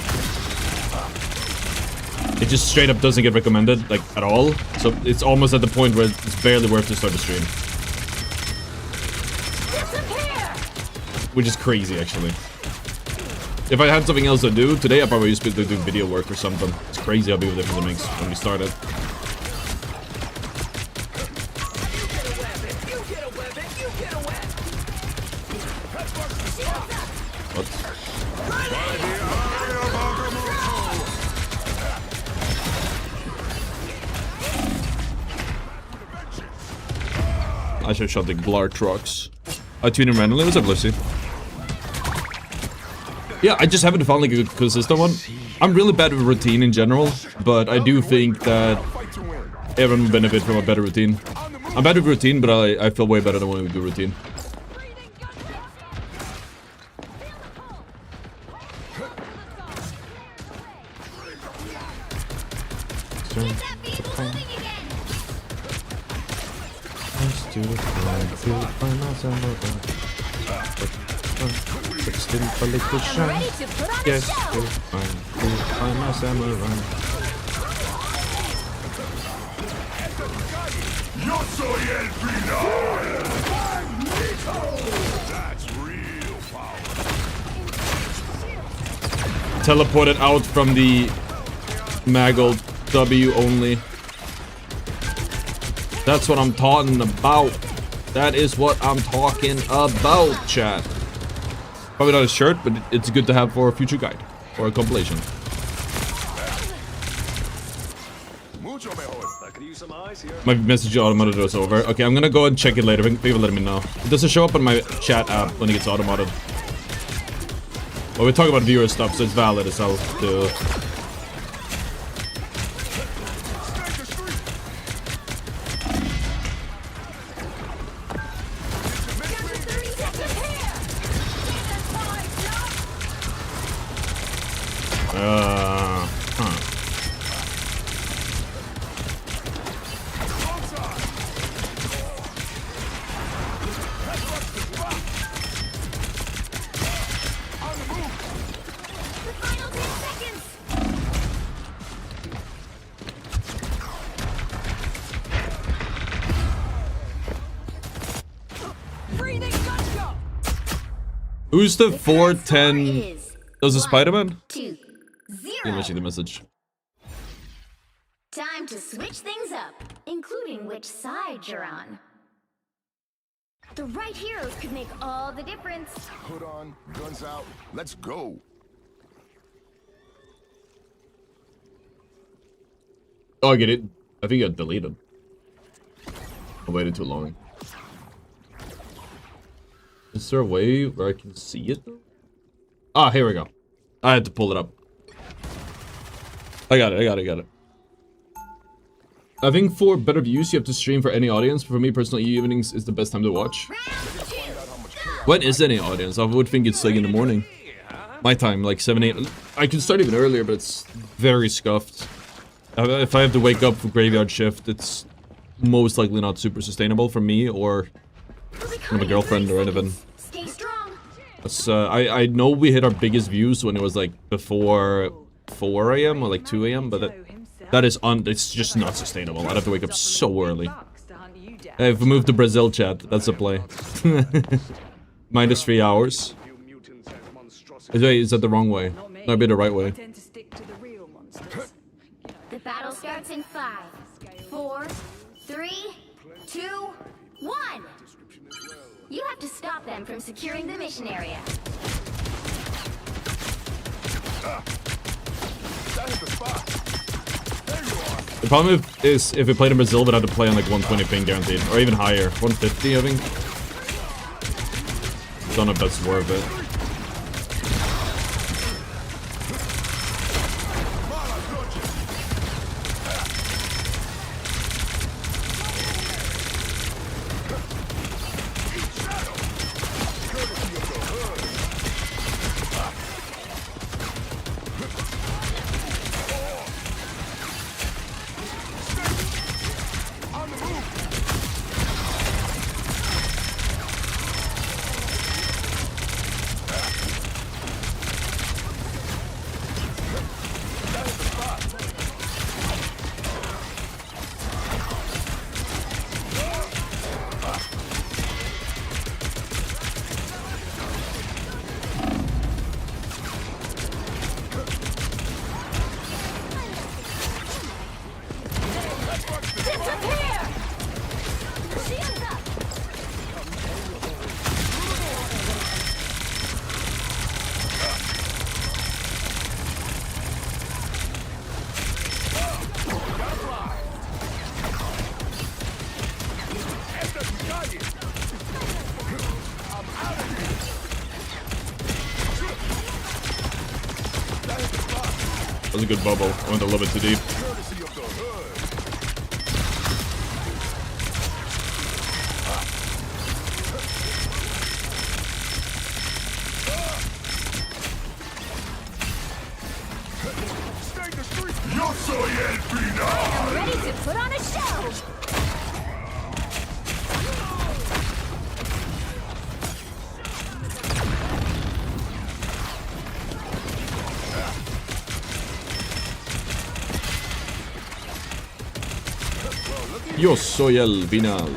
it just straight up doesn't get recommended, like, at all. So it's almost at the point where it's barely worth to start the stream. Which is crazy, actually. If I had something else to do, today I probably used to do video work or something. It's crazy how big of a difference it makes when we started. What? I should shot the Glar trucks. I tune in randomly. What's up, Lucy? Yeah, I just haven't found like a consistent one. I'm really bad with routine in general, but I do think that everyone will benefit from a better routine. I'm bad with routine, but I feel way better than when we do routine. Get that vehicle moving again! to find my summer run. But still a little I'm shine. ready to put on a Yes, show. to find my summer run. Yo soy el final! That's real power. Teleported out from the Maggle W only. That's what I'm talking about. That is what I'm talking about, chat. Probably not a shirt, but it's good to have for a future guide or a compilation. Mucho mejor. I could use some eyes here. My message automated was over. Okay, I'm gonna go and check it later. People let me know. It doesn't show up on my chat app when it gets automated. Well, we talk about viewer stuff, so it's valid as hell to. Huh. The final 10 seconds. Breathing gunshot! Who's the The current score 410? is Those are 1, Spider-Man? 2, 0. Let me see the message. Time to switch things up, including which side you're on. The right heroes could make all the difference. Hood on, guns out, let's go. Oh, I get it. I think it got deleted. I waited too long. Is there a way where I can see it though? Ah, here we go. I had to pull it up. I got it. I think for better views, you have to stream for any audience. For me personally, evenings is the best time to watch. Round 2. When is any audience? I would think it's like in the morning. My time, like 7, 8. I can start even earlier, but it's very scuffed. If I have to wake up for graveyard shift, it's most likely not super sustainable for me or my girlfriend or anything. Stay strong. That's, I know we hit our biggest views when it was like before 4 AM or like 2 AM, but that is it's just not sustainable. I'd have to wake up so early. Hey, if we move to Brazil, chat, that's a play. Minus 3 hours. You mutants and monstrosities. Is that the wrong way? That'd be the right way. Tend to stick to the real monsters. The battle starts in 5, 4, 3, 2, 1. You have to stop them from securing the mission area. That hit the spot. There you are. The problem is if we played in Brazil, we'd have to play on like 120 ping guaranteed, or even higher, 150 I think. Don't know if that's worth it. Disappear! Shields up! That was a good bubble. I went a little bit too deep. Courtesy of the hood. Stay the street. Yo soy el final. I'm ready to put on a show! Yo soy el final.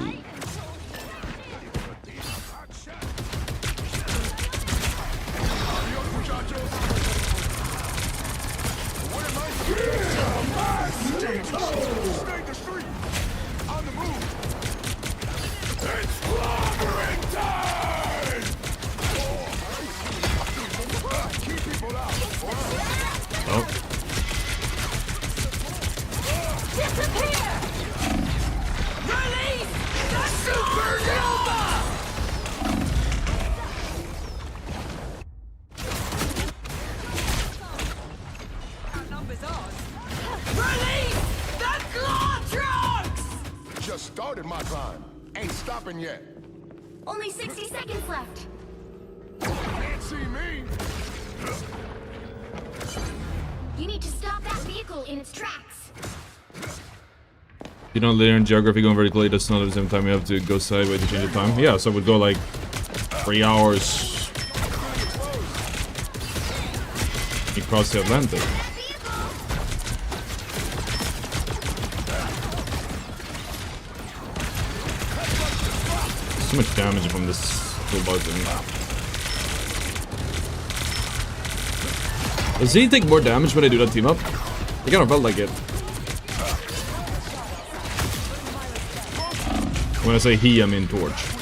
Just started my climb. Ain't stopping yet. Only 60 seconds left. Can't see me. You need to stop that vehicle in its tracks. You don't linear in geography going vertically, that's not at the same time you have to go sideways to change the time. Yeah, so it would go like 3 hours across the Atlantic. So much damage from this toolbar thing. Does he take more damage when I do that team up? It kind of felt like it. When I say he, I mean Torch.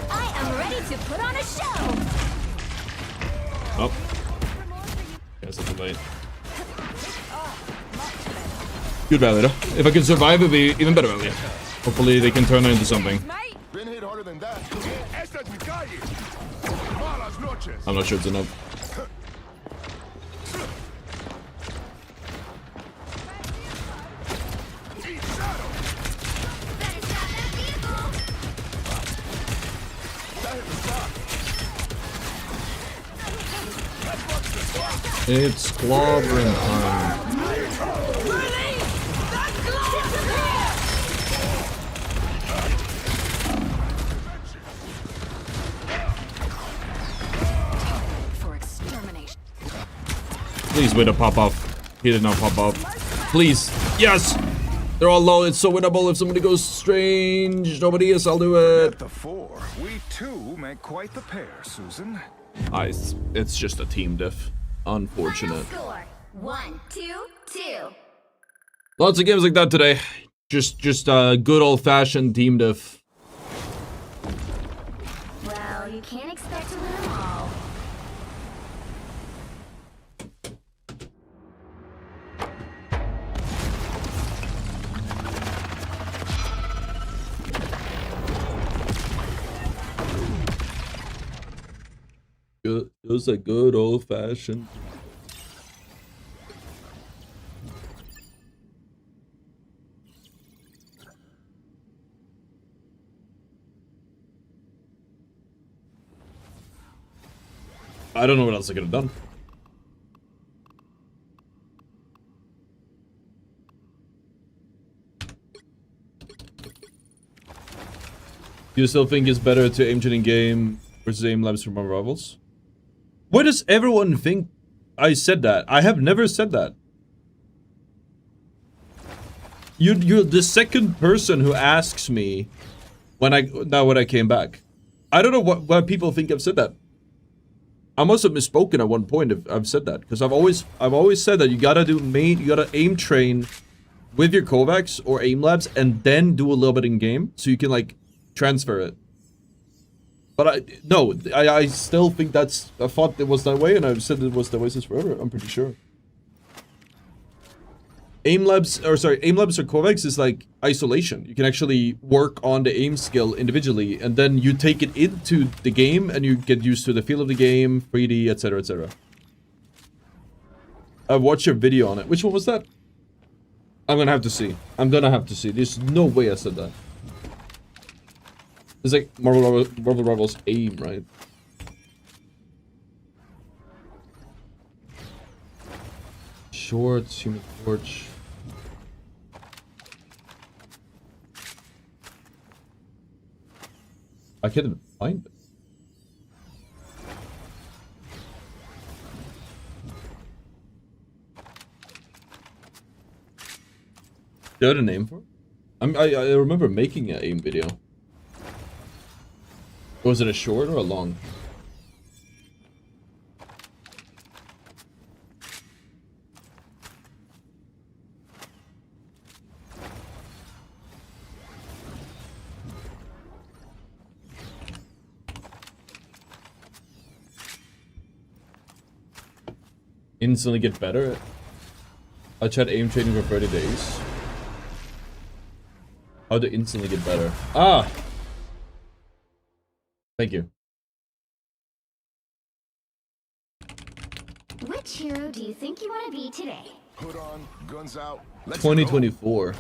I am ready to put on a show. Oh. Guess that's late. Good value though. If I can survive, it'd be even better value. Hopefully they can turn it into something. Been hit harder than that. Esta es mi calle. Malas noches. I'm not sure it's enough. It's clobbering time. For extermination. Please win a pop off. He did not pop off. Please. Yes! They're all low. It's so winnable. If somebody goes strange, nobody is. I'll do it. At the 4, we too make quite the pair, Susan. It's just a team diff. Unfortunate. Final score 1-2-2. Lots of games like that today. Just good old-fashioned team diff. Well, you can't expect to win them all. Good. It was a good old-fashioned. I don't know what else I could have done. Do you still think it's better to aim in game versus aim labs for more rivals? Why does everyone think I said that? I have never said that. You're the second person who asks me when I came back. I don't know why people think I've said that. I must have misspoken at one point if I've said that, because I've always said that you gotta aim train with your Kovacs or aim labs and then do a little bit in game so you can like transfer it. But I still think I thought it was that way, and I've said it was that way since forever. I'm pretty sure. Aim labs or Kovacs is like isolation. You can actually work on the aim skill individually, and then you take it into the game, and you get used to the feel of the game, 3D, etc., etc. I've watched your video on it. Which one was that? I'm gonna have to see. There's no way I said that. It's like Marvel Rivals aim, right? shorts, human torch. I couldn't find it. Do you have a name for it? I remember making an aim video. Was it a short or a long? Instantly get better. I tried aim training for 30 days. How to instantly get better? Ah! Thank you. Which hero do you think you want to be today? Hood on, guns out. Let's 2024.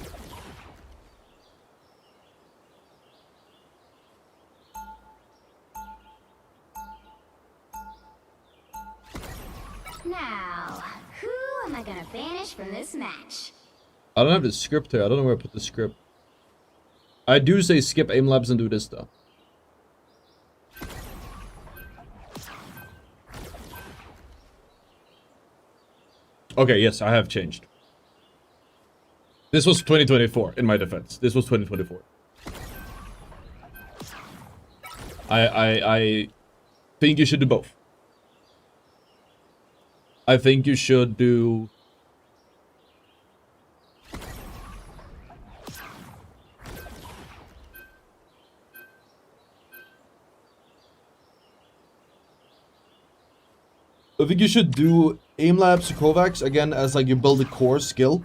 Now, who am I gonna banish from this match? I don't have the script here. I don't know where I put the script. I do say skip aim labs and do this stuff. Okay, yes, I have changed. This was 2024, in my defense. This was 2024. I think you should do both. I think you should do... I think you should do aim labs to Kovacs again as like you build a core skill,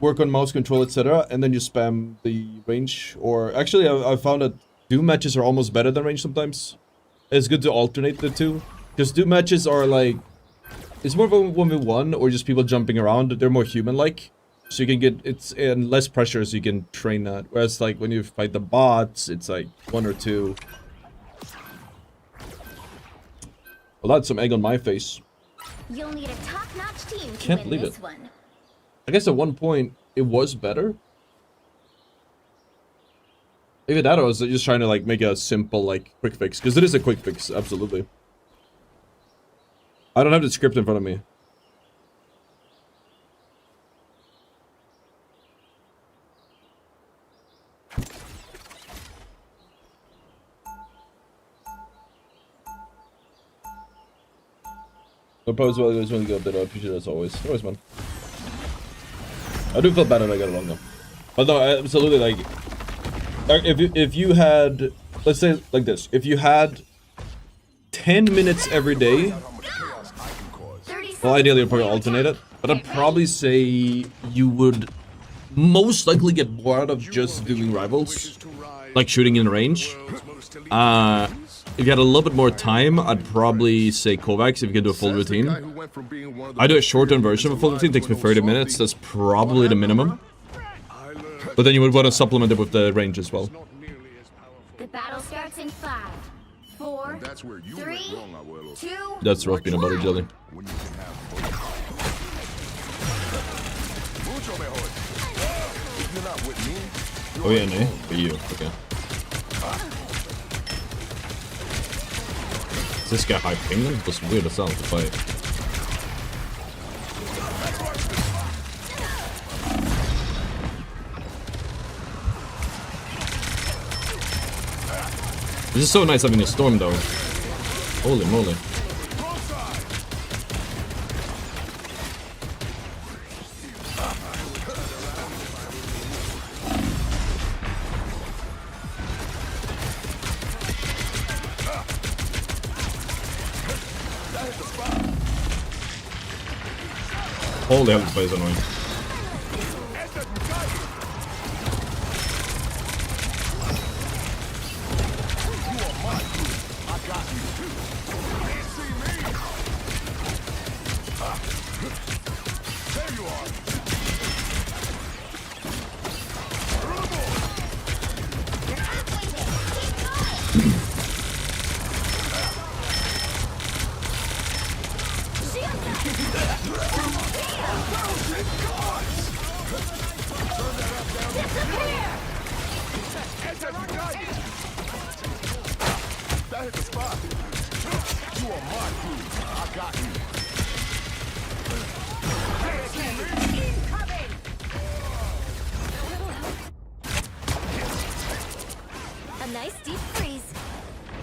work on mouse control, etc., and then you spam the range. Or actually, I found that Doom matches are almost better than range sometimes. It's good to alternate the two, because Doom matches are like, it's more of a 1v1 or just people jumping around. They're more human-like, so you can get it's and less pressure, so you can train that. Whereas like when you fight the bots, it's like 1 or 2. Well, that's some egg on my face. You'll need a top-notch team to Can't win believe this it. one. I guess at one point it was better. Maybe that I was just trying to like make a simple like quick fix, because it is a quick fix, absolutely. I don't have the script in front of me. The pose well goes really good, but I appreciate it as always. Always, man. I do feel bad if I get it wrong though. But no, absolutely, like if you had, let's say like this, if you had 10 minutes every day, well, ideally you'd probably alternate it, but I'd probably say you would most likely get more out of just doing rivals, like shooting in range. If you had a little bit more time, I'd probably say Kovacs if you could do a full routine. I do a shortened version of a full routine, it takes me 30 minutes, that's probably the minimum. But then you would want to supplement it with the range as well. The battle starts in 5, 4, 3, 2, That's roast peanut butter jelly. Oh yeah, no, for you, okay. Is this guy high ping then? That's weird as hell to fight. This is so nice having a storm though. Holy moly. Holy hell, this fight is annoying.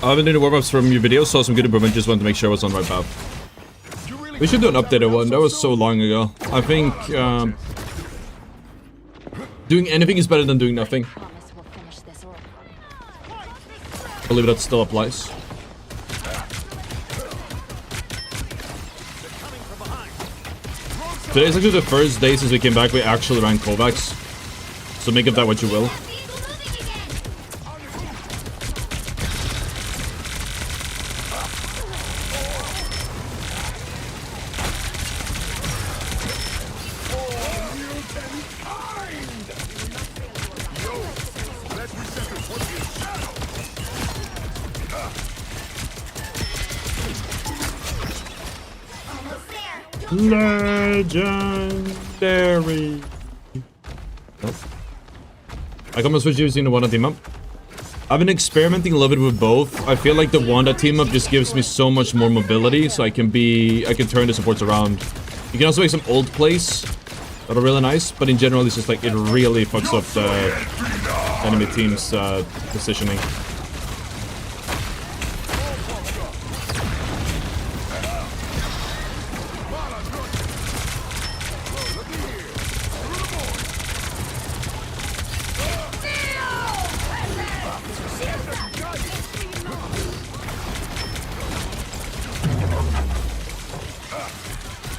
I've been doing the warm-ups from your videos, saw some good improvement, just wanted to make sure I was on the right path. We should do an updated one, that was so long ago. I think, doing anything is better than doing nothing. I believe that still applies. Today's actually the first day since we came back we actually ran Kovacs. So make of that what you will. Legendary. Nope. I can switch using the Wanda team up. I've been experimenting a little bit with both. I feel like the Wanda team up just gives me so much more mobility, so I can turn the supports around. You can also make some old plays that are really nice, but in general it's just like it really fucks up the enemy team's positioning.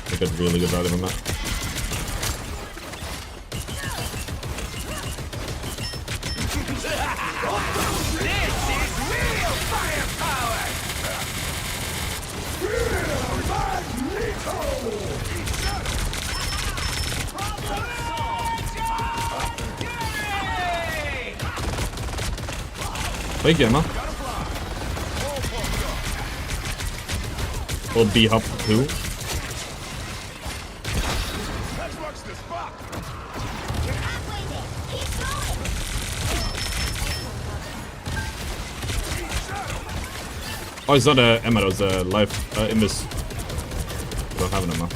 I got really good value from that. Thank you, Emma. Little B hop too. Oh, it's not a Emma, it was a life in this. I don't have an Emma.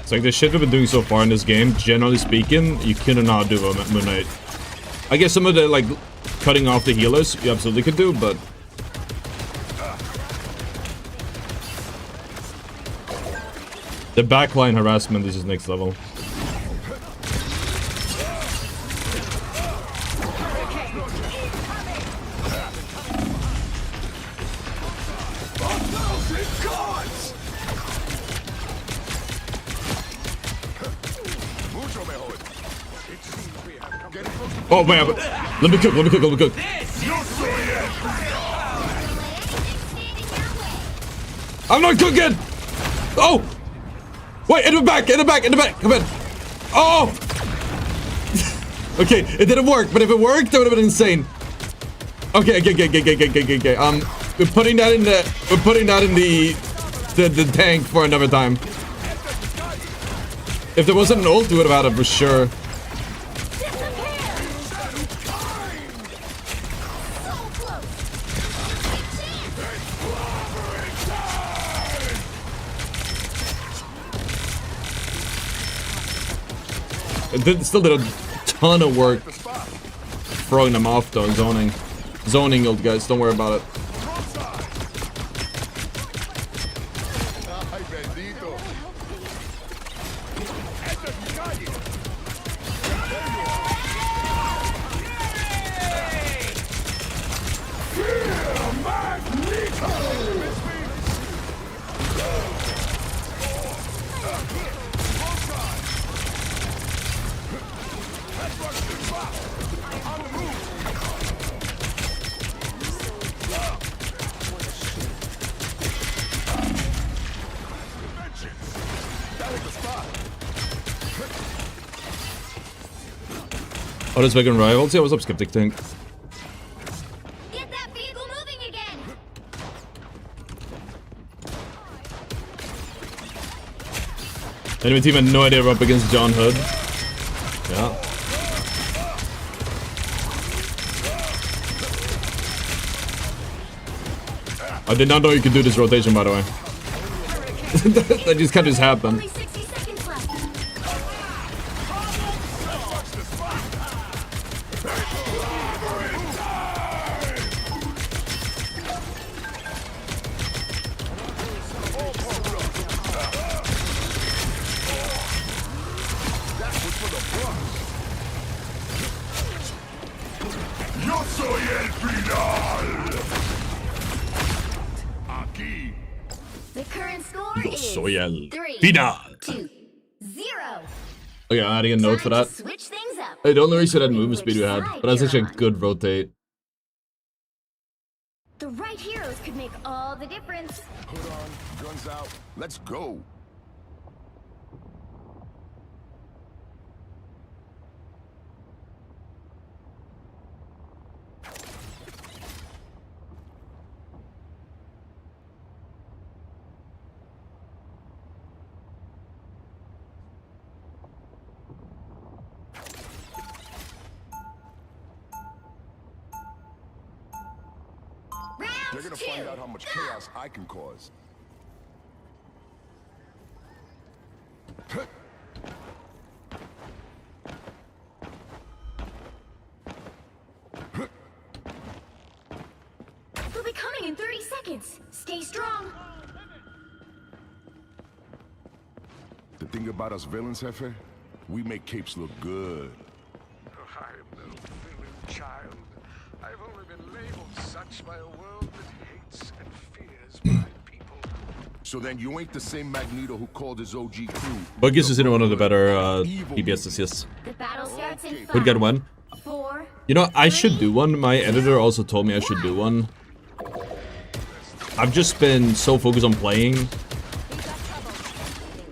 It's like the shit we've been doing so far in this game, generally speaking, you cannot do a Moon Knight. I guess some of the, like, cutting off the healers, you absolutely could do, but... the backline harassment is just next level. Oh man, let me cook. I'm not cooking! Oh! Wait, in the back, come in. Oh! Okay, it didn't work, but if it worked, that would have been insane. Okay. We're putting that in the tank for another time. If there wasn't an ult, we would have had it for sure. It still did a ton of work throwing them off though, zoning old guys, don't worry about it. Oh, there's vegan rivals. Yeah, what's up, Skeptic Tank? Get that vehicle moving again. Enemy team had no idea we're up against John Hood. Yeah. I did not know you could do this rotation, by the way. That just kind of happened. Only 60 seconds left. Yo soy el final. Aquí. The current score Yo is soy el 3, final. 2, 0. Okay, I'm adding a note for Time that. to switch things up. I don't know if you that movement Which speed you had, side but that's you're actually a on. good rotate. The right heroes could make all the difference. Hood on, guns out. Let's go. They're Round gonna 2. find out how much chaos I can cause. They'll be coming in 30 seconds. Stay strong. The thing about us villains, Jefe, we make capes look good. I'm no villain, child. I've only been labeled such by a world that hates and fears my people. So then you ain't the same Magneto who called his OG crew. Buggies is in one of the better PBS assists. The battle starts in 5, Would get one. 4. You know, I should do one. My editor also told me I should do one. I've just been so focused on playing.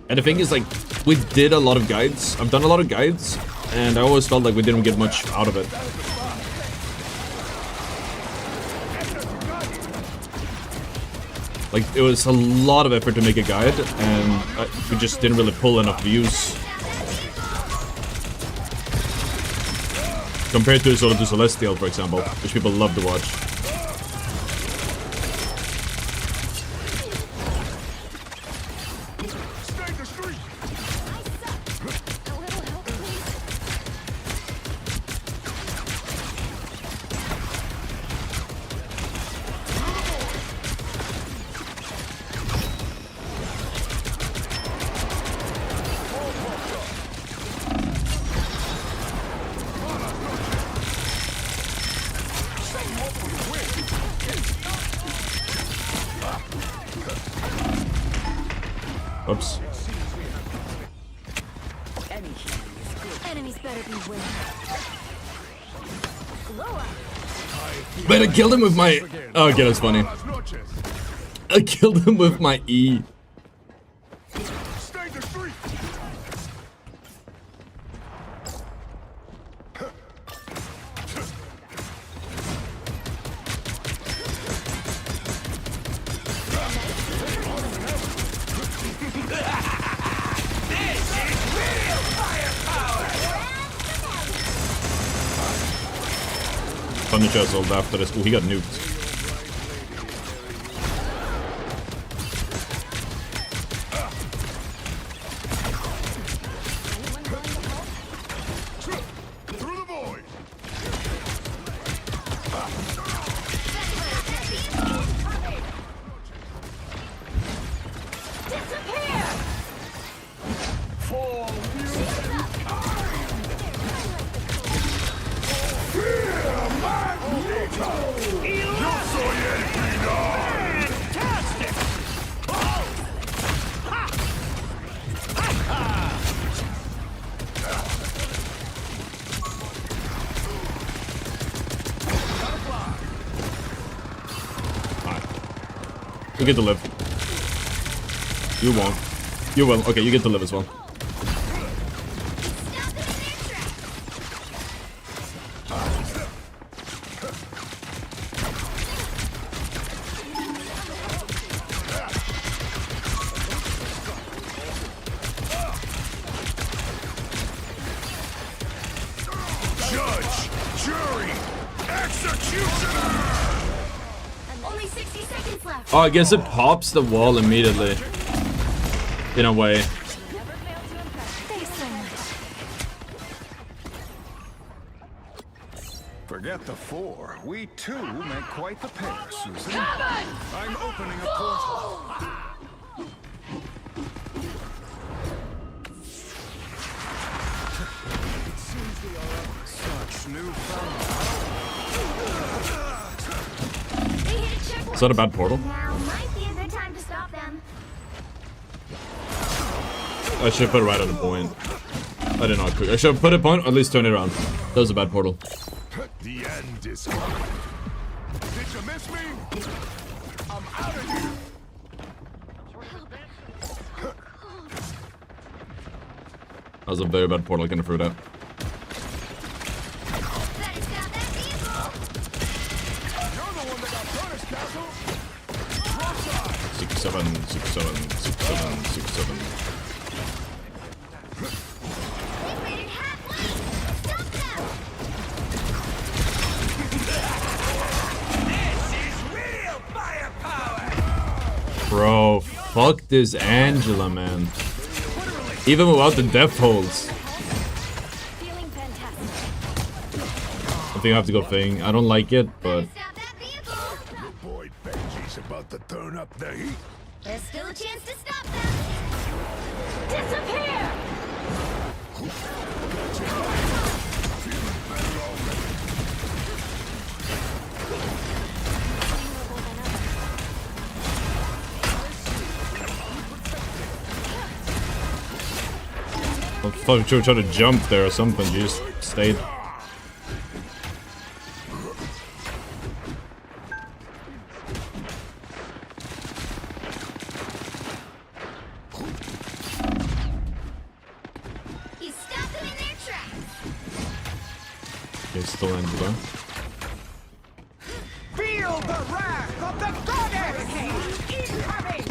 And the thing is, like, we did a lot of guides. I've done a lot of guides, and I always felt like we didn't get much out of it. Like, it was a lot of effort to make a guide, and we just didn't really pull enough views. Compared to sort of to Celestial, for example, which people love to watch. Stay the street. A little help, please. Oops. Enemies better beware. Glow up. But I killed him with my... Oh, okay, that's funny. Buenas noches. I killed him with my E. Stay the street. Punisher assault after this. Oh, he got nuked. Through the void. Disappear! You get to live. You won't. You will. Okay, you get to live as well. Stop the snare trap! Jury! Executioner! Only 60 seconds left. Oh, I guess it pops the wall immediately. In a way. Thanks so much. Forget the four. We two make quite the pair, Susan. I'm opening a portal. It seems we are of such newfound. They hit a checkpoint. Is that a bad portal? Now might be a good time to stop them. I should put it right at a point. I did not cook. I should have put a point, or at least turn it around. That was a bad portal. The end is coming. Did you miss me? I'm out of here. That was a very bad portal. I can fruit out. Better stop that vehicle. You're the one that got punished, Castle. Wrong side. 6-7, 6-7, 6-7, 6-7. They made it halfway. Stop them. Bro, fuck this Angela, man. Even without the death holds. Feeling fantastic. I think I have to go Fang. I don't like it, but Stop that vehicle. Your boy Benji's about to turn up the heat. There's still a chance to stop them. Disappear. I thought you were trying to jump there or something. You just stayed. He stopped them in their tracks. Okay, still Angela. Feel the wrath of the goddess! Incoming!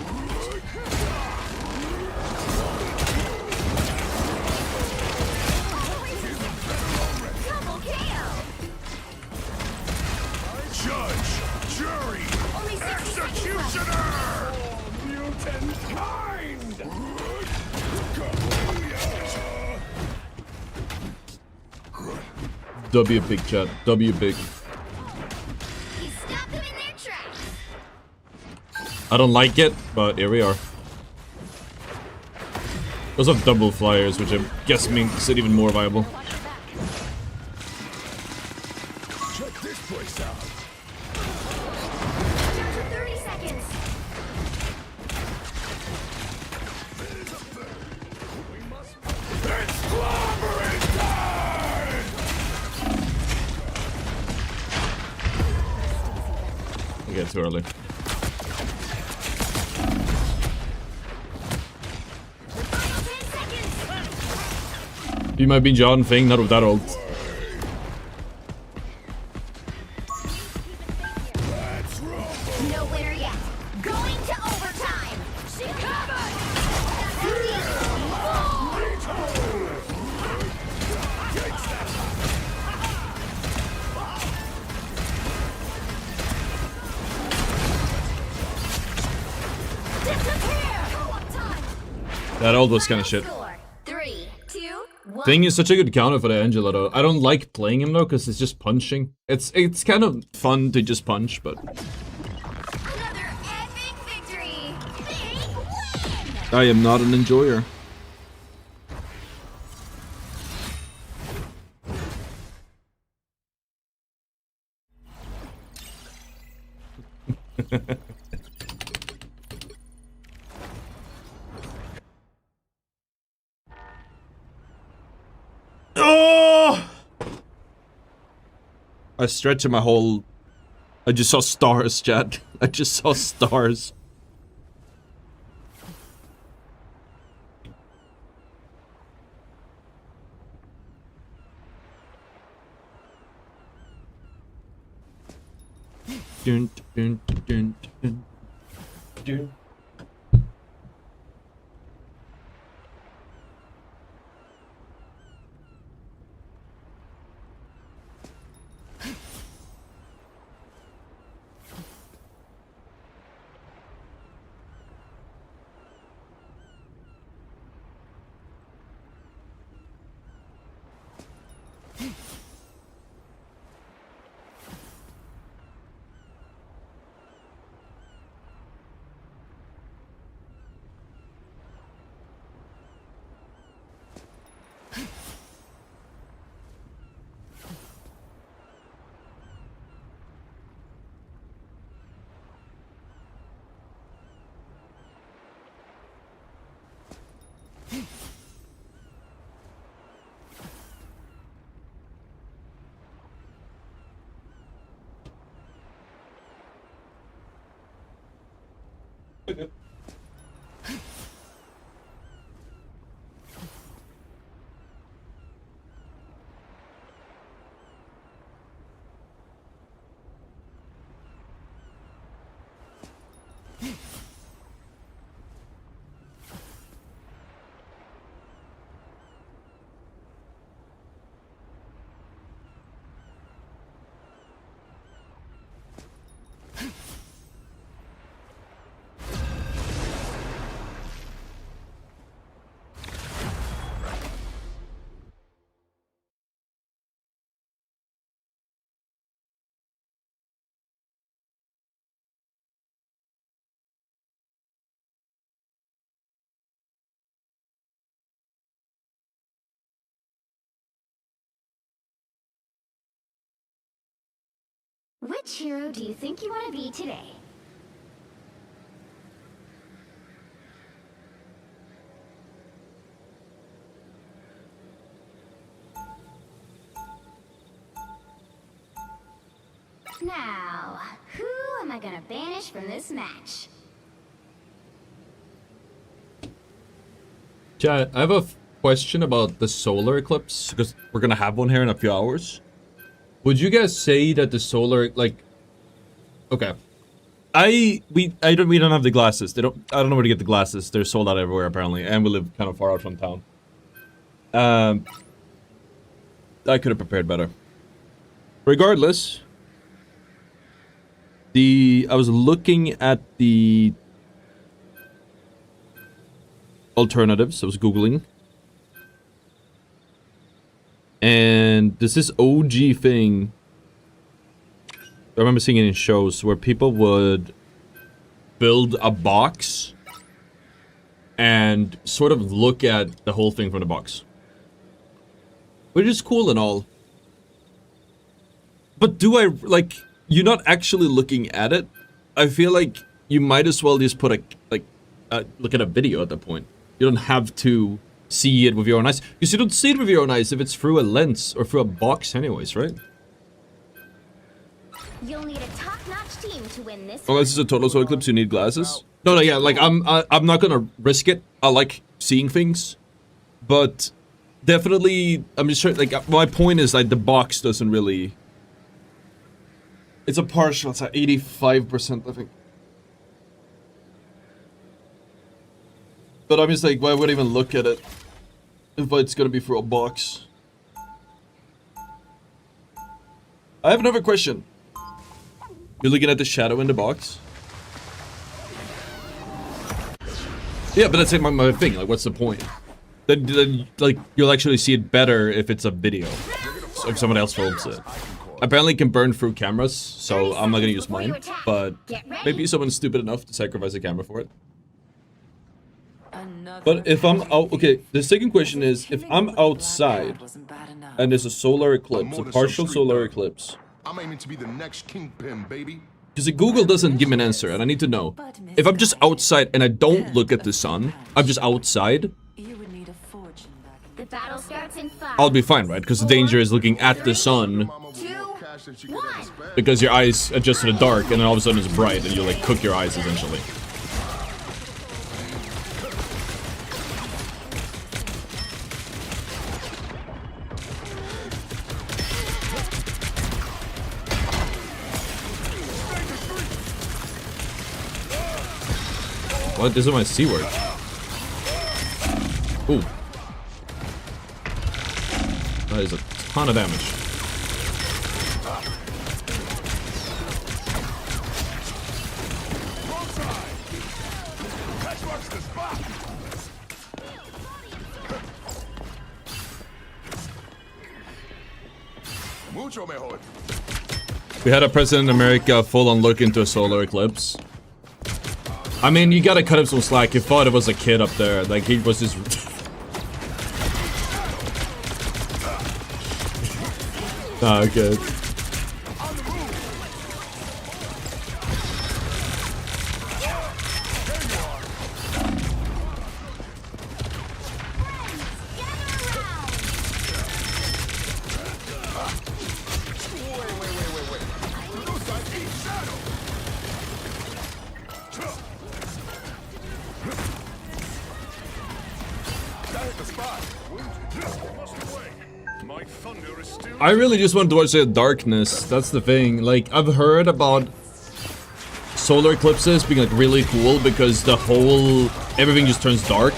Double KO. Judge, jury, Only 60 seconds left. executioner! Mutant mind! W big chat. W big. He stopped them in their tracks. I don't like it, but here we are. Those have double flyers, which I guess makes it even more viable. Check this place out. Down to 30 seconds. It's clobbering time! I get too early. Final 10 seconds. He might be John Fang, not with that old. Let's rumble! No winner yet. Going to overtime. She covered. That old was kind of shit. Score 3, 2, 1. Thing is such a good counter for the Angela though. I don't like playing him though because it's just punching. It's kind of fun to just punch, but Another epic victory. Big win. I am not an enjoyer. Oh! I stretched my whole. I just saw stars, chat. I just saw stars. Dun, dun, dun, dun, dun. Which hero do you think you want to be today? Now, who am I gonna banish from this match? Chat, I have a question about the solar eclipse, because we're gonna have one here in a few hours. Would you guys say that the solar, like, okay, we don't have the glasses. I don't know where to get the glasses. They're sold out everywhere apparently, and we live kind of far out from town. I could have prepared better. Regardless, I was looking at the alternatives. I was Googling. And there's this OG thing. I remember seeing it in shows where people would build a box and sort of look at the whole thing from the box. Which is cool and all. But do I, like, you're not actually looking at it. I feel like you might as well just put look at a video at that point. You don't have to see it with your own eyes. Because you don't see it with your own eyes if it's through a lens or through a box anyways, right? You'll need a top-notch team to win this. Unless it's a total solar eclipse, you need glasses. No, yeah, like I'm not gonna risk it. I like seeing things, but definitely I'm just trying. Like my point is, like the box doesn't really. It's a partial. It's at 85%, I think. But I'm just like, why would I even look at it if it's gonna be through a box? I have another question. You're looking at the shadow in the box? Yeah, but that's like my thing. Like, what's the point? Then, like, you'll actually see it better if it's a video. So if someone else films it. Apparently it can burn through cameras, so I'm not gonna use mine. But maybe someone's stupid enough to sacrifice a camera for it. But if I'm out... Okay, the second question is, if I'm outside and there's a solar eclipse, a partial solar eclipse... I'm aiming to be the next kingpin, baby. Because Google doesn't give me an answer, and I need to know. If I'm just outside and I don't look at the sun, I'm just outside, The battle starts in 5. I'll be fine, right? Because the danger is looking at the sun 2, 1. because your eyes adjust to the dark, and then all of a sudden it's bright, and you like cook your eyes essentially. What? This is my C word. Ooh. That is a ton of damage. Mucho mejor. We had a president in America full-on look into a solar eclipse. I mean, you gotta cut him some slack. He thought it was a kid up there. Like, he was just... Ah, good. My thunder is still. I really just want to watch the darkness. That's the thing. Like, I've heard about solar eclipses being like really cool because everything just turns dark.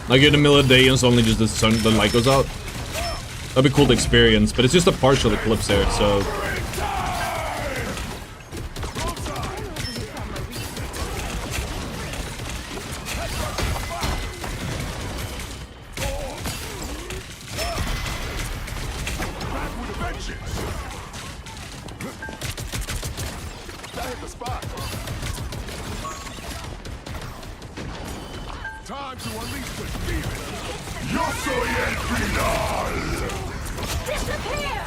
Like in the middle of the day and suddenly just the light goes out. That'd be cool to experience, but it's just a partial eclipse there, so. That hit the spot. Time to unleash the demon. Yo soy el final. Disappear!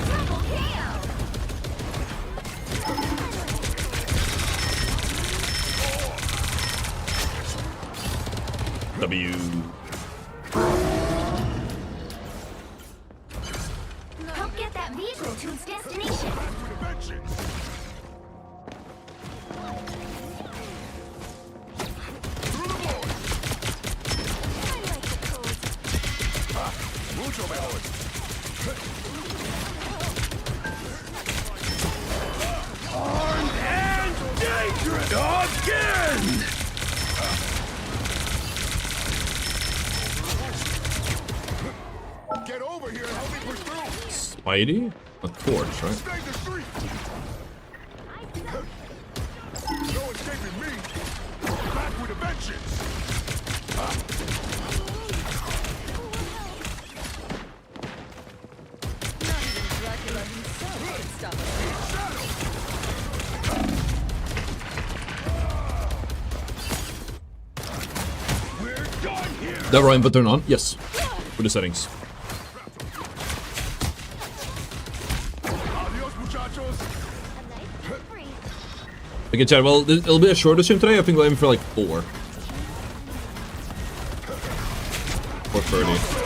Double kill! W. Help get that vehicle to its destination. Mucho mejor. Armed and dangerous again! Get over here and help me push through. Spidey? A torch, right? Stay the street. No escaping me. Back with a vengeance. We're done here! That Ryan button on? Yes. With the settings. Adios, muchachos. Okay, chat. Well, it'll be a shorter stream today. I think we'll aim for like 4. 4:30.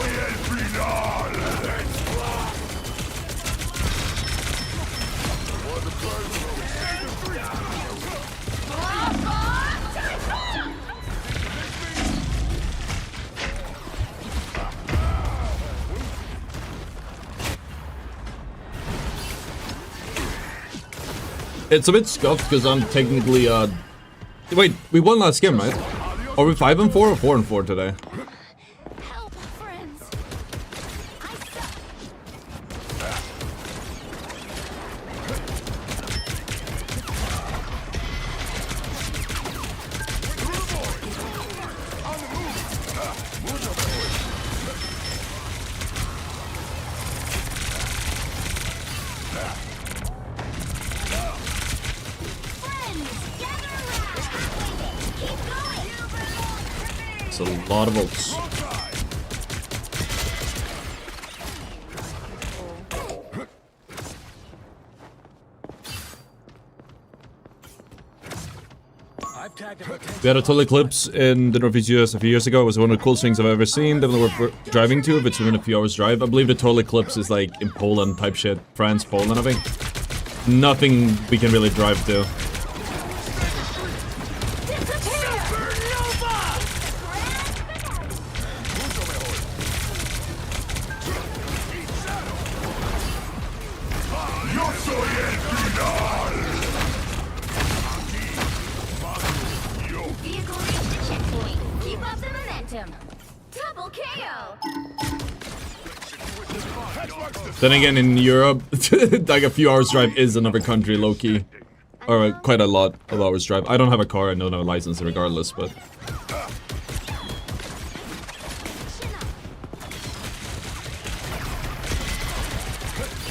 It's a bit scuffed because I'm technically wait, we won last game, right? Are we 5-4 or 4-4 today? Help, friends. I suck. It's a lot of ults. We had a total eclipse in the Northeast US a few years ago. It was one of the coolest things I've ever seen. Definitely worth driving to if it's within a few hours drive. I believe the total eclipse is like in Poland type shit. France, Poland, I think. Nothing we can really drive to. Vehicle reached the checkpoint. Keep up the momentum. Double KO. Then again, in Europe, like a few hours drive is another country, low-key. Or quite a lot of hours drive. I don't have a car, I don't have a license regardless, but...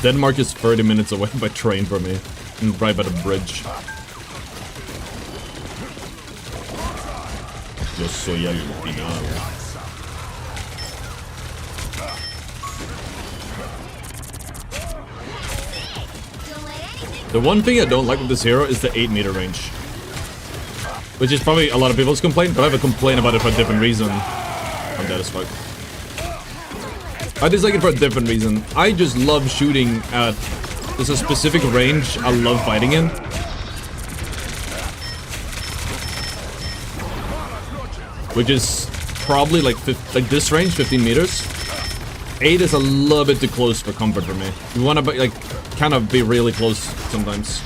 Denmark is 30 minutes away by train from me. And right by the bridge. Yo soy el final. The one thing I don't like with this hero is the 8-meter range. Which is probably a lot of people's complaint, but I have a complaint about it for a different reason. I'm dead as fuck. I dislike it for a different reason. I just love shooting at There's a specific range I love fighting in. Which is probably like this range, 15 meters. 8 is a little bit too close for comfort for me. You want to like kind of be really close sometimes.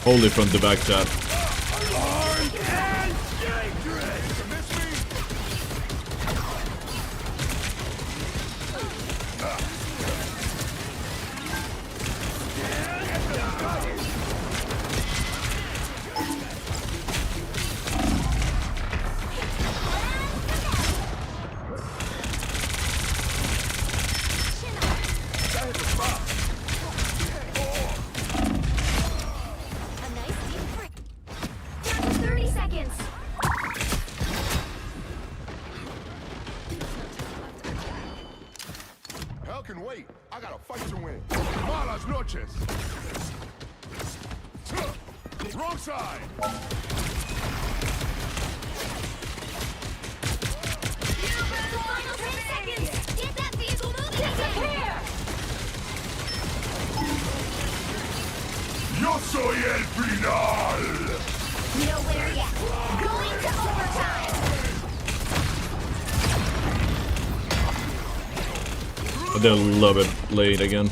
Holy front to back chat. Can wait. I got a fight to win. Malas noches. Wrong side. Final 10 seconds. Get that vehicle moving again. Yo soy el final. Nowhere yet. Going to overtime. But they'll love it late again.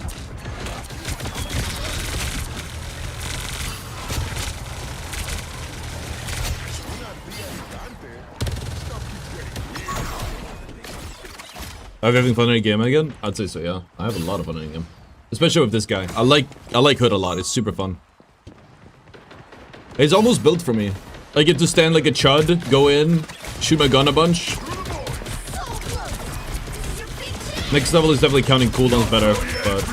Are you having fun in a game again? I'd say so, yeah. I have a lot of fun in a game. Especially with this guy. I like Hood a lot. It's super fun. It's almost built for me. I get to stand like a chud, go in, shoot my gun a bunch. Next level is definitely counting cooldowns better, but...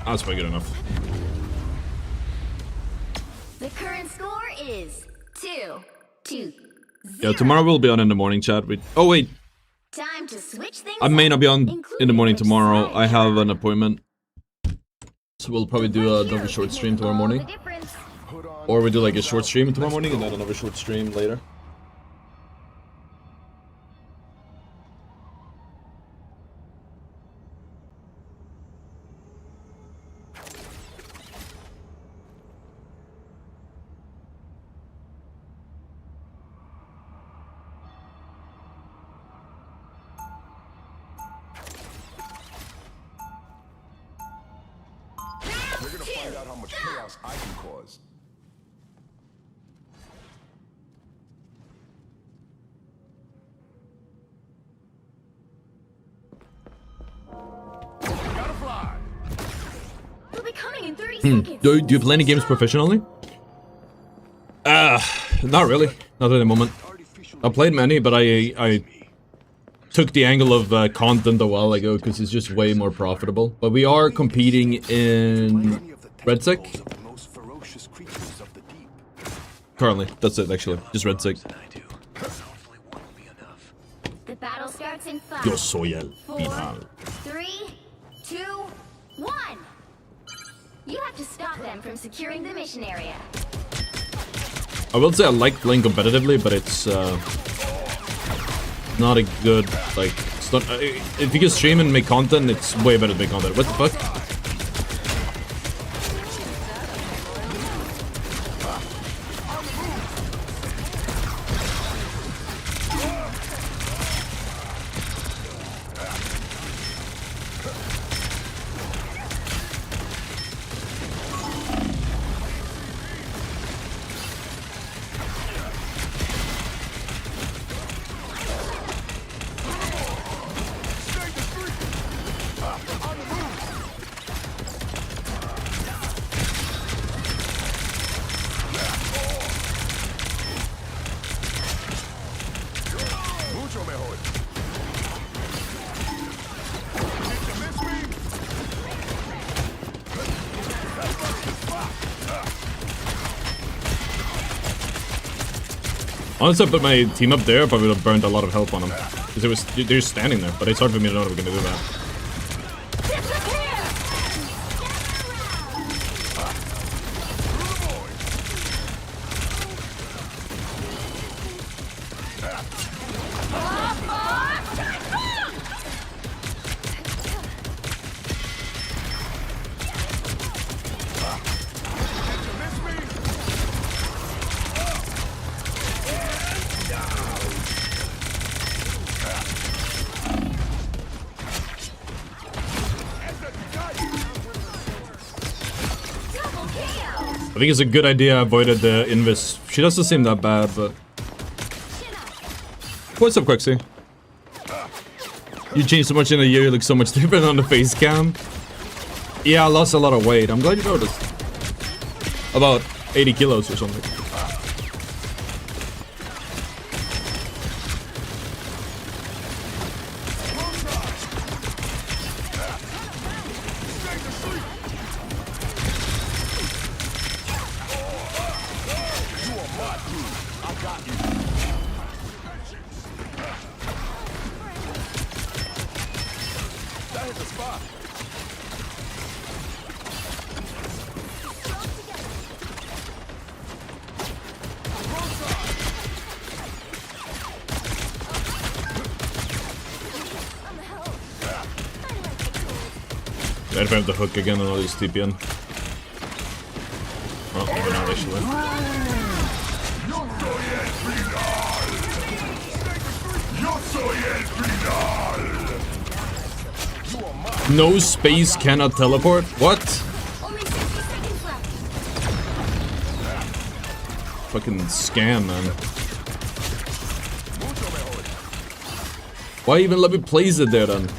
That's probably good enough. The current score is 2-0. Yeah, tomorrow we'll be on in the morning chat. Oh wait, Time to switch things I may not be on up, in the morning including tomorrow. which I have side. an appointment. So we'll probably do another short stream tomorrow morning. Or we do like a short stream tomorrow morning and then another short stream later. We're gonna find out how much chaos I can cause. Gotta fly. They'll be coming in 30 seconds. Do you play any games professionally? Not really. Not at the moment. I played many, but I took the angle of content a while ago because it's just way more profitable. But we are competing in Red Sec. Currently, that's it actually. Just Red Sec. The battle starts in 5, Yo soy el 4, final. 3, 2, 1. You have to stop them from securing the mission area. I will say I like playing competitively, but it's not a good, like, it's not, if you can stream and make content, it's way better to make content. What the fuck? Honestly, I put my team up there, I probably would have burned a lot of health on them. Because they're just standing there, but it's hard for me to know that we're gonna do that. I think it's a good idea I avoided the Invis. She doesn't seem that bad, but... What's up, Quixie? You changed so much in a year, you look so much different on the face cam. Yeah, I lost a lot of weight. I'm glad you noticed. About 80 kilos or something. I have the hook again and all these TPN. Oh, maybe not actually. No space cannot teleport? What? Only 60 seconds left. Fucking scam, man. Why even let me place it there then?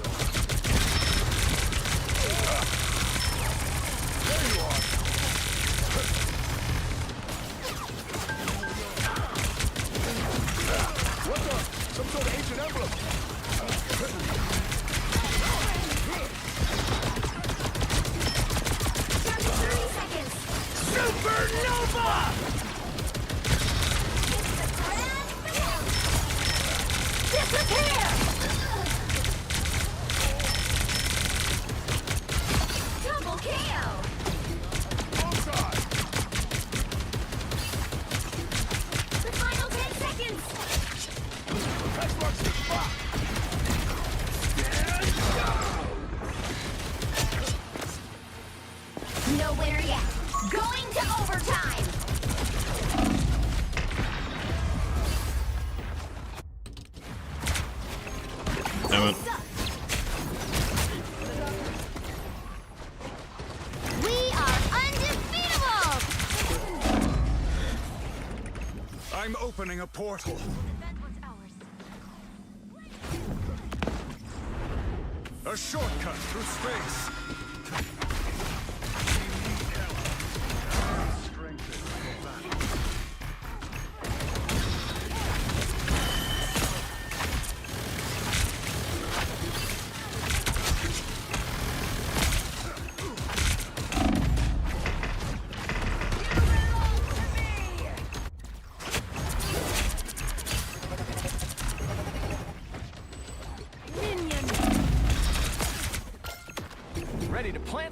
No winner yet. Going to overtime. Damn it. We are undefeatable. I'm opening a portal. A shortcut through space.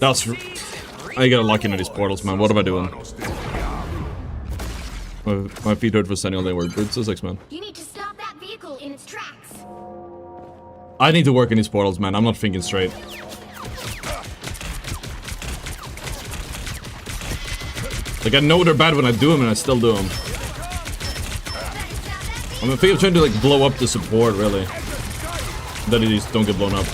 That's... I got lucky into these portals, man. What am I doing? My feet hurt for standing all day work. It's a 6, man. You need to stop that vehicle in its tracks. I need to work in these portals, man. I'm not thinking straight. Like, I know they're bad when I do them, and I still do them. I'm trying to, like, blow up the support, really. That these don't get blown up.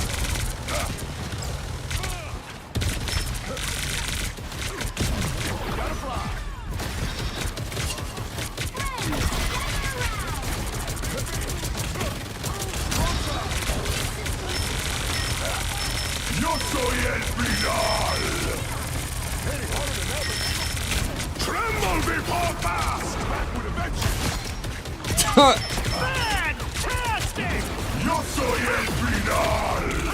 Tremble before fast! Back with a vengeance! Fantastic! Yo soy el final!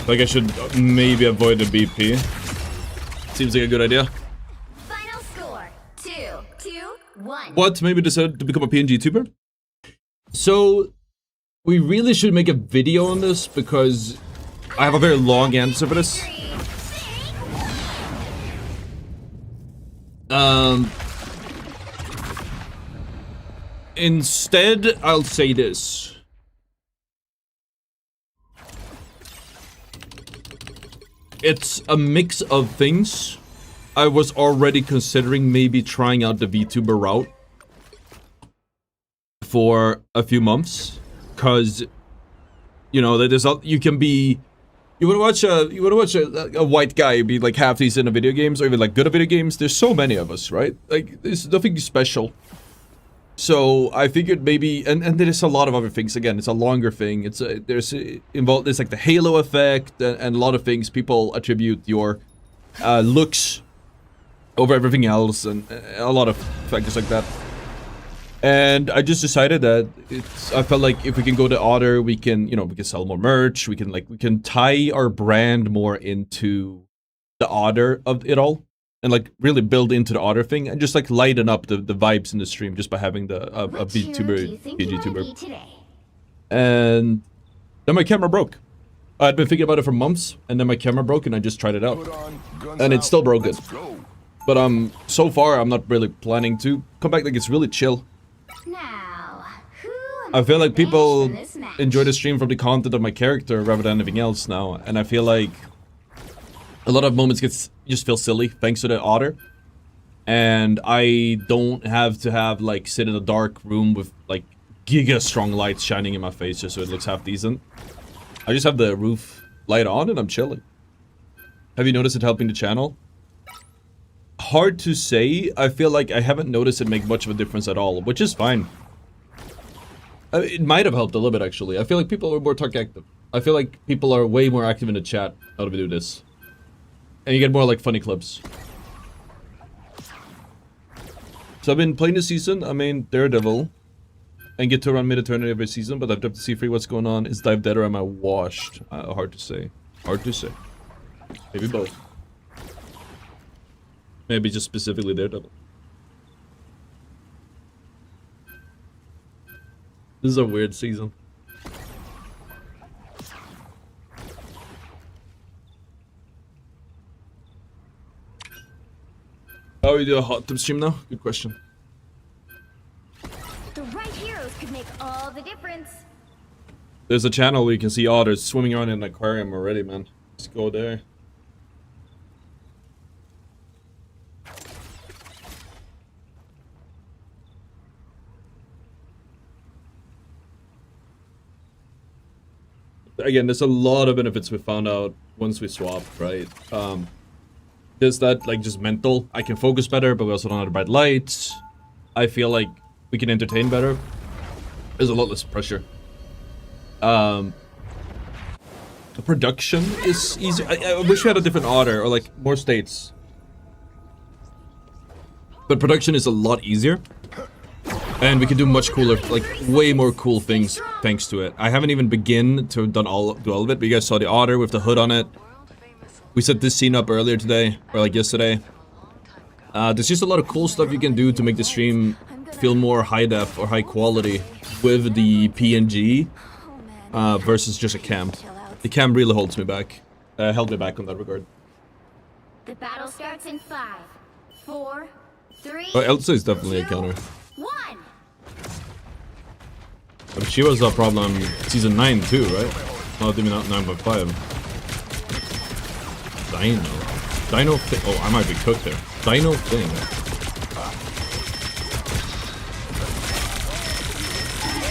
Like I should maybe avoid the BP. Seems like a good idea. Final score 2-1. What made me decide to become a PNG tuber? So we really should make a video on this because I have a very long answer for this. Instead, I'll say this. It's a mix of things. I was already considering maybe trying out the VTuber route for a few months, cause you know there's you can be. You wanna watch a white guy be like half decent in video games or even like good at video games? There's so many of us, right? Like there's nothing special. So I figured maybe, and there's a lot of other things. Again, it's a longer thing. It's there's like the halo effect and a lot of things. People attribute your looks over everything else, and a lot of factors like that. And I just decided that I felt like if we can go to ottr, we can, you know, we can sell more merch. We can tie our brand more into the ottr of it all. And like really build into the ottr thing and just like lighten up the vibes in the stream just by having the a VTuber, PGTuber. And then my camera broke. I'd been thinking about it for months, and then my camera broke, and I just tried it out, and it's still broken. But so far I'm not really planning to come back. Like it's really chill. Now, I feel like people enjoy the stream from the content of my character rather than anything else now, and I feel like a lot of moments just feel silly thanks to the ottr, and I don't have to have like sit in a dark room with like giga strong lights shining in my face just so it looks half decent. I just have the roof light on and I'm chilling. Have you noticed it helping the channel? Hard to say. I feel like I haven't noticed it make much of a difference at all, which is fine. It might have helped a little bit actually. I feel like people are more talk active. I feel like people are way more active in the chat how do we do this. And you get more like funny clips. So I've been playing this season. I mean Daredevil. And get to run mid-eternity every season, but I've got to see free what's going on. Is Dive Dead or am I washed? Hard to say. Hard to say. Maybe both. Maybe just specifically Daredevil. This is a weird season. How we do a hot tub stream now? Good question. the right heroes could make all the difference. There's a channel where you can see otters swimming around in an aquarium already, man. Just go there. Again, there's a lot of benefits we found out once we swapped, right? There's that, like, just mental. I can focus better, but we also don't have the bright lights. I feel like we can entertain better. There's a lot less pressure. The production is easier. I wish we had a different ottr, or, like, more states. But production is a lot easier. And we can do much cooler, like, way more cool things thanks to it. I haven't even begun to do all of it, but you guys saw the ottr with the hood on it. We set this scene up earlier today, or like yesterday. There's just a lot of cool stuff you can do to make the stream feel more high def or high quality with the PNG versus just a cam. The cam really holds me back. Held me back in that regard. The battle starts in 5, 4, 3. Oh, Elsa is definitely a counter. 1. But she was a problem season 9 too, right? No, maybe not 9.5. Dino thing. Oh, I might be cooked there. Dino thing.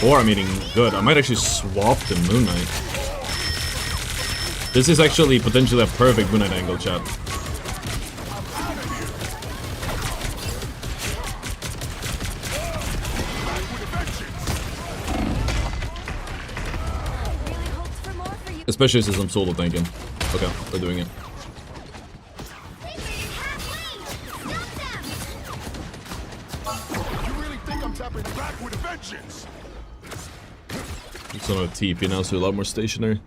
Or I'm eating good. I might actually swap the Moon Knight. This is actually potentially a perfect Moon Knight angle, chat. Especially since I'm solo tanking. Okay, we're doing it. You really think I'm tapping back with a vengeance? It's on a TP now, so a lot more stationary.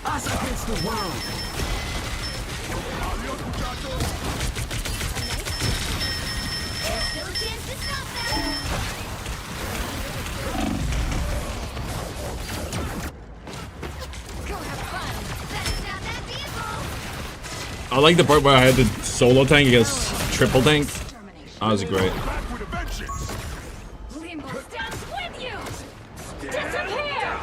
Us against the world. Still a chance to stop them. Go have fun. Better stop that vehicle. I like the part where I had the solo tank against triple tank. That was great. Back with a vengeance. Limbo stands with you! Disappear!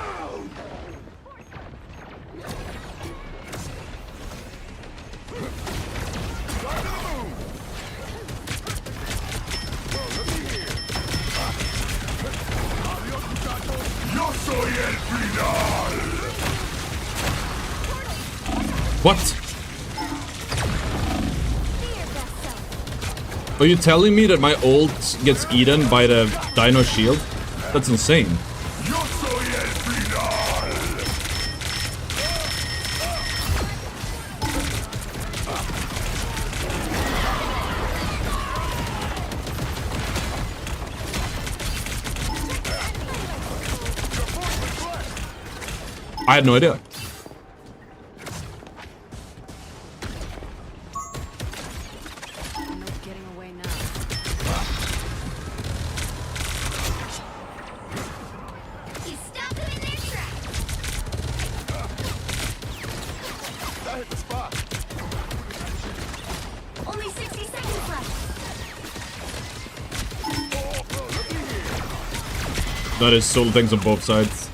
Yo soy el final. What? Are you telling me that my ult gets eaten by the Dino shield? That's insane. Yo soy el final. I had no idea. No getting away now. You stop them in their tracks. That hit the spot. Only 60 seconds left. Oh, bro, looky here. That is solo tanks on both sides.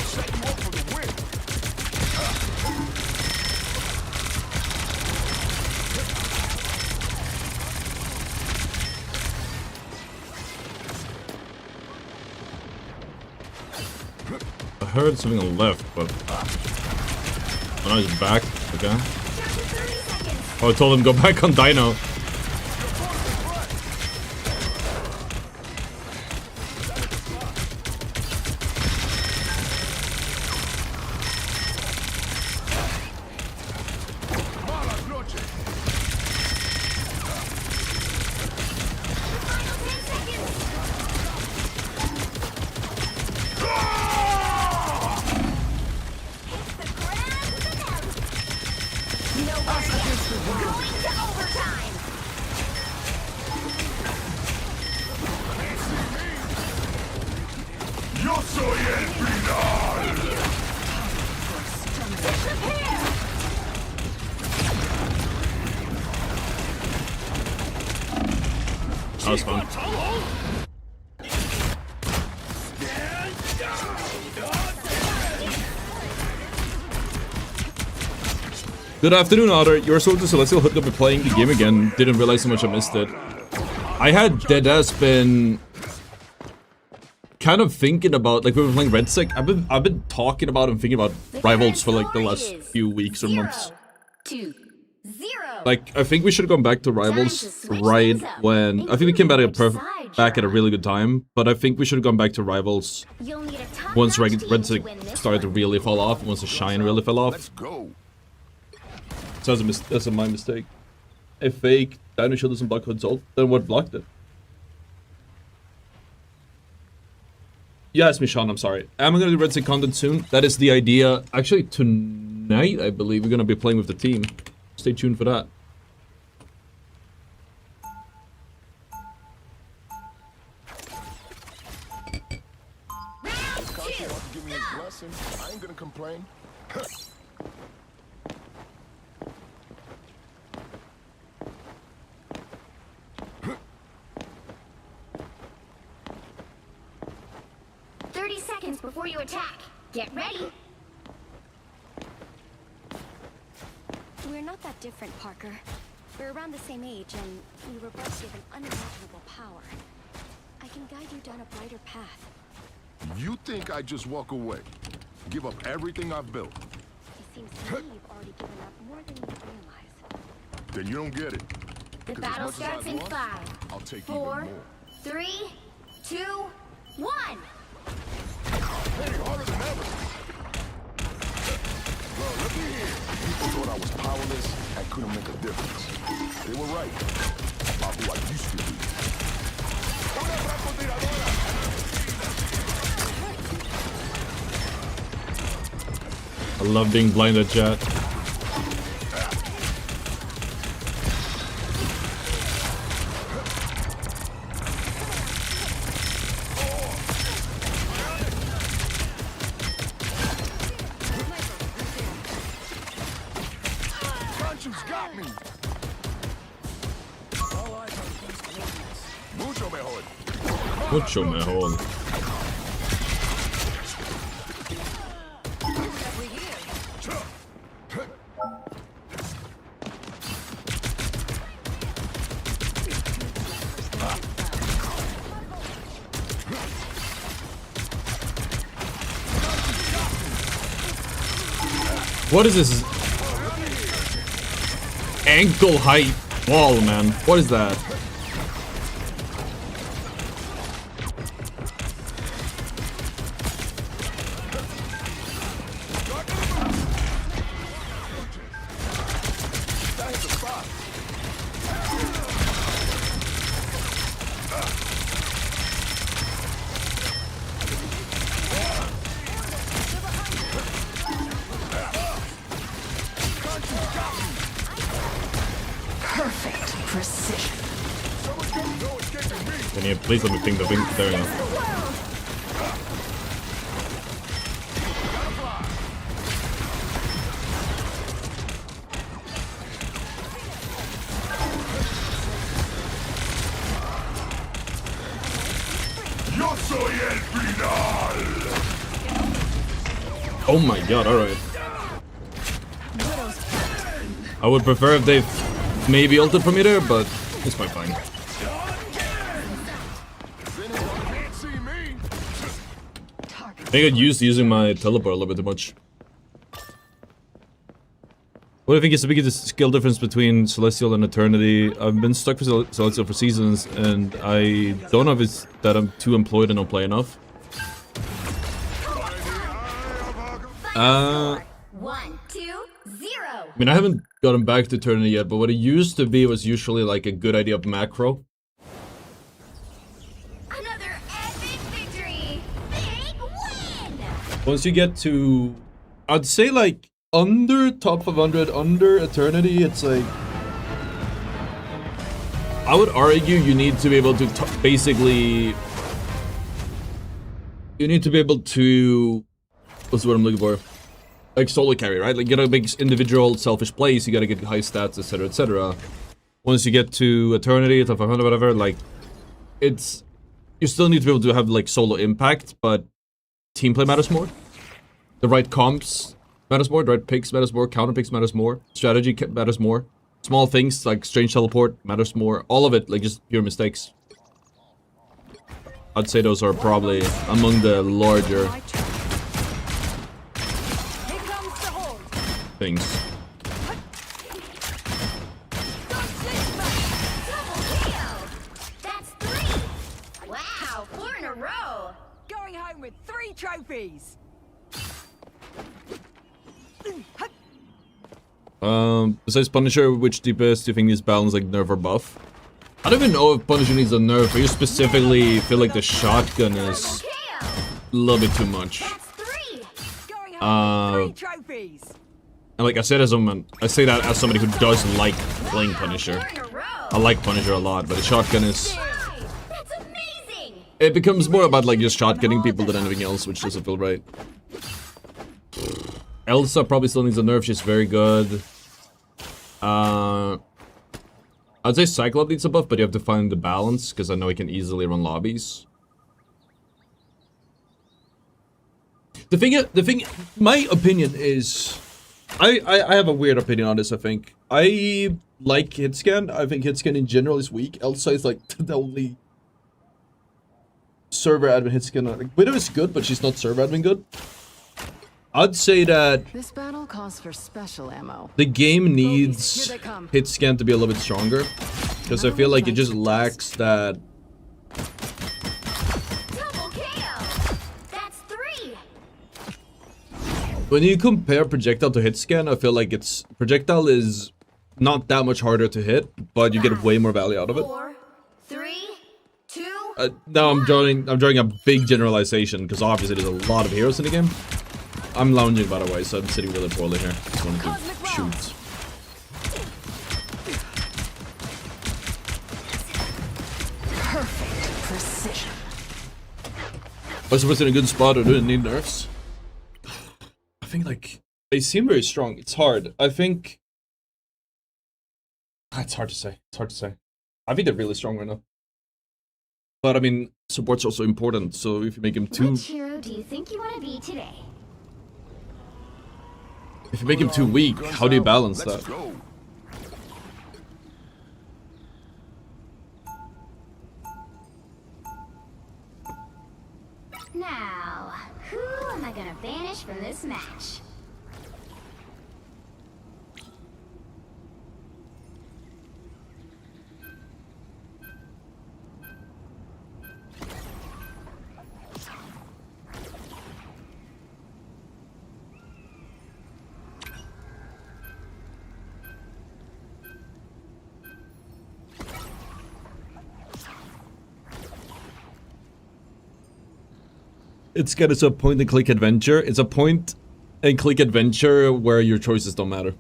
Set you up for the win. I heard something on the left, but oh, now he's back. Okay. Down to 30 seconds. Oh, I told him go back on Dino. Malas noches. Final 10 seconds. Hit the ground with an out. Nowhere yet. We're going to overtime. Yo soy el final. Disappear. That was fun. Good afternoon, ottr. You're so celestial hooked up and playing the game again. Didn't realize how much I missed it. I had deadass been kind of thinking about, like, we were playing Red Sick. I've been talking about and thinking about Rivals for like the last few weeks or months. 0-2-0. Like, I think we should have gone back to Rivals right when I think we came back at a really good time. But I think we should have gone back to Rivals You'll need a top once notch Red team to Sick win this started to one. really fall off. Once the shine really fell off. Let's go. So that's my mistake. A fake Dino Shield doesn't block Hood's ult. Then what blocked it? Yeah, it's me, Sean. I'm sorry. Am I gonna do Red Sick content soon? That is the idea. Actually, tonight I believe we're gonna be playing with the team. Stay tuned for that. Round Kashi 2. wants to give me his blessing. I ain't gonna complain. 30 seconds before you attack. Get ready. We're not that different, Parker. We're around the same age, and we were both given unimaginable power. I can guide you down a brighter path. You think I just walk away? Give up everything I've built? It seems to me you've already given up more than you realize. Then you don't get it. The 'Cause as battle much as starts I in want, 5, I'll take 4, even more. 3, 2, 1. Hey, harder than ever. Well, look at here. People thought I was powerless and couldn't make a difference. They were right about who I used to be. Una francotiradora. I love being blinded, chat. Conscience got me. Mucho mejor. Mucho mejor. What is this? Ankle height wall, man. What is that? That hit the spot. Perfect precision. No escaping me. Can you please let me ping the thing there? Yo soy el final. Oh my god, alright. I would prefer if they maybe ulted from me there, but it's quite fine. Can't see me. I think I used using my teleport a little bit too much. What do you think is the biggest skill difference between Celestial and Eternity? I've been stuck with Celestial for seasons, and I don't know if it's that I'm too employed and don't play enough. 1, 2, 0. I mean, I haven't gotten back to Eternity yet, but what it used to be was usually like a good idea of macro. Another epic victory. Big win. Once you get to, I'd say like under top 500, under Eternity, it's like, I would argue you need to be able to basically, you need to be able to, what's the word I'm looking for? Like solo carry, right? Like you gotta make individual selfish plays, you gotta get high stats, etc, etc. Once you get to Eternity, top 500, whatever, like, it's, you still need to be able to have like solo impact, but team play matters more. The right comps matters more, the right picks matters more, counter picks matters more, strategy matters more. Small things like strange teleport matters more. All of it, like just pure mistakes. I'd say those are probably among the larger things. That's 3. Wow, 4 in a row. Going home with 3 trophies. Besides Punisher, which DPS do you think needs balance, like nerf or buff? I don't even know if Punisher needs a nerf. I just specifically feel like the shotgun is a little bit too much. That's 3. Going home with 3 trophies. And like I said, I say that as somebody who does like playing Punisher. 4 in a row. I like Punisher a lot, but the shotgun is, That's amazing. it becomes more about like just shotgunning people than anything else, which doesn't feel right. Elsa probably still needs a nerf. She's very good. I'd say Cyclops needs a buff, but you have to find the balance, because I know he can easily run lobbies. The thing, my opinion is, I have a weird opinion on this, I think. I like hit scan. I think hit scan in general is weak. Elsa is like the only server admin hit scan. Like, Widow is good, but she's not server admin good. I'd say that This battle calls for special ammo. the game Here needs they come. hit scan to be a little bit stronger. Because I feel like it just lacks that. Double KO. That's 3. When you compare projectile to hit scan, I feel like projectile is not that much harder to hit, but you get way more value out of it. 4, 3, 2. Now I'm drawing a big generalization because obviously there's a lot of heroes in the game. I'm lounging, by the way, so I'm sitting really poorly here. Just wanted to shoot. Perfect precision. Was it in a good spot or do it need nerfs? I think like they seem very strong. It's hard. I think it's hard to say. It's hard to say. I think they're really strong right now. But I mean, support's also important. So if you make him too, Which hero do you think you want to be today? if you make him too weak, how do you balance Let's that? go. Now, who am I gonna banish from this match? It's kind of a point and click adventure. It's a point and click adventure where your choices don't matter.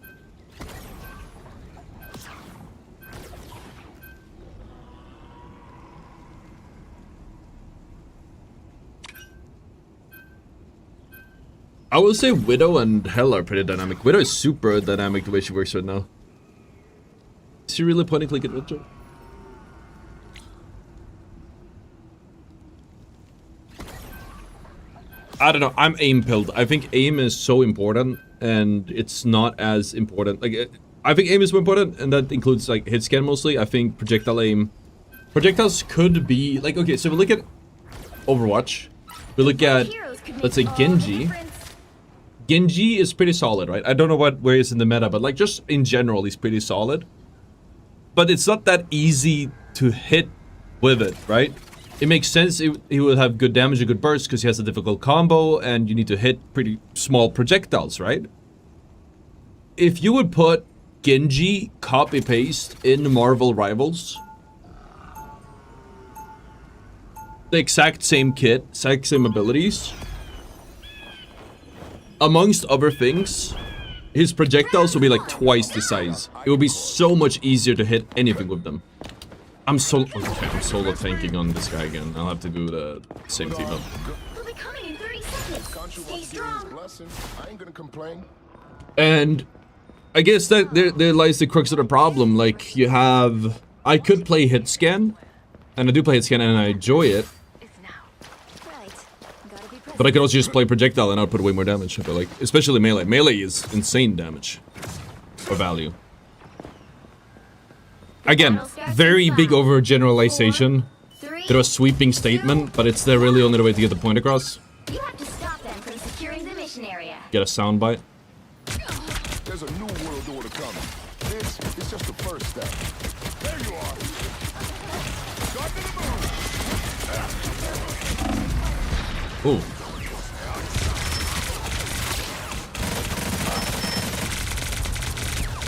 I would say Widow and Hell are pretty dynamic. Widow is super dynamic the way she works right now. Is she really point and click adventure? I don't know. I'm aim pilled. I think aim is so important, and it's not as important. Like, I think aim is more important, and that includes like hit scan mostly. I think projectile aim. Projectiles could be like, okay. So we look at Overwatch. We look at, let's say, Genji. Genji is pretty solid, right? I don't know where he's in the meta, but like just in general, he's pretty solid. But it's not that easy to hit with it, right? It makes sense he will have good damage and good burst because he has a difficult combo and you need to hit pretty small projectiles, right? If you would put Genji copy-paste in Marvel Rivals, the exact same kit, exact same abilities, amongst other things, his projectiles will be like twice the size. It will be so much easier to hit anything with them. I'm solo tanking on this guy again. I'll have to do the same team up. We'll be coming in 30 seconds. Stay strong. I ain't gonna complain. And I guess that there lies the crux of the problem. Like, you have... I could play hit scan, and I do play hit scan and I enjoy it. But I could also just play projectile and output way more damage. But like, especially melee. Melee is insane damage. Or value. Again, very big overgeneralization. It was a sweeping statement, but it's the really only way to get the point across. You have to stop them from securing the mission area. Get a soundbite. There's a new world order coming. This is just the first step. There you are. Start to the move. Ooh.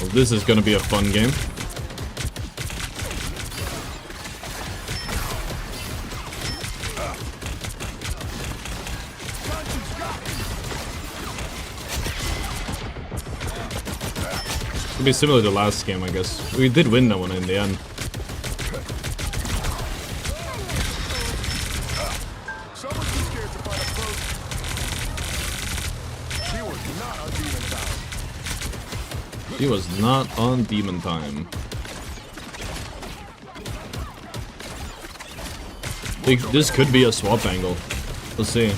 Well, this is gonna be a fun game. It'll be similar to last game, I guess. We did win that one in the end. Someone's too scared to fight up close. He was not on demon time. He was not on demon time. This could be a swap angle. Let's see.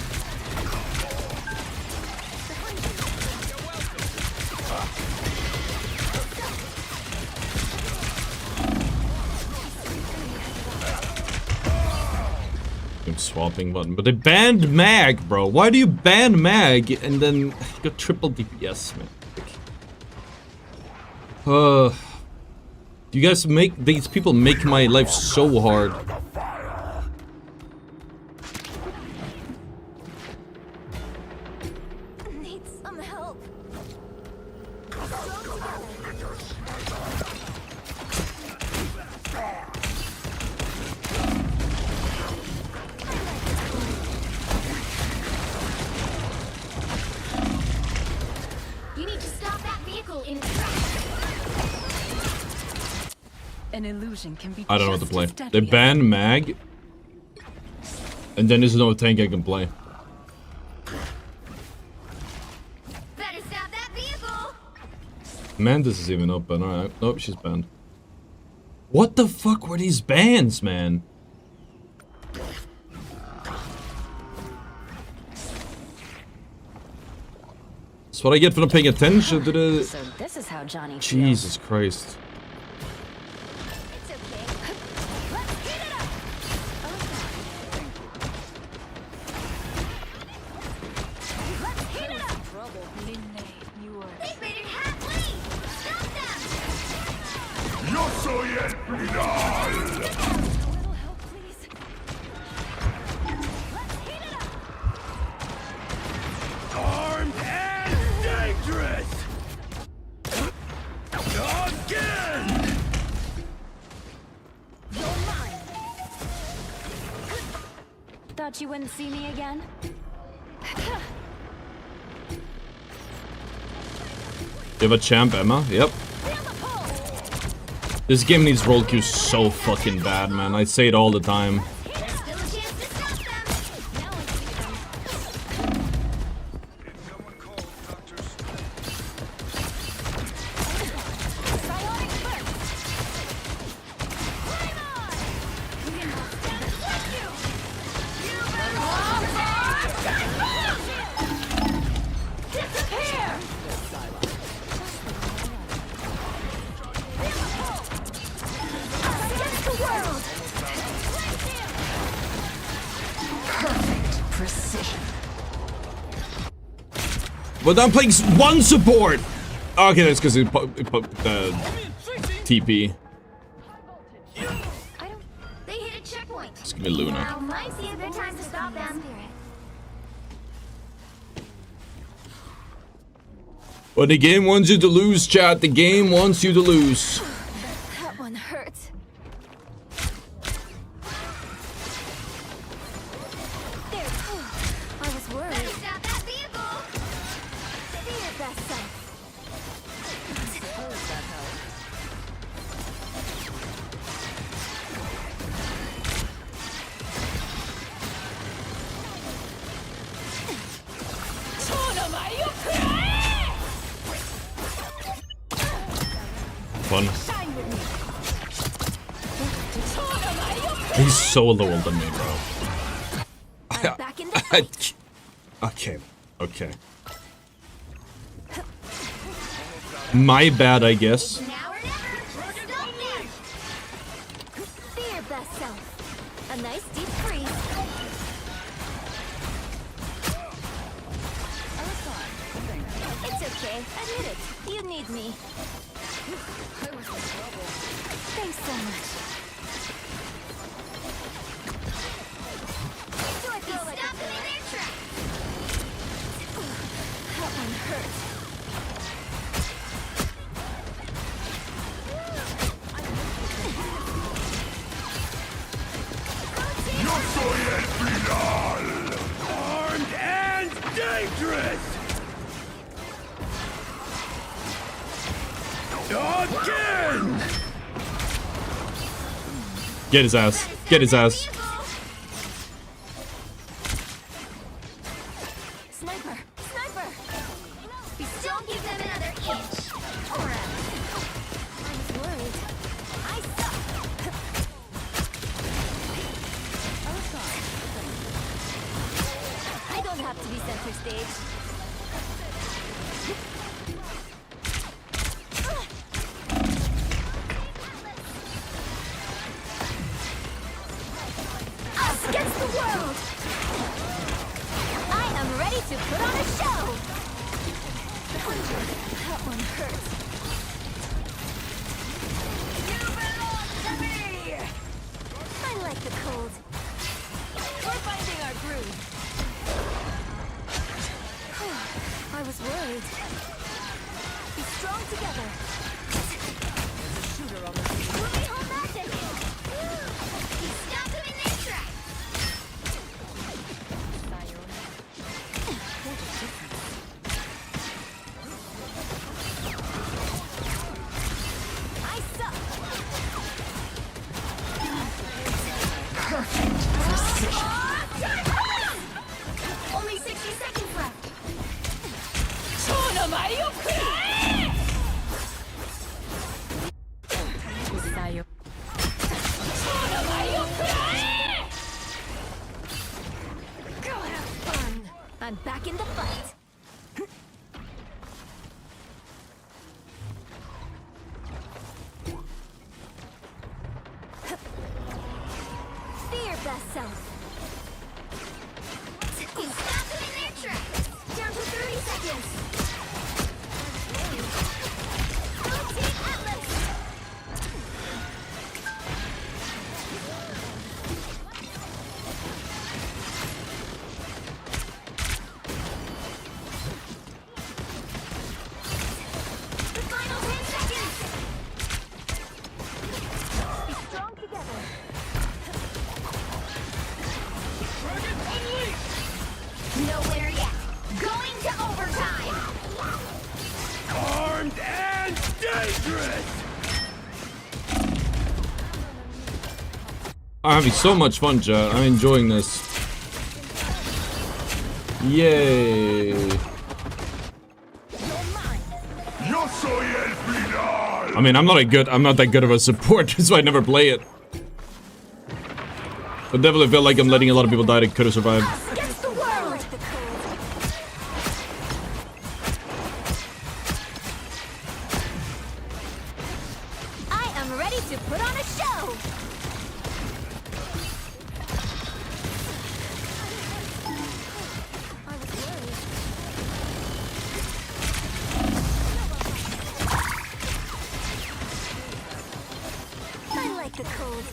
swapping button, but they banned mag, bro. Why do you ban mag and then got triple DPS, man? You guys make these people make my life so hard. Need some help. You need to stop that vehicle in its tracks. An illusion can be I don't know what to just play. as They deadly as- ban mag, and then there's no tank I can play. Better stop that vehicle. Mantis is even up, but alright. Nope, she's banned. What the fuck were these bans, man? That's what I get for not paying attention to the... So this is how Johnny feels. Jesus Christ. It's okay. Let's heat it up. Let's heat it up. Trouble. Linne, you are... They made it halfway. Stop them. Yo soy el final. A little help, please. Let's heat it up. Armed and dangerous! Again! You're mine. Thought you wouldn't see me again? You have a champ, Emma? Yep. This game needs roll queues so fucking bad, man. I say it all the time. There's still a chance to stop them. Now I see them. Did someone call Dr. Strange? Psionic burst. Flame on. You can stand with you. You better disappear. Against the world. Precision. But I'm playing one support! Okay, that's because it TP. I don't. They hit a checkpoint. Just give me Luna. Now might be a good time to stop them. But the game wants you to lose, chat. The game wants you to lose. That one hurts. There. I was worried. Stop that vehicle. Be your best self. Suppose that helped. Fun. Shine with me. He's so lower than me, bro. I'm back in the fight. Okay. Okay. My bad, I guess. Now or never. Stop them. Be your best self. A nice deep freeze. It's okay. Admit it. You need me. Thanks so much. Do it, stop them in their tracks. That one hurts. Yo soy el final. Armed and dangerous! Again! Get his ass. Get his ass. Sniper! Sniper! Don't give them another inch! Or else. I was worried. I suck! I don't have to be center stage. Us against the world! I was worried. Be strong together. Shooter on the Let me hold that to him. Stop them in their tracks. I suck. Only 60 seconds left. Go have fun. I'm back in the fight. Be your best self. Stop them in their tracks. Down to 30 seconds. Go Team Atlas. The final 10 seconds. Be strong together. No winner yet. Going to overtime. Armed and dangerous! I'm having so much fun, chat. I'm enjoying this. Yay. Yo soy el final. I mean, I'm not that good of a support, so I never play it. But definitely feel like I'm letting a lot of people die that could have survived. Against the world. I am ready to put on a show. I was worried. I like the cold.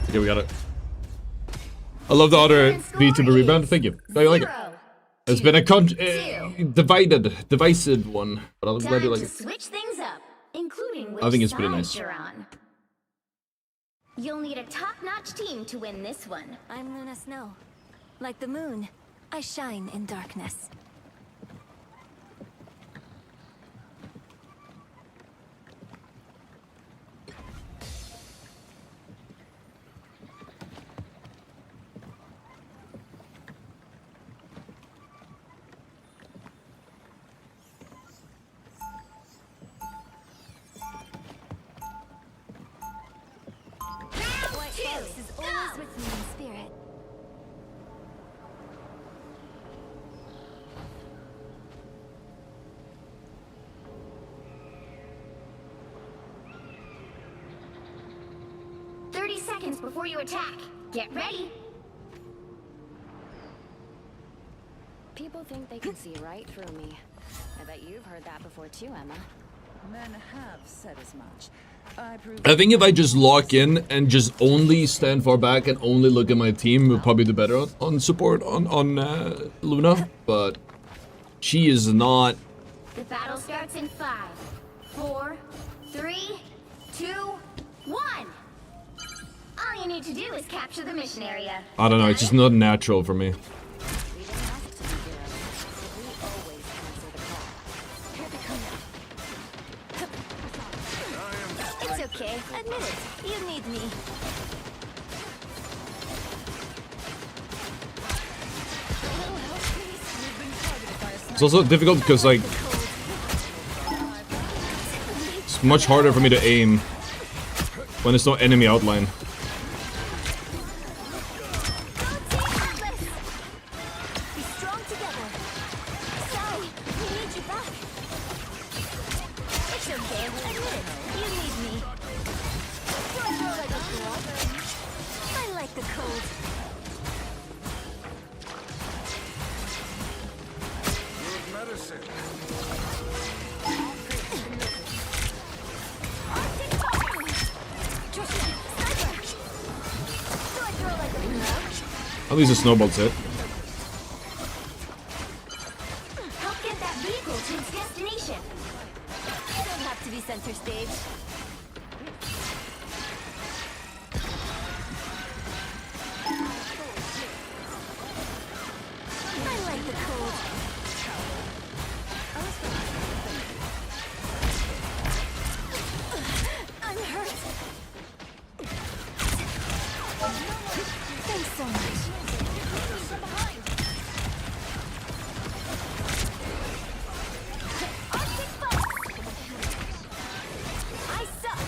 Okay, we got it. I love the ottr VTuber rebound. Thank you. I like it. It's been a divisive one, but I'm glad you like it. Switch things up, including which I think it's pretty nice. side you're on. You'll need a top-notch team to win this one. I'm Luna Snow. Like the moon, I shine in darkness. White Fox is always with me in spirit. Seconds before you attack. Get ready. People think they can see right through me. I bet you've heard that before too, Emma. Men have said as much. I think if I just lock in and just only stand far back and only look at my team, we'll probably do better on support on Luna. But she is not. The battle starts in 5, 4, 3, 2, 1. All you need to do is capture the mission area. I don't know. It's just not natural for me. It's okay. Admit it. You need me. It's also difficult because, like, it's much harder for me to aim when there's no enemy outline. okay. Admit it. You need me. Do I throw like a glove? I like the cold. Good medicine. Arctic fire! Tristan, sniper! Do I throw like a glove? At least a snowball's hit. Help get that vehicle to its destination. You don't have to be center stage. I like the cold. I'm hurt. Thanks so much. Arctic Fox! I suck!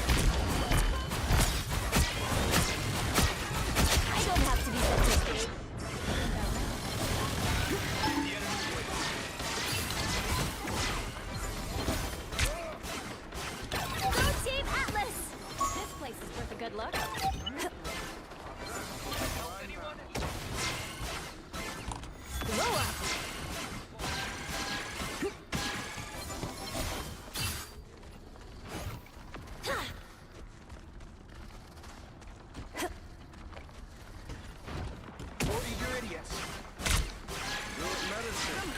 I don't have to be center stage. Go Team Atlas! This place is worth a good look. Blow up! For eager idiots. Good medicine.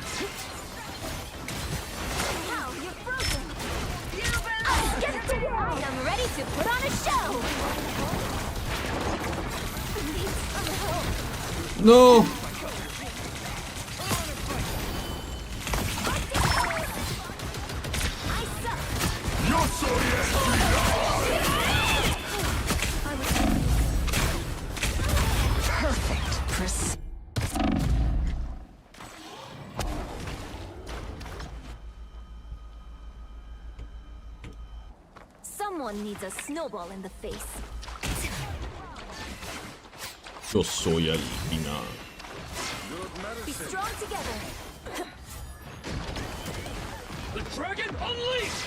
Now you're frozen! Get to work! I am ready to put on a show! Need some help. No! I suck! You're so Perfect. Chris. Someone needs a snowball in the face. Yo soy el final. Good Be medicine. strong together. The dragon unleashed!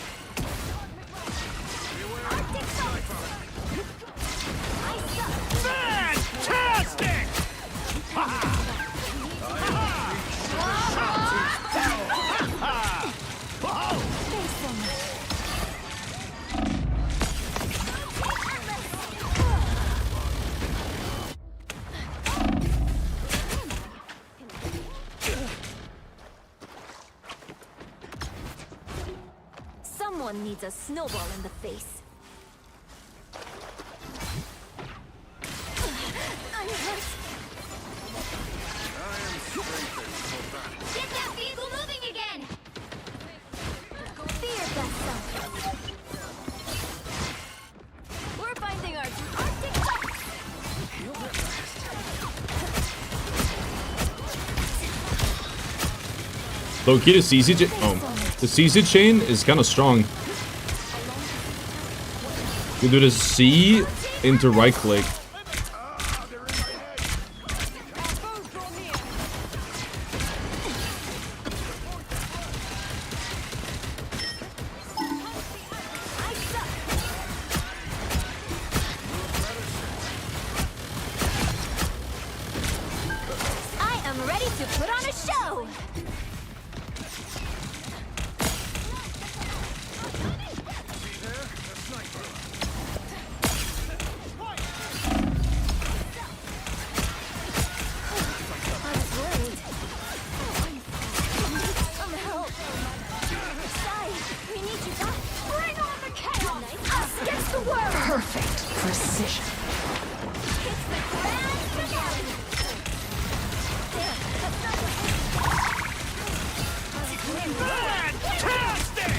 Arctic Fox! I suck! Fantastic! Thanks so much. Someone needs a snowball in the face. I'm hurt. I am strengthened for battle. Get that vehicle moving again! Be your best self. We're finding our Arctic Fox! Low key, the CC chain. Oh, the CC chain is kind of strong. You do the C into right click. I suck! I am ready to put on a show! I was worried. Some help. Sai, we need you back. Bring on the chaos! Us against the world! Perfect precision. It's the grand finale! There, that's not Fantastic!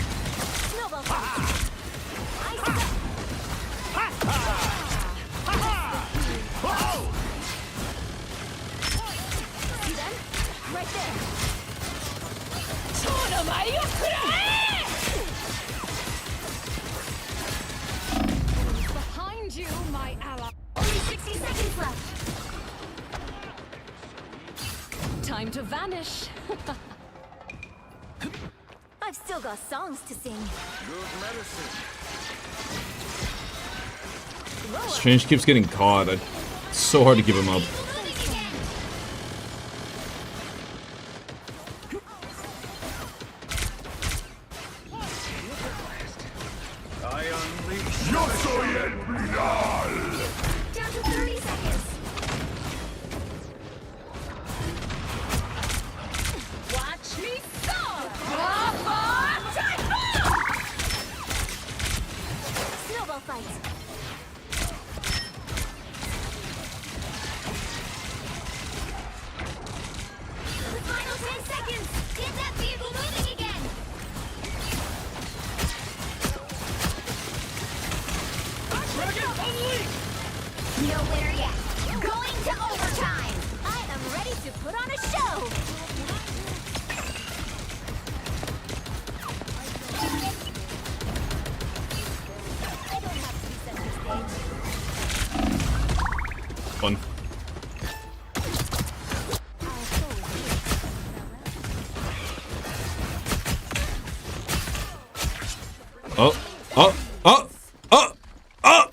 Snowball fight! I suck! See them? Right there! Behind you, my ally. Only 60 seconds left! Time to vanish. I've still got got songs to sing. Good medicine. Strange keeps getting caught. It's so hard to keep him up. I unleash. Yo soy el final. Down to 30 seconds. Watch me fall! Snowball fight. The final 10 seconds. Get that vehicle moving again. Nowhere yet. Going to overtime. I am ready to put on a show. I don't have to be center stage. Fun. Oh, oh, oh, oh, oh!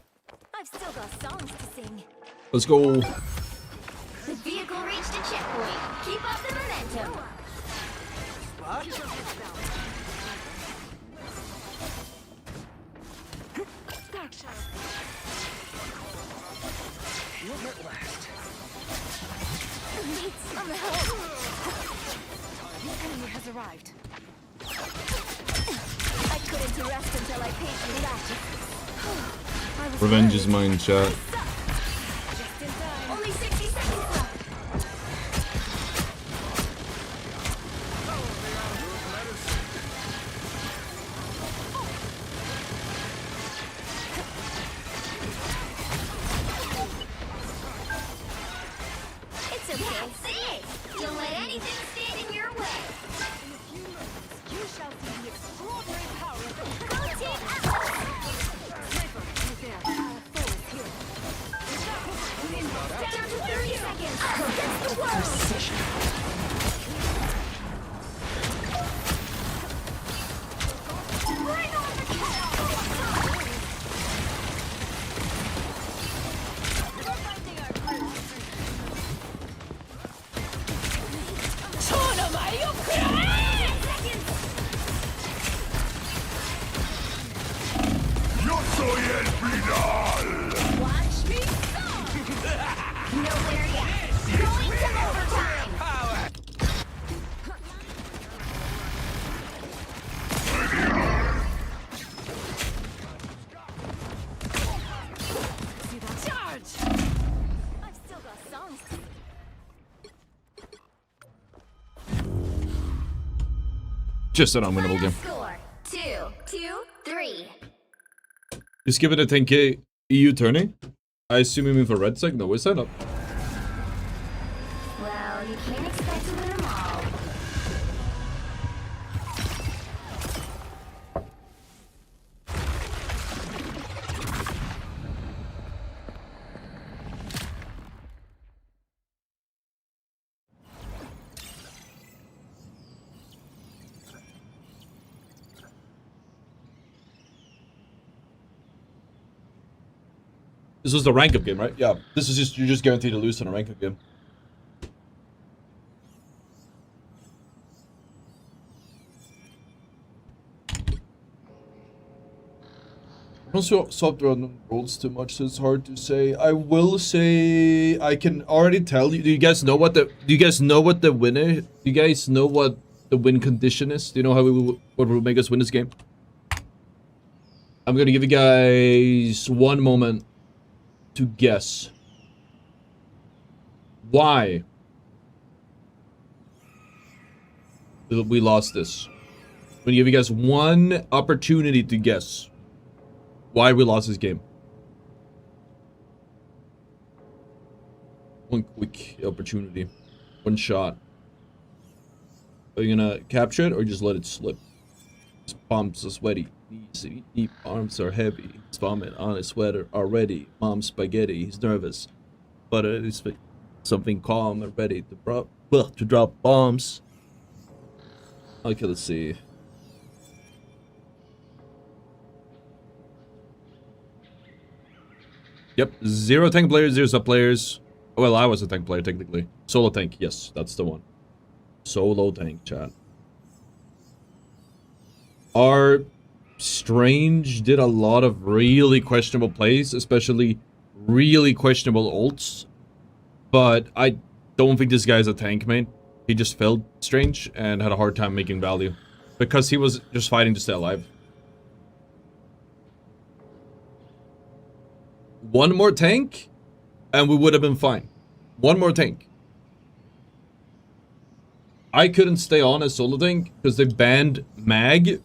I've still got songs to sing. Let's go. The vehicle reached a checkpoint. Keep up the momentum. Need some help. The enemy has arrived. I couldn't rest until I paid you back. Revenge is mine, chat. Just in time. Only 60 seconds left. It's okay. That's it. Don't let anything stand in your way. You shall see the extraordinary power of the Go team Atlas. sniper. Right there. Our foe is here. Down to 30 seconds. Against the world. Bring on the chaos. Yo soy el final. Watch me go! Nowhere yet. Going to overtime. Charge! I've still got songs to Just an unwinnable game. score. 2-3. Just give it a 10k EU tourney. I assume you mean for Red Sec? No, we sign up. Well, you can't expect to win them all. This was the rank up game, right? Yeah. This is just, you're just guaranteed to lose in a rank up game. I don't swap around rolls too much, so it's hard to say. I will say I can already tell you. Do you guys know what the winner? Do you guys know what the win condition is? Do you know how what will make us win this game? I'm gonna give you guys one moment to guess why we lost this. I'm gonna give you guys one opportunity to guess why we lost this game. One quick opportunity. One shot. Are you gonna capture it or just let it slip? His palms are sweaty. Knees deep. Arms are heavy. His vomit on his sweater already. Mom's spaghetti. He's nervous. But it is something calm and ready to drop bombs. Okay, let's see. Yep, 0 tank players, 0 sub players. Well, I was a tank player, technically. Solo tank, yes, that's the one. Solo tank, chat. Our Strange did a lot of really questionable plays, especially really questionable ults. But I don't think this guy's a tank main. He just failed Strange and had a hard time making value. Because he was just fighting to stay alive. One more tank, and we would have been fine. One more tank. I couldn't stay on as solo tank because they banned Mag,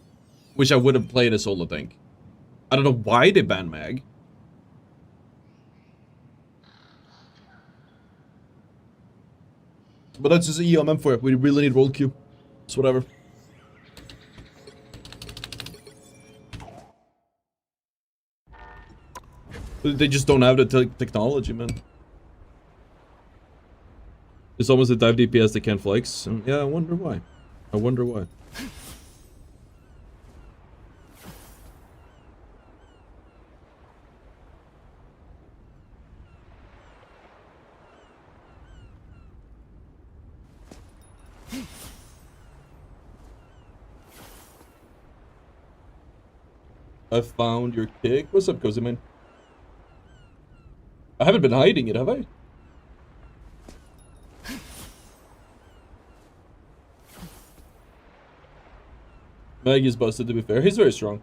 which I would have played as solo tank. I don't know why they banned Mag. But that's just the ELM for it. We really need roll queue. It's whatever. They just don't have the technology, man. It's almost a dive DPS that can't flex. And yeah, I wonder why. I wonder why. I found your kick. What's up, Cozy Man? I haven't been hiding it, have I? Mag is busted, to be fair. He's very strong.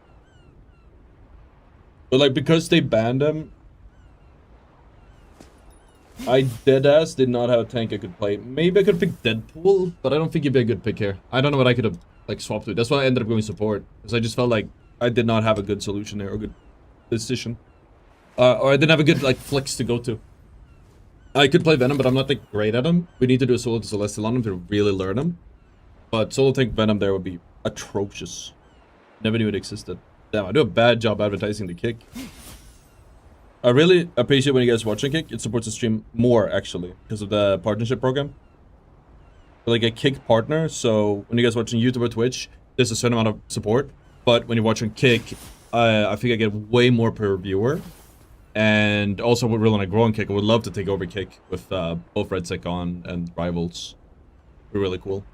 But, like, because they banned him, I deadass did not have a tank I could play. Maybe I could pick Deadpool, but I don't think he'd be a good pick here. I don't know what I could have, like, swapped with. That's why I ended up going support. Because I just felt like I did not have a good solution there, or good decision. Or I didn't have a good, like, flex to go to. I could play Venom, but I'm not, like, great at him. We need to do a solo to Celestial on him to really learn him. But solo tank Venom there would be atrocious. Never knew it existed. Damn, I do a bad job advertising the kick. I really appreciate when you guys watching Kick. It supports the stream more, actually, because of the partnership program. Like a Kick partner, so when you guys watching YouTube or Twitch, there's a certain amount of support. But when you're watching Kick, I think I get way more per viewer. And also, we're really on a growing Kick. I would love to take over Kick with both Red Sec on and Rivals. It'd be really cool.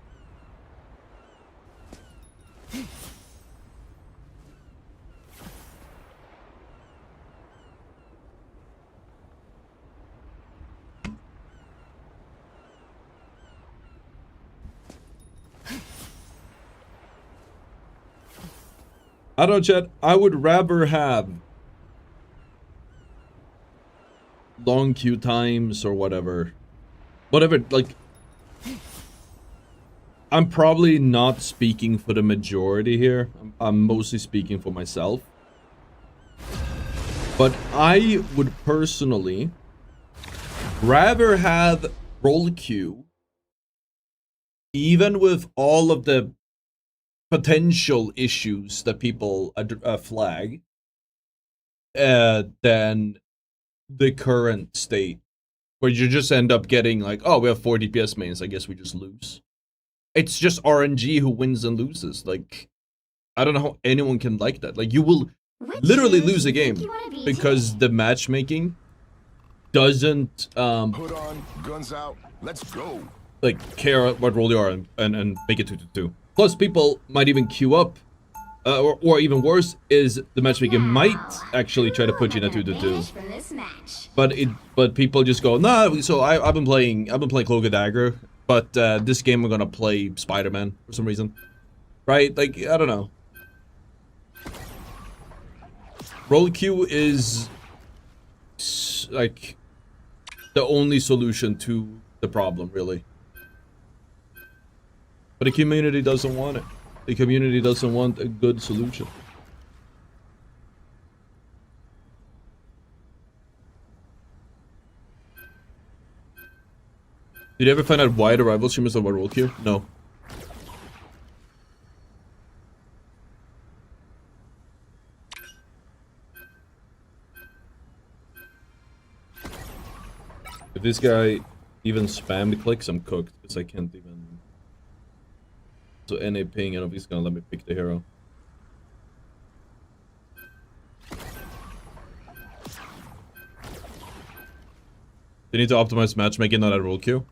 I don't know, chat. I would rather have long queue times or whatever. Whatever, like... I'm probably not speaking for the majority here. I'm mostly speaking for myself. But I would personally rather have roll queue, even with all of the potential issues that people flag, than the current state, where you just end up getting like, oh, we have 4 DPS mains, I guess we just lose. It's just RNG who wins and loses. Like, I don't know how anyone can like that. Like, you will literally lose a game because the matchmaking doesn't Hood on, guns out, let's go. like care what role you are and make it 2-2. Plus, people might even queue up, or even worse, is the matchmaking might actually try to put you in a 2-2. But people just go, nah. So I've been playing Cloak and Dagger, but this game I'm gonna play Spider-Man for some reason, right? Like, I don't know. Roll queue is like the only solution to the problem, really. But the community doesn't want it. The community doesn't want a good solution. Did you ever find out why the rival streamers don't want roll queue? No. If this guy even spammed clicks, I'm cooked, because I can't even... So NA ping, I don't know if he's gonna let me pick the hero. You need to optimize matchmaking, not add role queue.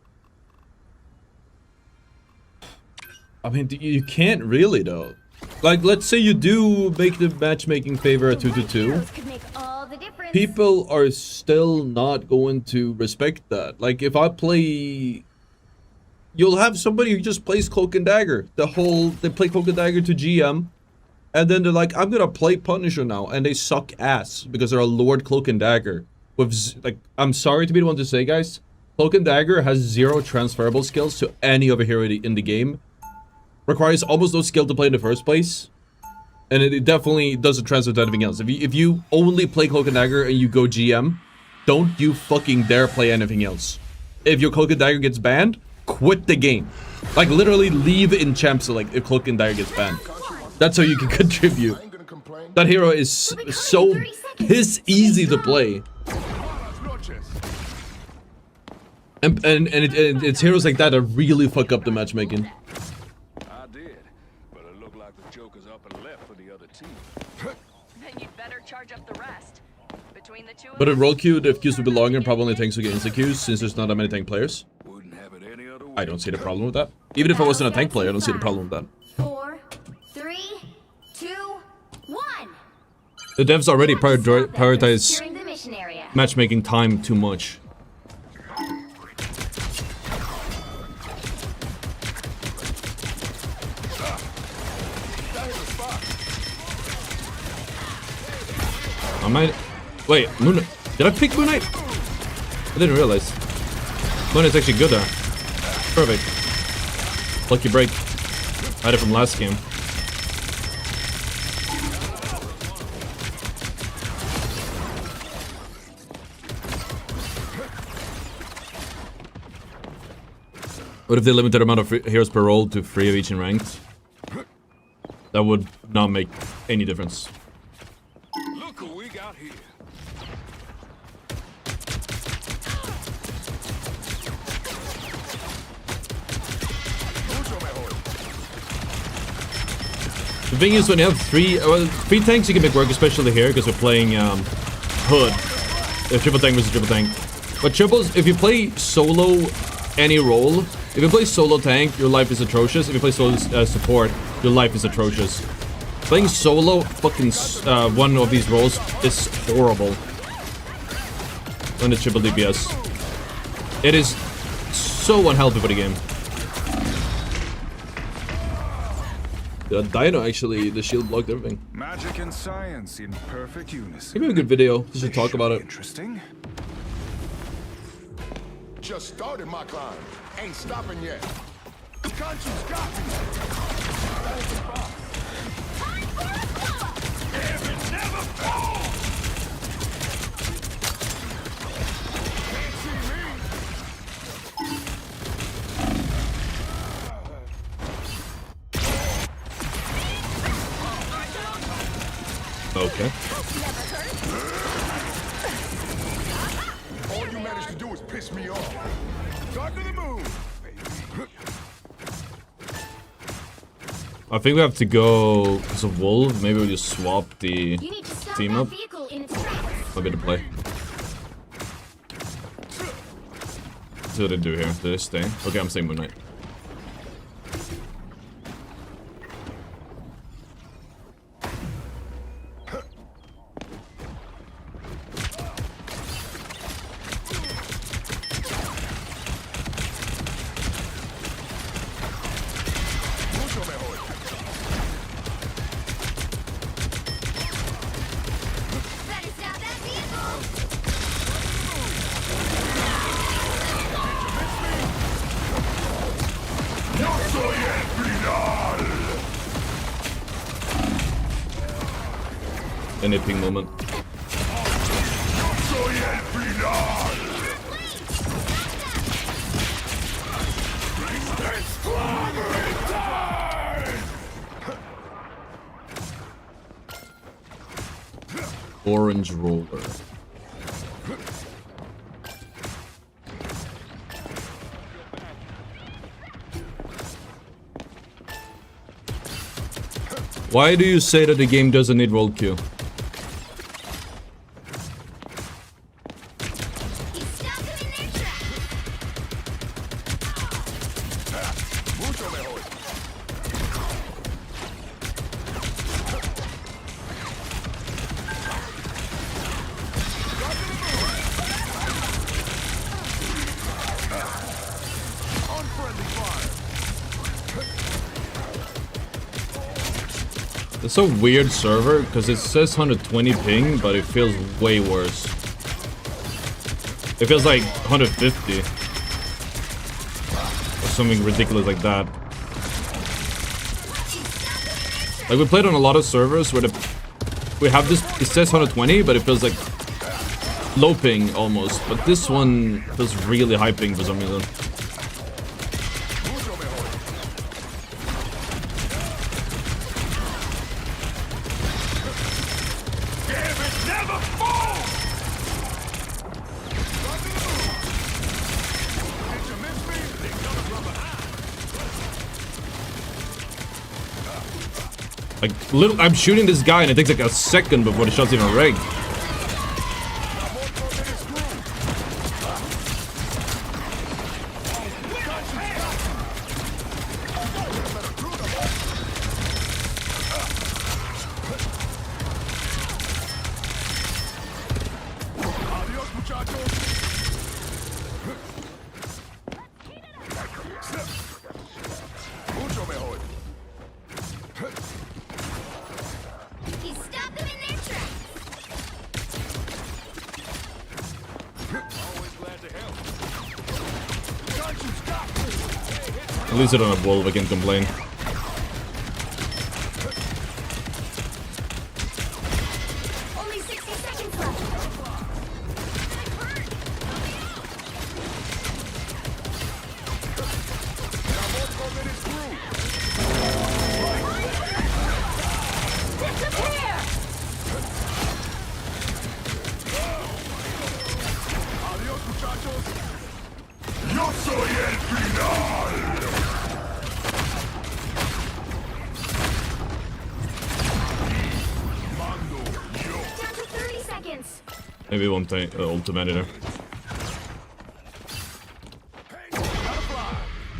I mean, you can't really though. Like, let's say you do make the matchmaking favor a 2-2-2. Could make all the difference. People are still not going to respect that. Like, if I play... You'll have somebody who just plays Cloak and Dagger. They play Cloak and Dagger to GM. And then they're like, I'm gonna play Punisher now. And they suck ass because they're a Lord Cloak and Dagger. Like, I'm sorry to be the one to say, guys. Cloak and Dagger has 0 transferable skills to any other hero in the game. Requires almost no skill to play in the first place. And it definitely doesn't transfer to anything else. If you only play Cloak and Dagger and you go GM, don't you fucking dare play anything else. If your Cloak and Dagger gets banned, quit the game. Like, literally leave in Champ Select if Cloak and Dagger gets banned. That's how you can contribute. That hero is so piss easy to play. And it's heroes like that that really fuck up the matchmaking. I did, but it looked like the Joker's up and left for the other team. Then you'd better charge up the rest. Between the two of But in us, role queue, the queues will be longer and probably only tanks will get insta queues since there's not that many tank players. Wouldn't have it any other way. I don't see the problem with that. Even if I wasn't a tank player, I don't see the problem with that. 4, 3, 2, 1. The devs already prioritize Securing the mission area. matchmaking time too much. I might... Wait, Moon Knight. Did I pick Moon Knight? I didn't realize. Moon Knight's actually good there. Perfect. Lucky break. I had it from last game. What if they limited the amount of heroes per role to 3 of each in ranked? That would not make any difference. Look who we got here. The thing is, when you have 3 tanks, you can make work, especially here, because we're playing Hood. Triple tank versus triple tank. But triples, if you play solo any role, if you play solo tank, your life is atrocious. If you play solo support, your life is atrocious. Playing solo fucking one of these roles is horrible. When it's triple DPS. It is so unhealthy for the game. The Dino actually, the shield blocked everything. Magic and science in perfect unison. Maybe a good video, just to talk about it. Interesting. Just started my climb. Ain't stopping yet. Conscience got me. Okay. All you managed to do is piss me off. Start to the move. I think we have to go because of Wolf. Maybe we'll just swap the You need to stop team that up. vehicle in its tracks. A bit of play. See what they do here. Do they stay? Okay, I'm staying Moon Knight. Better stop that vehicle. Any ping moment. Orange roller. Why do you say that the game doesn't need roll queue? You stuck him in their It's a weird server because it says 120 ping, but it feels way worse. It feels like 150 or something ridiculous like that. Like we played on a lot of servers where we have this. It says 120, but it feels like low ping almost. But this one feels really high ping for some reason. Like, I'm shooting this guy and it takes like a second before the shot's even rigged. He stopped them in their tracks. At least I don't have wolf, I can complain. Only 60 seconds left. Disappear! Yo soy el final. Down to 30 seconds. Maybe one thing, ultimate there.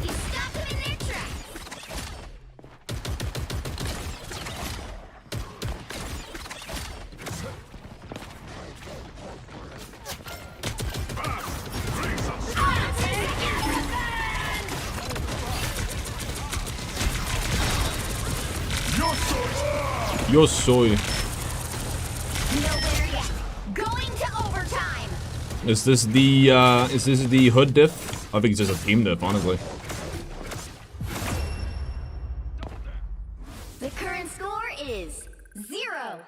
He stopped them in their tracks. Yo soy. Nowhere yet. Going to overtime. Is this the hood diff? I think it's just a team diff, honestly. The current score is 0-1.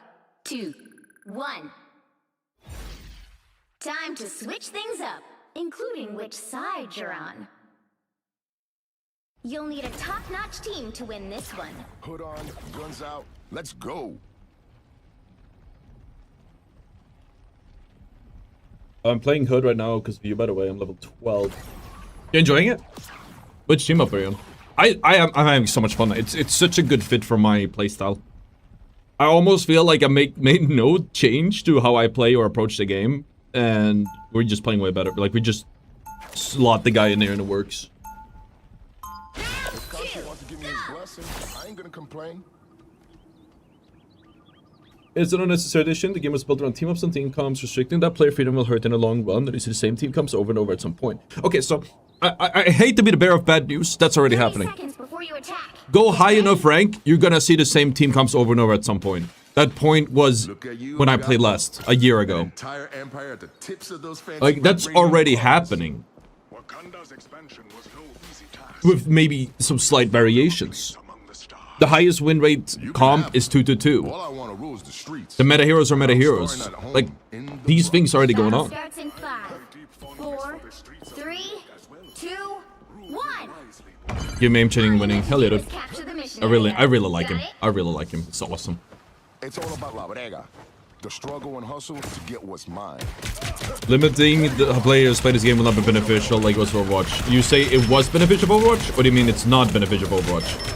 Time to switch things up, including which side you're on. You'll need a top-notch team to win this one. Hood on, guns out. Let's go. I'm playing hood right now because of you, by the way. I'm level 12. You enjoying it? Which team up are you on? I'm having so much fun. It's such a good fit for my playstyle. I almost feel like I made no change to how I play or approach the game, and we're just playing way better. Like we just slot the guy in there and it works. If Country wants to give me his blessing, I ain't gonna complain. It's an unnecessary addition. The game was built around team-ups and team comps. Restricting that player freedom will hurt in the long run. That is the same team comps over and over at some point. Okay, so I hate to be the bearer of bad news. That's already 30 happening. seconds before you attack. Go high enough rank, you're gonna see the same team comps over and over at some point. That point was Look at you, when I got played last, a year An ago. entire empire at the tips of those fancy Like, that's vibrating already claws. happening. Wakanda's expansion was no easy task. With maybe some slight variations. Among the stars. The highest win rate You can comp have is 2-2. All I want to rule is the streets. The meta heroes are meta I'm heroes. starting at home Like, in the these Bronx. things are already going Battle on. starts in 5, 4, 3, 2, 1. Your meme chaining winning. Hell yeah, dude. Capture the mission I really area. like him. Got it? I really like him. It's awesome. It's all about la brega. The struggle and hustle to get what's mine. Limiting the players play this game will not be beneficial like it was for Overwatch. You say it was beneficial for Overwatch? Or do you mean it's not beneficial for Overwatch?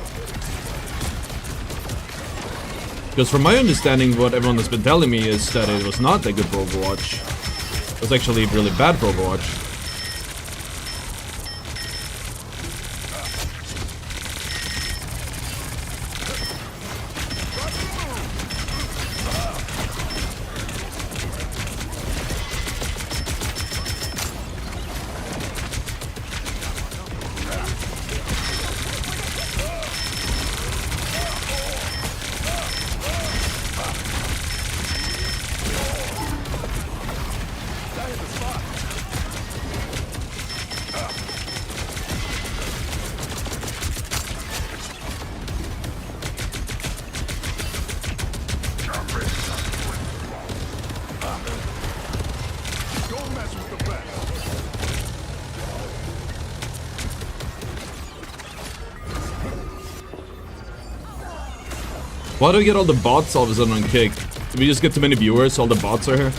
Because from my understanding, what everyone has been telling me is that it was not that good for Overwatch. It was actually really bad for Overwatch. Why do we get all the bots all of a sudden on kick? Did we just get too many viewers? All the bots are here.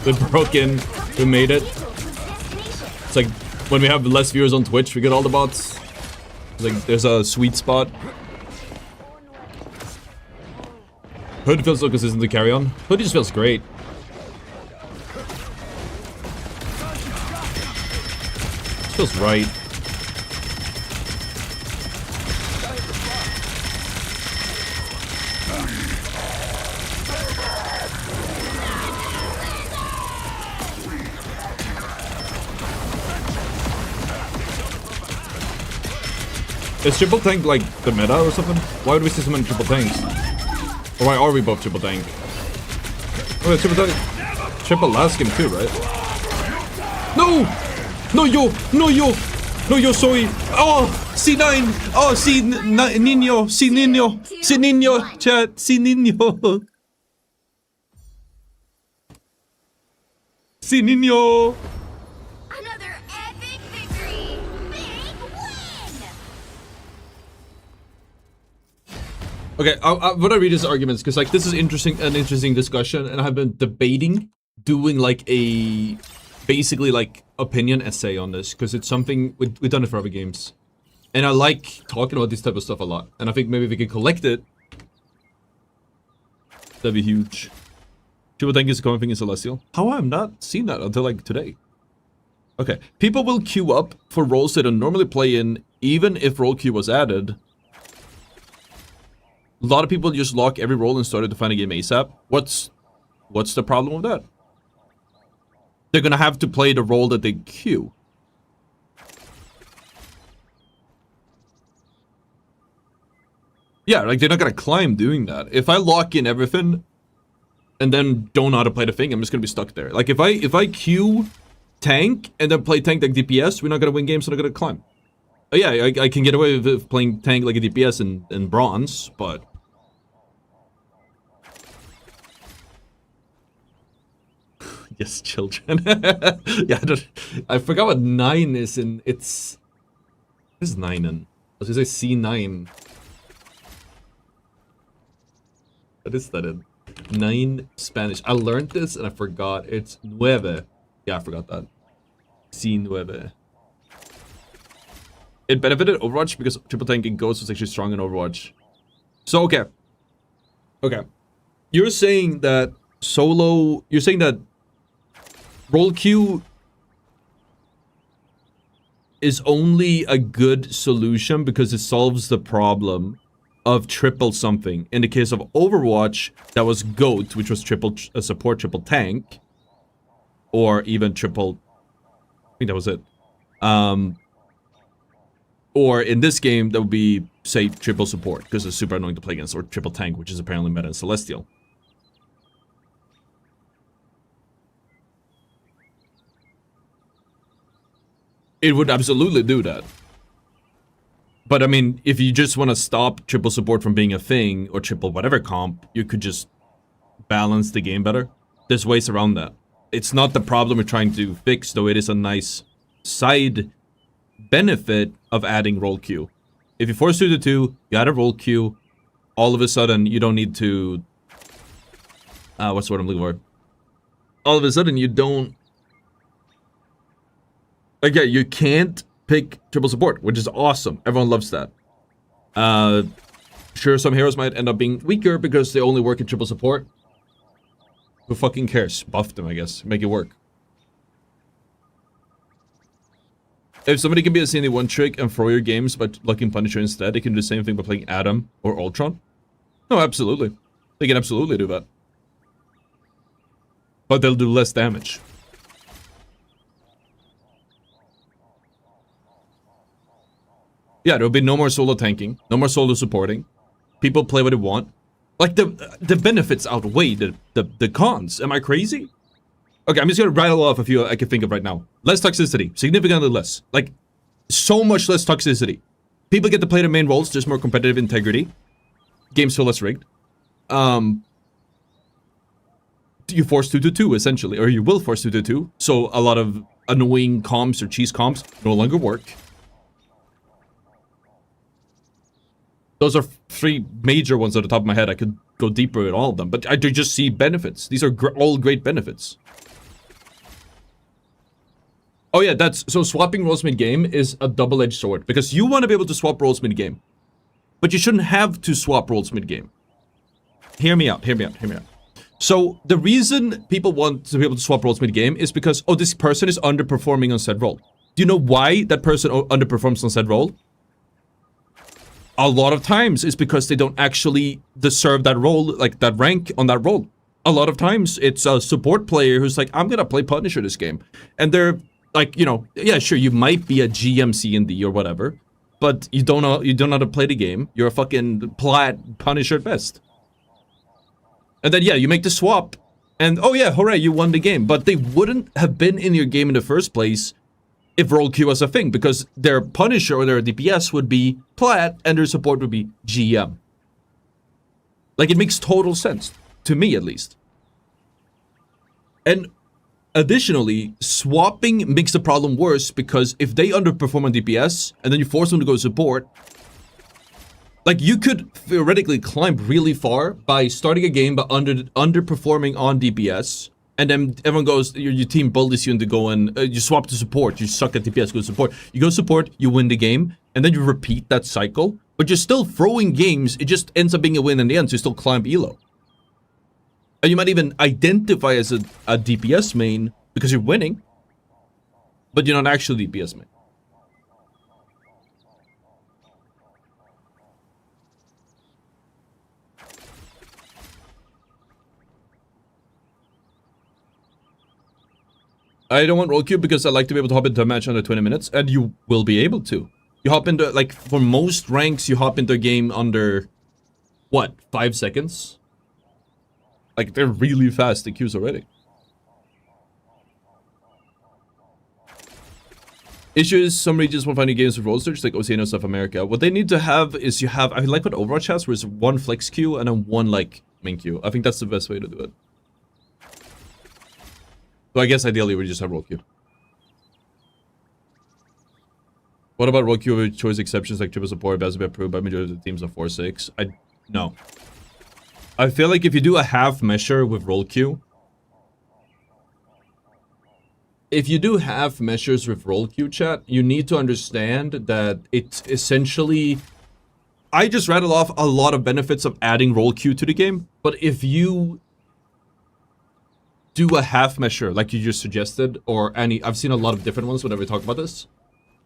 We broke in. We made it. It's like when we have less viewers on Twitch, we get all the bots. It's like there's a sweet spot. Hood feels so consistent to carry on. Hood just feels great. Feels right. Is triple tank like the meta or something? Why would we see so many triple tanks? Or why are we both triple tank? Oh, yeah, triple tank. Triple last game too, right? No! No, yo! No, yo! No, yo, sorry! Oh! C9! Oh, Nino! Nino! Nino! Chat! Nino! Nino! Another epic victory! Big win! Okay, I want to read his arguments because like this is an interesting discussion, and I've been debating doing like a basically like opinion essay on this because it's something we've done it for other games, and I like talking about this type of stuff a lot. And I think maybe if we could collect it, that'd be huge. People think it's coming thing in Celestial. How have I not seen that until like today? Okay, people will queue up for roles they don't normally play in, even if role queue was added. A lot of people just lock every role and started to find a game ASAP. What's the problem with that? They're gonna have to play the role that they queue. Yeah, like they're not gonna climb doing that. If I lock in everything and then don't know how to play the thing, I'm just gonna be stuck there. Like if I queue tank and then play tank like DPS, we're not gonna win games, so I'm not gonna climb. Oh yeah, I can get away with playing tank like a DPS in bronze, but yes, children. Yeah, I forgot what 9 is in. What is 9 in? I was gonna say C9. What is that in? 9 Spanish. I learned this and I forgot. It's nueve. Yeah, I forgot that. C9. It benefited Overwatch because triple tanking Ghost was actually strong in Overwatch. So, okay. Okay. You're saying that role queue is only a good solution because it solves the problem of triple something. In the case of Overwatch, that was GOAT, which was triple support, triple tank. Or even triple... I think that was it. Or in this game, that would be, say, triple support, because it's super annoying to play against, or triple tank, which is apparently meta in Celestial. It would absolutely do that. But I mean, if you just want to stop triple support from being a thing, or triple whatever comp, you could just balance the game better. There's ways around that. It's not the problem we're trying to fix, though it is a nice side benefit of adding role queue. If you force 2-2, you add a role queue, all of a sudden you don't need to... what's the word I'm looking for? All of a sudden you don't... Okay, you can't pick triple support, which is awesome. Everyone loves that. Sure, some heroes might end up being weaker because they only work in triple support. Who fucking cares? Buff them, I guess. Make it work. If somebody can be a CND one trick and throw your games by locking Punisher instead, they can do the same thing by playing Adam or Ultron. No, absolutely. They can absolutely do that. But they'll do less damage. Yeah, there'll be no more solo tanking, no more solo supporting. People play what they want. Like, the benefits outweigh the cons. Am I crazy? Okay, I'm just gonna rattle off a few I can think of right now. Less toxicity. Significantly less. Like, so much less toxicity. People get to play their main roles, there's more competitive integrity. Games feel less rigged. You force 2-2, essentially. Or you will force 2-2. So, a lot of annoying comps or cheese comps no longer work. Those are 3 major ones at the top of my head. I could go deeper in all of them, but I do just see benefits. These are all great benefits. Oh yeah, so swapping roles mid-game is a double-edged sword, because you want to be able to swap roles mid-game, but you shouldn't have to swap roles mid-game. Hear me out. So the reason people want to be able to swap roles mid-game is because, oh, this person is underperforming on said role. Do you know why that person underperforms on said role? A lot of times it's because they don't actually deserve that role, like that rank on that role. A lot of times it's a support player who's like, I'm gonna play Punisher this game. And they're like, you know, yeah, sure, you might be a GM, C&D or whatever, but you don't know how to play the game. You're a fucking plat Punisher at best. And then, yeah, you make the swap, and oh yeah, hooray, you won the game. But they wouldn't have been in your game in the first place if role queue was a thing, because their Punisher or their DPS would be plat, and their support would be GM. Like, it makes total sense, to me at least. And additionally, swapping makes the problem worse, because if they underperform on DPS, and then you force them to go support, like, you could theoretically climb really far by starting a game but underperforming on DPS, and then everyone goes, your team bullies you into going, you swap to support, you suck at DPS, go support. You go support, you win the game, and then you repeat that cycle, but you're still throwing games, it just ends up being a win in the end, so you still climb elo. And you might even identify as a DPS main because you're winning, but you're not actually DPS main. I don't want role queue because I like to be able to hop into a match under 20 minutes, and you will be able to. You hop into, like, for most ranks, you hop into a game under, what, 5 seconds? Like, they're really fast, the queues already. Issues, some regions won't find games with role search, like Oceania and South America. What they need to have is I like what Overwatch has, where it's 1 flex queue and then 1, like, main queue. I think that's the best way to do it. So I guess ideally we just have role queue. What about role queue with choice exceptions like triple support, has to be approved by majority of the teams of 4-6? No. I feel like if you do a half measure with role queue, if you do half measures with role queue, chat, you need to understand that it's essentially, I just rattle off a lot of benefits of adding role queue to the game, but if you do a half measure like you just suggested, or any, I've seen a lot of different ones whenever we talk about this,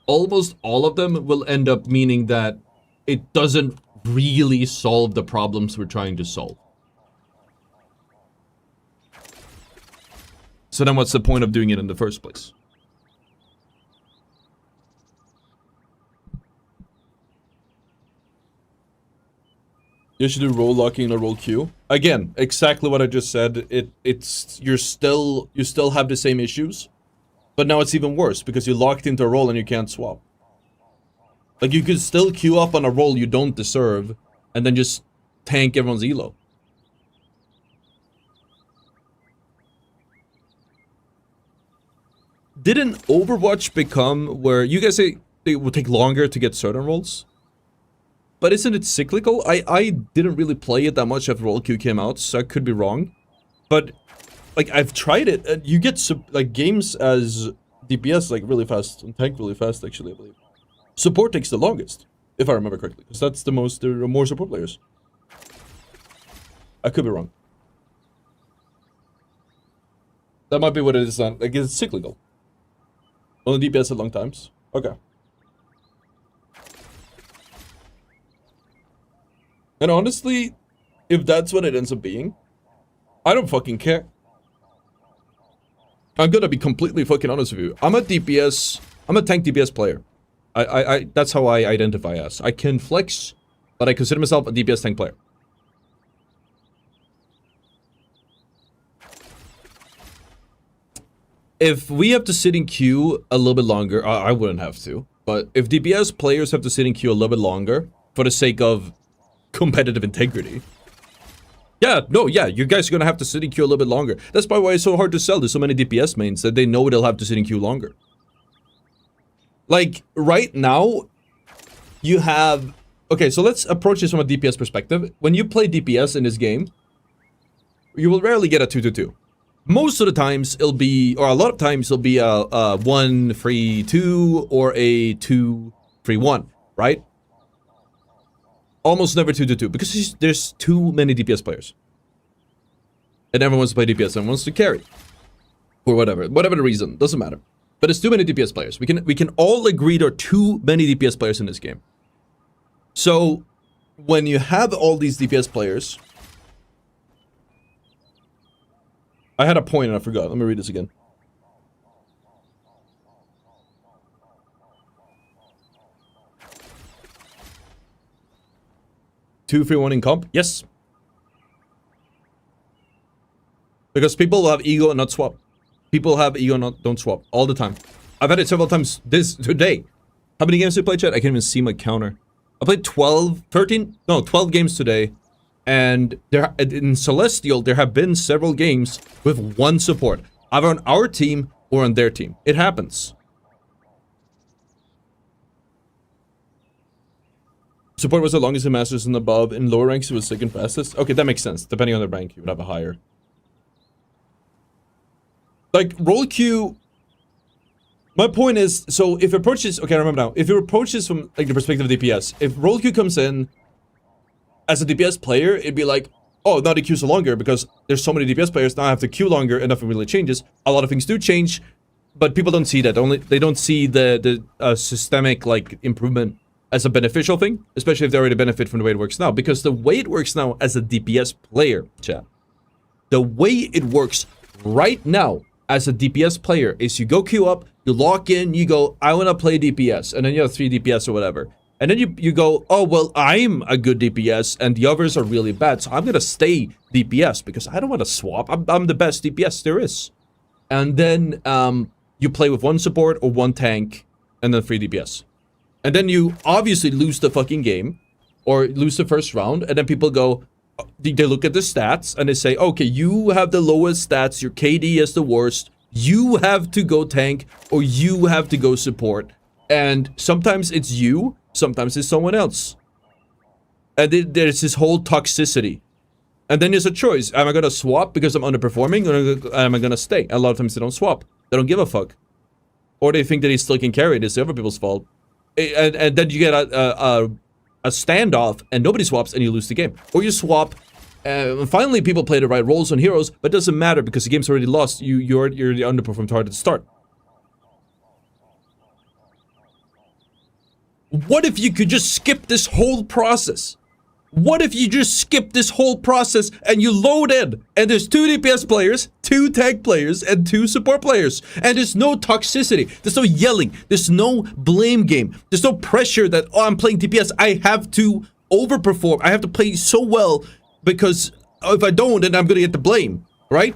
almost all of them will end up meaning that it doesn't really solve the problems we're trying to solve. So then what's the point of doing it in the first place? You should do role locking and a role queue. Again, exactly what I just said. You still have the same issues, but now it's even worse because you're locked into a role and you can't swap. Like, you could still queue up on a role you don't deserve and then just tank everyone's elo. Didn't Overwatch become where you guys say it will take longer to get certain roles? But isn't it cyclical? I didn't really play it that much after role queue came out, so I could be wrong. But, like, I've tried it, and you get, like, games as DPS, like, really fast, and tank really fast, actually, I believe. Support takes the longest, if I remember correctly, because that's there are more support players. I could be wrong. That might be what it is on, like, it's cyclical. Only DPS at long times. Okay. And honestly, if that's what it ends up being, I don't fucking care. I'm gonna be completely fucking honest with you. I'm a tank DPS player. That's how I identify as. I can flex, but I consider myself a DPS tank player. If we have to sit in queue a little bit longer, I wouldn't have to, but if DPS players have to sit in queue a little bit longer for the sake of competitive integrity. Yeah, you guys are gonna have to sit in queue a little bit longer. That's probably why it's so hard to sell to so many DPS mains, that they know they'll have to sit in queue longer. Like, right now, you have... okay, so let's approach this from a DPS perspective. When you play DPS in this game, you will rarely get a 2-2-2. Most of the times it'll be, or a lot of times it'll be a 1-3-2 or a 2-3-1, right? Almost never 2-2-2 because there's too many DPS players. And everyone wants to play DPS, everyone wants to carry. Or whatever the reason, doesn't matter. But it's too many DPS players. We can all agree there are too many DPS players in this game. So when you have all these DPS players, I had a point and I forgot. Let me read this again. Two, 3, 1 in comp? Yes. Because people will have ego and not swap. People have ego and don't swap all the time. I've had it several times today. How many games did I play, chat? I can't even see my counter. I played 12 games today. And there in Celestial, there have been several games with one support. Either on our team or on their team. It happens. Support was the longest in Masters and above. In lower ranks, it was second fastest. Okay, that makes sense. Depending on the rank, you would have a higher. Like, roll queue... My point is, so if approaches... Okay, I remember now. If it approaches from, like, the perspective of DPS, if roll queue comes in as a DPS player, it'd be like, oh, now the queues are longer because there's so many DPS players, now I have to queue longer and nothing really changes. A lot of things do change, but people don't see that. They don't see the systemic, like, improvement as a beneficial thing, especially if they already benefit from the way it works now. Because the way it works now as a DPS player, chat, the way it works right now as a DPS player is you go queue up, you lock in, you go, I want to play DPS, and then you have 3 DPS or whatever. And then you go, oh, well, I'm a good DPS, and the others are really bad, so I'm going to stay DPS, because I don't want to swap. I'm the best DPS there is. And then you play with 1 support or 1 tank, and then 3 DPS. And then you obviously lose the fucking game, or lose the first round, and then people go, they look at the stats, and they say, okay, you have the lowest stats, your KD is the worst, you have to go tank, or you have to go support. And sometimes it's you, sometimes it's someone else. And there's this whole toxicity. And then there's a choice. Am I going to swap because I'm underperforming, or am I going to stay? A lot of times they don't swap. They don't give a fuck. Or they think that he still can carry it. It's other people's fault. And then you get a standoff, and nobody swaps, and you lose the game. Or you swap, and finally people play the right roles on heroes, but it doesn't matter because the game's already lost. You're the underperformed target to start. What if you could just skip this whole process? What if you just skip this whole process and you load in, and there's 2 DPS players, 2 tank players, and 2 support players, and there's no toxicity, there's no yelling, there's no blame game, there's no pressure that, oh, I'm playing DPS, I have to overperform, I have to play so well, because if I don't, then I'm gonna get the blame, right?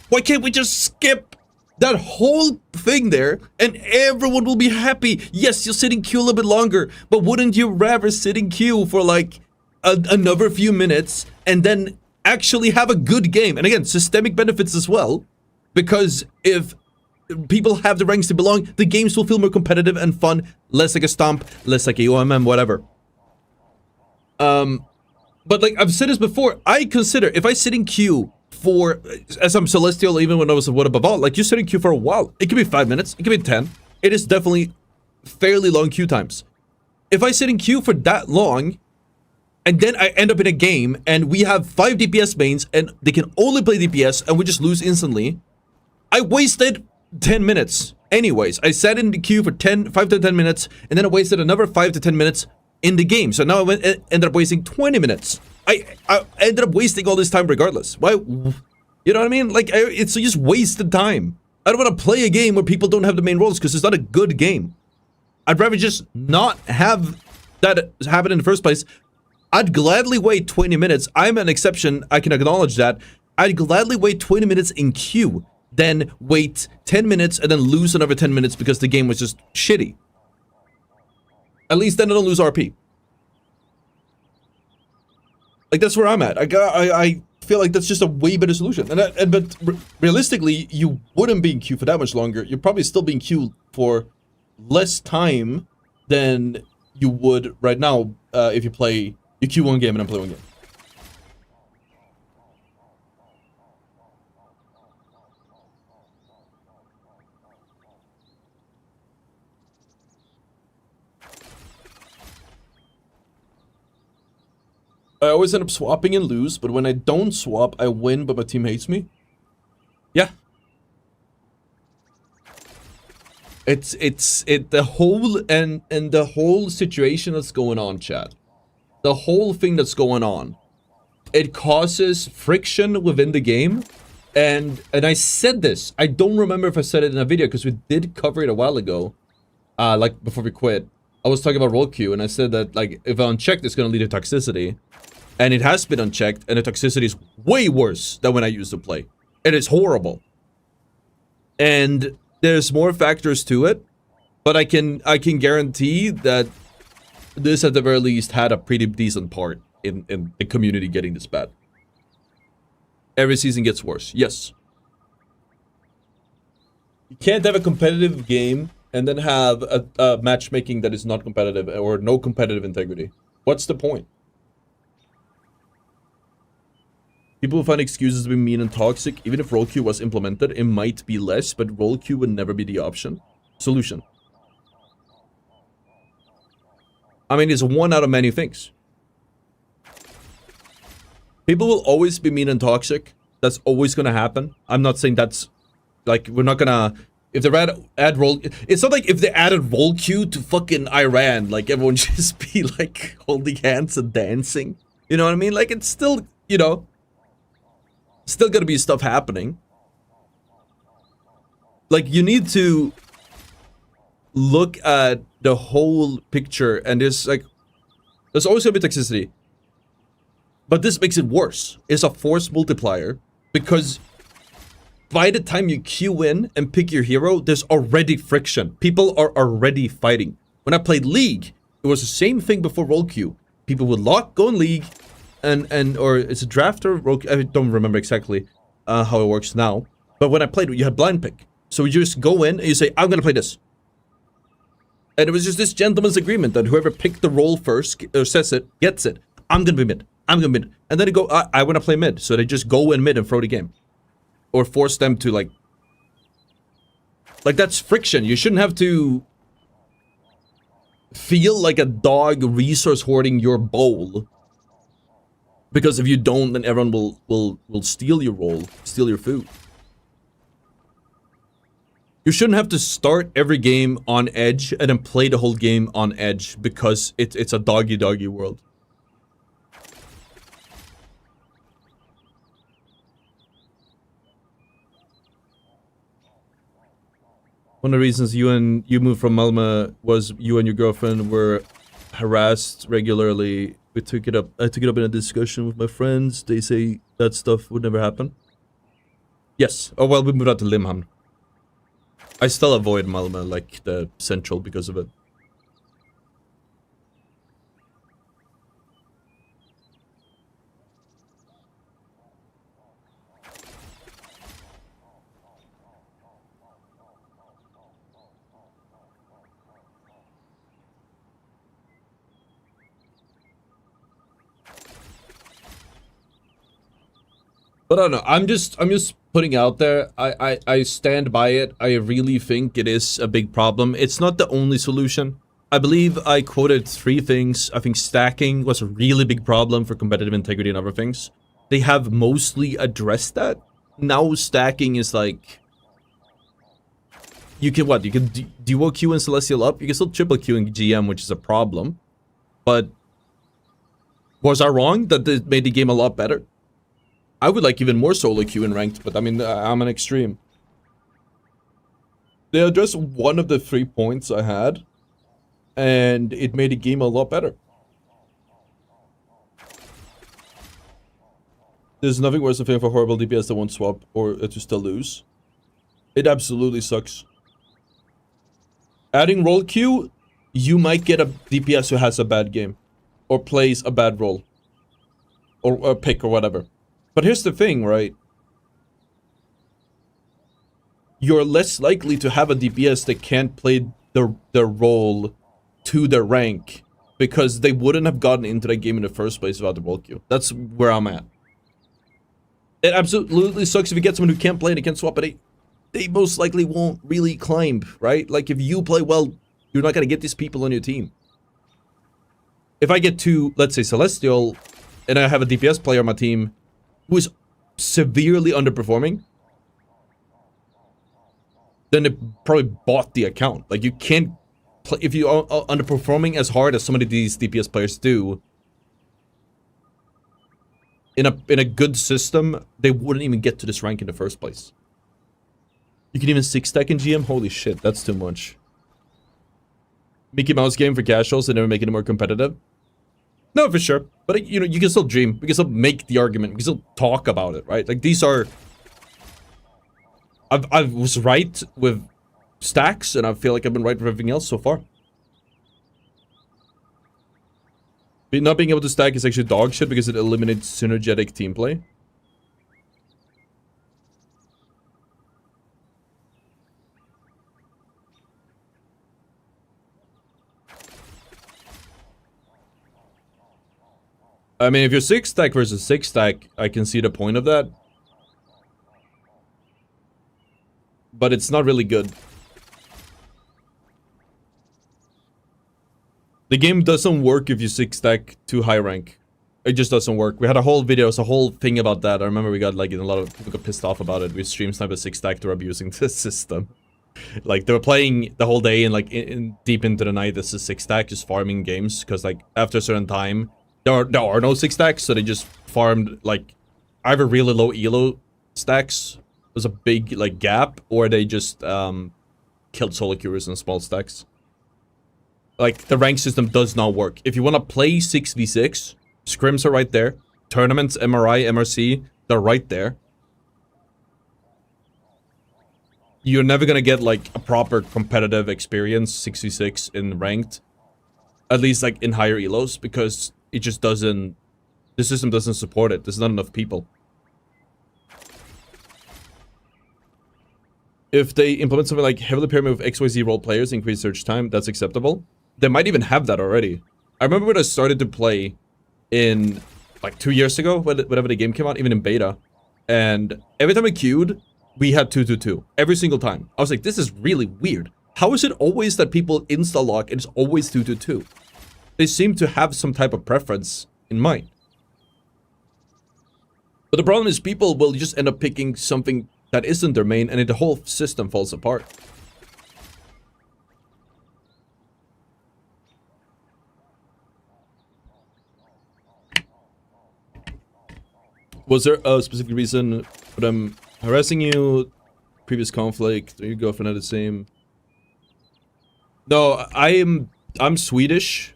Why can't we just skip that whole thing there, and everyone will be happy? Yes, you'll sit in queue a little bit longer, but wouldn't you rather sit in queue for like another few minutes and then actually have a good game? And again, systemic benefits as well, because if people have the ranks to belong, the games will feel more competitive and fun, less like a stomp, less like a OMM, whatever. But like I've said this before, I consider if I sit in queue for, as I'm Celestial, even when I was what above all, like you sit in queue for a while. It could be 5 minutes, it could be 10. It is definitely fairly long queue times. If I sit in queue for that long, and then I end up in a game, and we have 5 DPS mains, and they can only play DPS, and we just lose instantly, I wasted 10 minutes. Anyways, I sat in the queue for 5 to 10 minutes, and then I wasted another 5 to 10 minutes in the game. So now I ended up wasting 20 minutes. I ended up wasting all this time regardless. Why? You know what I mean? Like, it's just wasted time. I don't want to play a game where people don't have the main roles because it's not a good game. I'd rather just not have that happen in the first place. I'd gladly wait 20 minutes. I'm an exception. I can acknowledge that. I'd gladly wait 20 minutes in queue than wait 10 minutes and then lose another 10 minutes because the game was just shitty. At least then I don't lose RP. Like, that's where I'm at. I feel like that's just a way better solution. But realistically, you wouldn't be in queue for that much longer. You're probably still being queued for less time than you would right now if you play, you queue one game and then play one game. I always end up swapping and lose, but when I don't swap, I win, but my team hates me. Yeah. The whole situation that's going on, chat. The whole thing that's going on. It causes friction within the game. And I said this. I don't remember if I said it in a video because we did cover it a while ago. Like before we quit. I was talking about roll queue and I said that like if unchecked it's gonna lead to toxicity. And it has been unchecked and the toxicity is way worse than when I used to play. It is horrible. And there's more factors to it, but I can guarantee that this at the very least had a pretty decent part in the community getting this bad. Every season gets worse. Yes. You can't have a competitive game and then have a matchmaking that is not competitive or no competitive integrity. What's the point? People find excuses to be mean and toxic. Even if roll queue was implemented, it might be less, but roll queue would never be the solution. I mean, it's one out of many things. People will always be mean and toxic. That's always gonna happen. I'm not saying that's like we're not gonna. If they add roll, it's not like if they added roll queue to fucking Iran, like everyone just be like holding hands and dancing. You know what I mean? Like it's still, you know. Still gonna be stuff happening. Like, you need to look at the whole picture, and there's always gonna be toxicity. But this makes it worse. It's a force multiplier, because by the time you queue in and pick your hero, there's already friction. People are already fighting. When I played League, it was the same thing before roll queue. People would go in League, or it's a draft or roll, I don't remember exactly how it works now. But when I played, you had blind pick. So you just go in and you say, I'm gonna play this. And it was just this gentleman's agreement that whoever picked the role first, or says it, gets it. I'm gonna be mid. I'm gonna mid. And then they go, I wanna play mid. So they just go in mid and throw the game. Or force them to like that's friction. You shouldn't have to feel like a dog resource hoarding your bowl. Because if you don't, then everyone will steal your role, steal your food. You shouldn't have to start every game on edge and then play the whole game on edge because it's a doggy world. One of the reasons you moved from Malmö was you and your girlfriend were harassed regularly. I took it up in a discussion with my friends. They say that stuff would never happen. Yes. Oh well, we moved out to Limhamn. I still avoid Malmö, like the central, because of it. But I don't know. I'm just putting out there. I stand by it. I really think it is a big problem. It's not the only solution. I believe I quoted 3 things. I think stacking was a really big problem for competitive integrity and other things. They have mostly addressed that. Now stacking is like you can You can duo queue and celestial up. You can still triple queue in GM, which is a problem. But was I wrong that it made the game a lot better? I would like even more solo queue in ranked, but I mean, I'm an extreme. They addressed one of the 3 points I had, and it made the game a lot better. There's nothing worse than feeling for horrible DPS that won't swap or to still lose. It absolutely sucks. Adding roll queue, you might get a DPS who has a bad game, or plays a bad role, or a pick or whatever. But here's the thing, right? You're less likely to have a DPS that can't play their role to their rank because they wouldn't have gotten into that game in the first place without the world queue. That's where I'm at. It absolutely sucks if you get someone who can't play and they can't swap, but they most likely won't really climb, right? Like, if you play well, you're not gonna get these people on your team. If I get to, let's say, Celestial, and I have a DPS player on my team who is severely underperforming, then they probably bought the account. Like, you can't play if you are underperforming as hard as some of these DPS players do. In a good system, they wouldn't even get to this rank in the first place. You can even 6-stack in GM? Holy shit, that's too much. Mickey Mouse game for casuals and never making it more competitive? No, for sure. But, you know, you can still dream. We can still make the argument. We can still talk about it, right? Like, these are... I was right with stacks, and I feel like I've been right with everything else so far. Not being able to stack is actually dog shit because it eliminates synergetic team play. I mean, if you're 6-stack versus 6-stack, I can see the point of that. But it's not really good. The game doesn't work if you 6-stack too high rank. It just doesn't work. We had a whole video, it's a whole thing about that. I remember we got, like, a lot of people got pissed off about it. We stream snipe a 6-stack, they're abusing this system. Like, they were playing the whole day and, like, deep into the night, this is 6-stack, just farming games. Because, like, after a certain time, there are no 6-stacks, so they just farmed, like, either really low elo stacks, there's a big, like, gap, or they just, killed solo queuers in small stacks. Like, the rank system does not work. If you want to play 6v6, scrims are right there. Tournaments, MRI, MRC, they're right there. You're never gonna get, like, a proper competitive experience 6v6 in ranked. At least, like, in higher elos, because it just doesn't... The system doesn't support it. There's not enough people. If they implement something like heavily pyramid with XYZ role players, increase search time, that's acceptable. They might even have that already. I remember when I started to play in, like, 2 years ago, whenever the game came out, even in beta. And every time I queued, we had 2-2-2. Every single time. I was like, this is really weird. How is it always that people insta-lock and it's always 2-2-2? They seem to have some type of preference in mind. But the problem is people will just end up picking something that isn't their main, and the whole system falls apart. Was there a specific reason for them harassing you? Previous conflict? Or your girlfriend had the same? No, I'm Swedish.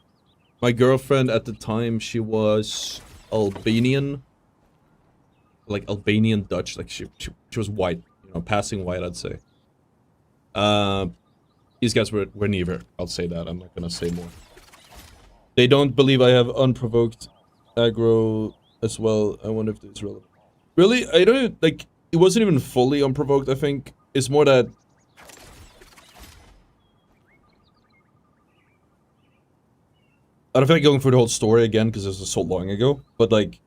My girlfriend at the time, she was Albanian. Like Albanian Dutch, like she was white, you know, passing white, I'd say. These guys were neither. I'll say that. I'm not gonna say more. They don't believe I have unprovoked aggro as well. I wonder if it's relevant. Really, I don't like. It wasn't even fully unprovoked. I think it's more that I don't feel like going through the whole story again because this was so long ago. But like,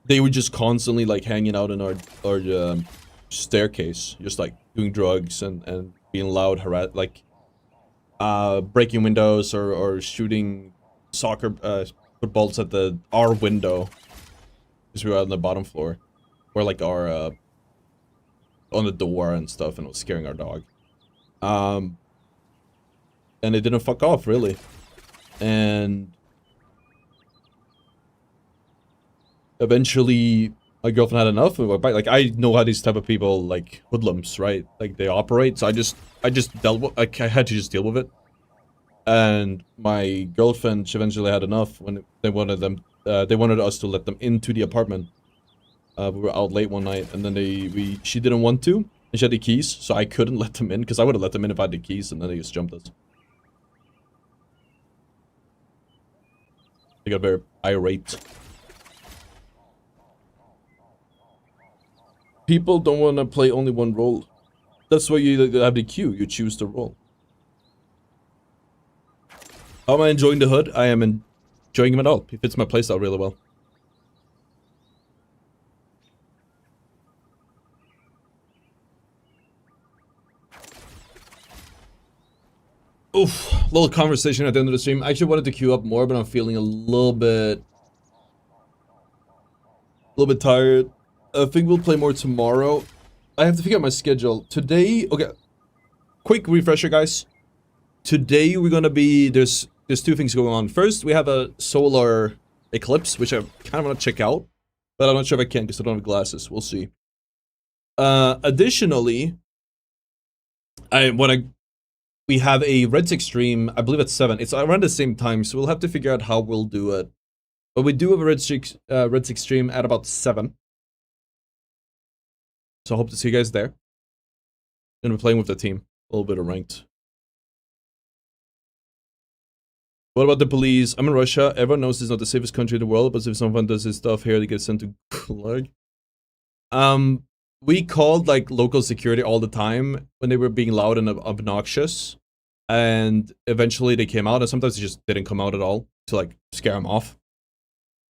they were just constantly like hanging out in our staircase, just like doing drugs and being loud, like breaking windows or shooting soccer footballs at our window because we were on the bottom floor, or like our on the door and stuff, and it was scaring our dog. And they didn't fuck off really, and eventually my girlfriend had enough and went back. Like, I know how these type of people, like, hoodlums, right? Like, they operate, so I just dealt with, like, I had to just deal with it. And my girlfriend, she eventually had enough when they wanted us to let them into the apartment. We were out late one night, and then she didn't want to, and she had the keys, so I couldn't let them in, because I would have let them in if I had the keys, and then they just jumped us. They got very irate. People don't want to play only one role. That's why you have the queue. You choose the role. How am I enjoying the hood? I am enjoying him at all. He fits my playstyle really well. Oof, little conversation at the end of the stream. I actually wanted to queue up more, but I'm feeling a little bit tired. I think we'll play more tomorrow. I have to figure out my schedule. Today, okay. Quick refresher, guys. Today we're gonna be there's two things going on. First, we have a solar eclipse, which I kind of want to check out, but I'm not sure if I can because I don't have glasses. We'll see. Additionally, we have a Red 6 stream, I believe at 7. It's around the same time, so we'll have to figure out how we'll do it. But we do have a Red 6 stream at about 7. So I hope to see you guys there. And we're playing with the team. A little bit of ranked. What about the police? I'm in Russia. Everyone knows it's not the safest country in the world, but if someone does his stuff here, they get sent to Gulag. We called like local security all the time when they were being loud and obnoxious. And eventually they came out, and sometimes they just didn't come out at all to like scare them off.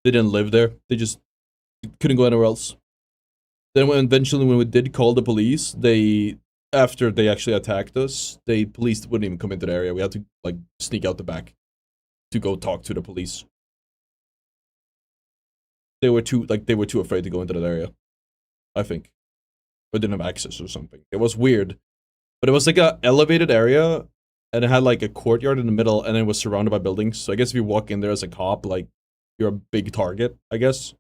They didn't live there. They just couldn't go anywhere else. Then eventually when we did call the police, after they actually attacked us, the police wouldn't even come into the area. We had to like sneak out the back to go talk to the police. They were too afraid to go into that area, I think. Or didn't have access or something. It was weird. But it was like a elevated area, and it had like a courtyard in the middle, and it was surrounded by buildings. So I guess if you walk in there as a cop, like, you're a big target, I guess.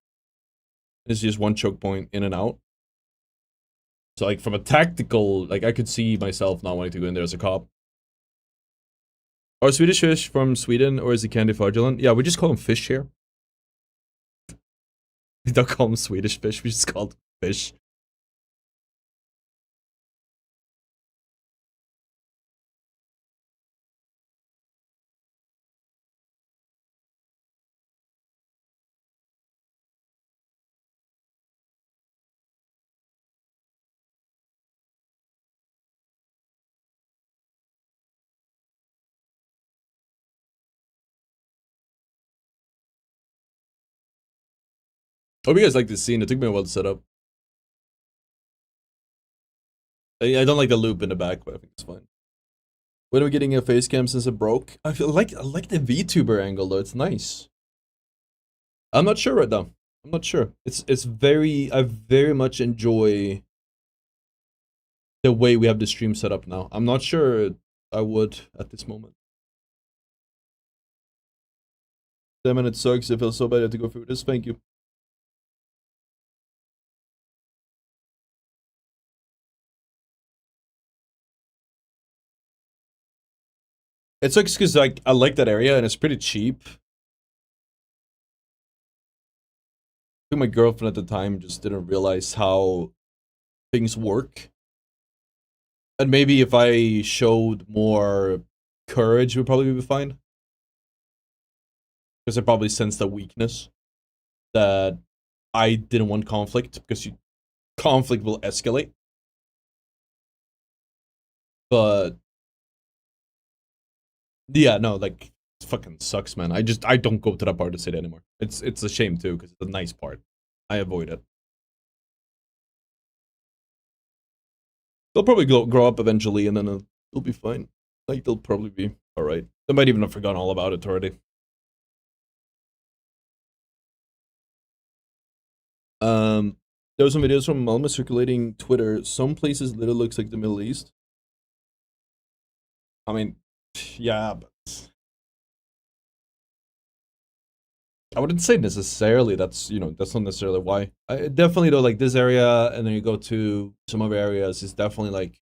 It's just one choke point in and out. So like from a tactical, like I could see myself not wanting to go in there as a cop. Are Swedish fish from Sweden, or is it candy fraudulent? Yeah, we just call them fish here. We don't call them Swedish fish, we just call them fish. Hope you guys like this scene. It took me a while to set up. I don't like the loop in the back, but I think it's fine. When are we getting a face cam since it broke? I like the VTuber angle though. It's nice. I'm not sure right now. I'm not sure. I very much enjoy the way we have the stream set up now. I'm not sure I would at this moment. Damn it, it sucks. It feels so bad I have to go through this. Thank you. It sucks because like I like that area and it's pretty cheap. I think my girlfriend at the time just didn't realize how things work. And maybe if I showed more courage, we'd probably be fine. Because I probably sensed a weakness that I didn't want conflict, because conflict will escalate. But yeah, no, like, it fucking sucks, man. I don't go to that part of the city anymore. It's a shame too, because it's a nice part. I avoid it. They'll probably grow up eventually, and then it'll be fine. Like, they'll probably be alright. They might even have forgotten all about it already. There were some videos from Malmö circulating Twitter. Some places literally looks like the Middle East. I mean, yeah, but I wouldn't say necessarily that's, you know, that's not necessarily why. I definitely though, like this area, and then you go to some other areas, it's definitely like,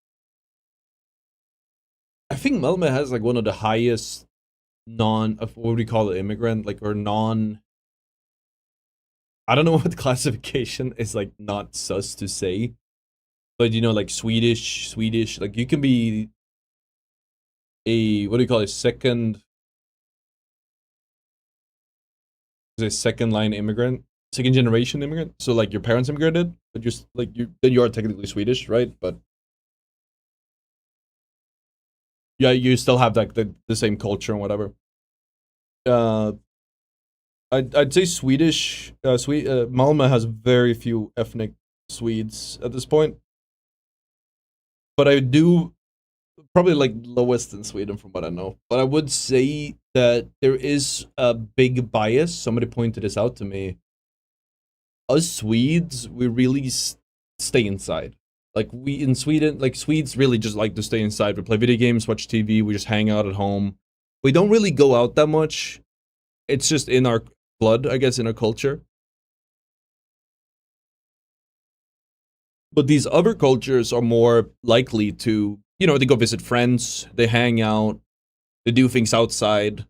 I think Malmö has like one of the highest what would we call it, immigrant, like, or non, I don't know what the classification is, like, not sus to say, but you know, like Swedish, like you can be a, what do you call it, second line immigrant, second generation immigrant. So like your parents immigrated, but just like then you are technically Swedish, right? But yeah, you still have like the same culture and whatever. I'd say Swedish. Malmö has very few ethnic Swedes at this point, but I do probably like lowest in Sweden from what I know. But I would say that there is a big bias. Somebody pointed this out to me. Us Swedes, we really stay inside. Like we in Sweden, like Swedes really just like to stay inside. We play video games, watch TV, we just hang out at home. We don't really go out that much. It's just in our blood, I guess, in our culture. But these other cultures are more likely to, you know, they go visit friends, they hang out, they do things outside.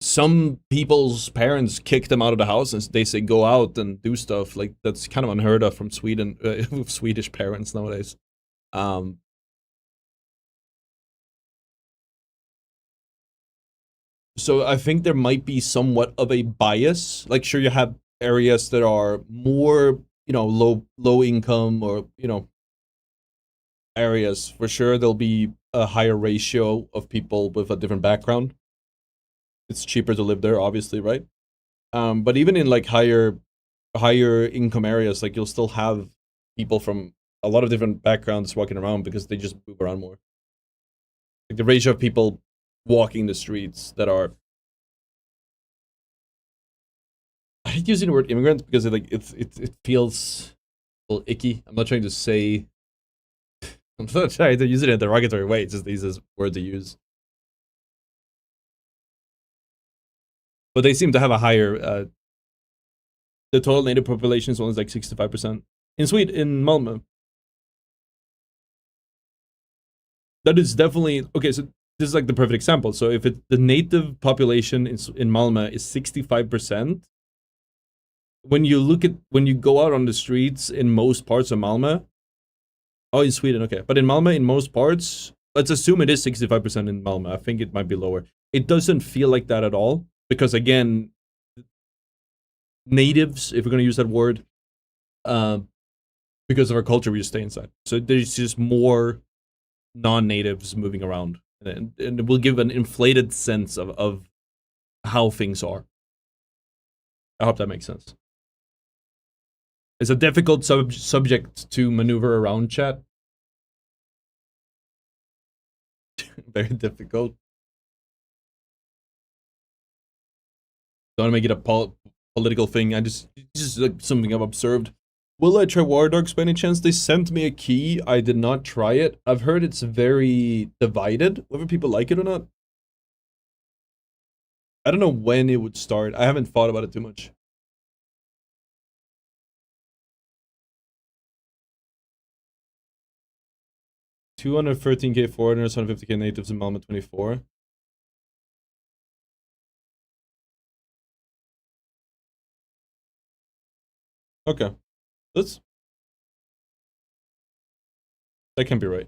Some people's parents kick them out of the house and they say go out and do stuff. Like that's kind of unheard of from Sweden, with Swedish parents nowadays. So I think there might be somewhat of a bias. Like sure, you have areas that are more, you know, low income, or you know, areas for sure there'll be a higher ratio of people with a different background. It's cheaper to live there, obviously, right? But even in like higher income areas, like you'll still have people from a lot of different backgrounds walking around because they just move around more. Like the ratio of people walking the streets that are, I hate using the word immigrant because it feels a little icky. I'm not trying to say, I'm not trying to use it in a derogatory way. It's just the easiest word to use. But they seem to have a higher, the total native population is only like 65%. In Sweden, in Malmö. That is definitely, okay, so this is like the perfect example. So if the native population in Malmö is 65%, when you go out on the streets in most parts of Malmö, oh, in Sweden, okay. But in Malmö, in most parts, let's assume it is 65% in Malmö. I think it might be lower. It doesn't feel like that at all. Because again, natives, if we're going to use that word, because of our culture, we just stay inside. So there's just more non-natives moving around. And it will give an inflated sense of how things are. I hope that makes sense. It's a difficult subject to maneuver around, chat. Very difficult. Don't make it a political thing. Just like something I've observed. Will I try War Dogs by any chance? They sent me a key. I did not try it. I've heard it's very divided, whether people like it or not. I don't know when it would start. I haven't thought about it too much. $213K foreigners, 150K natives in Malmö 24. Okay. That can be right.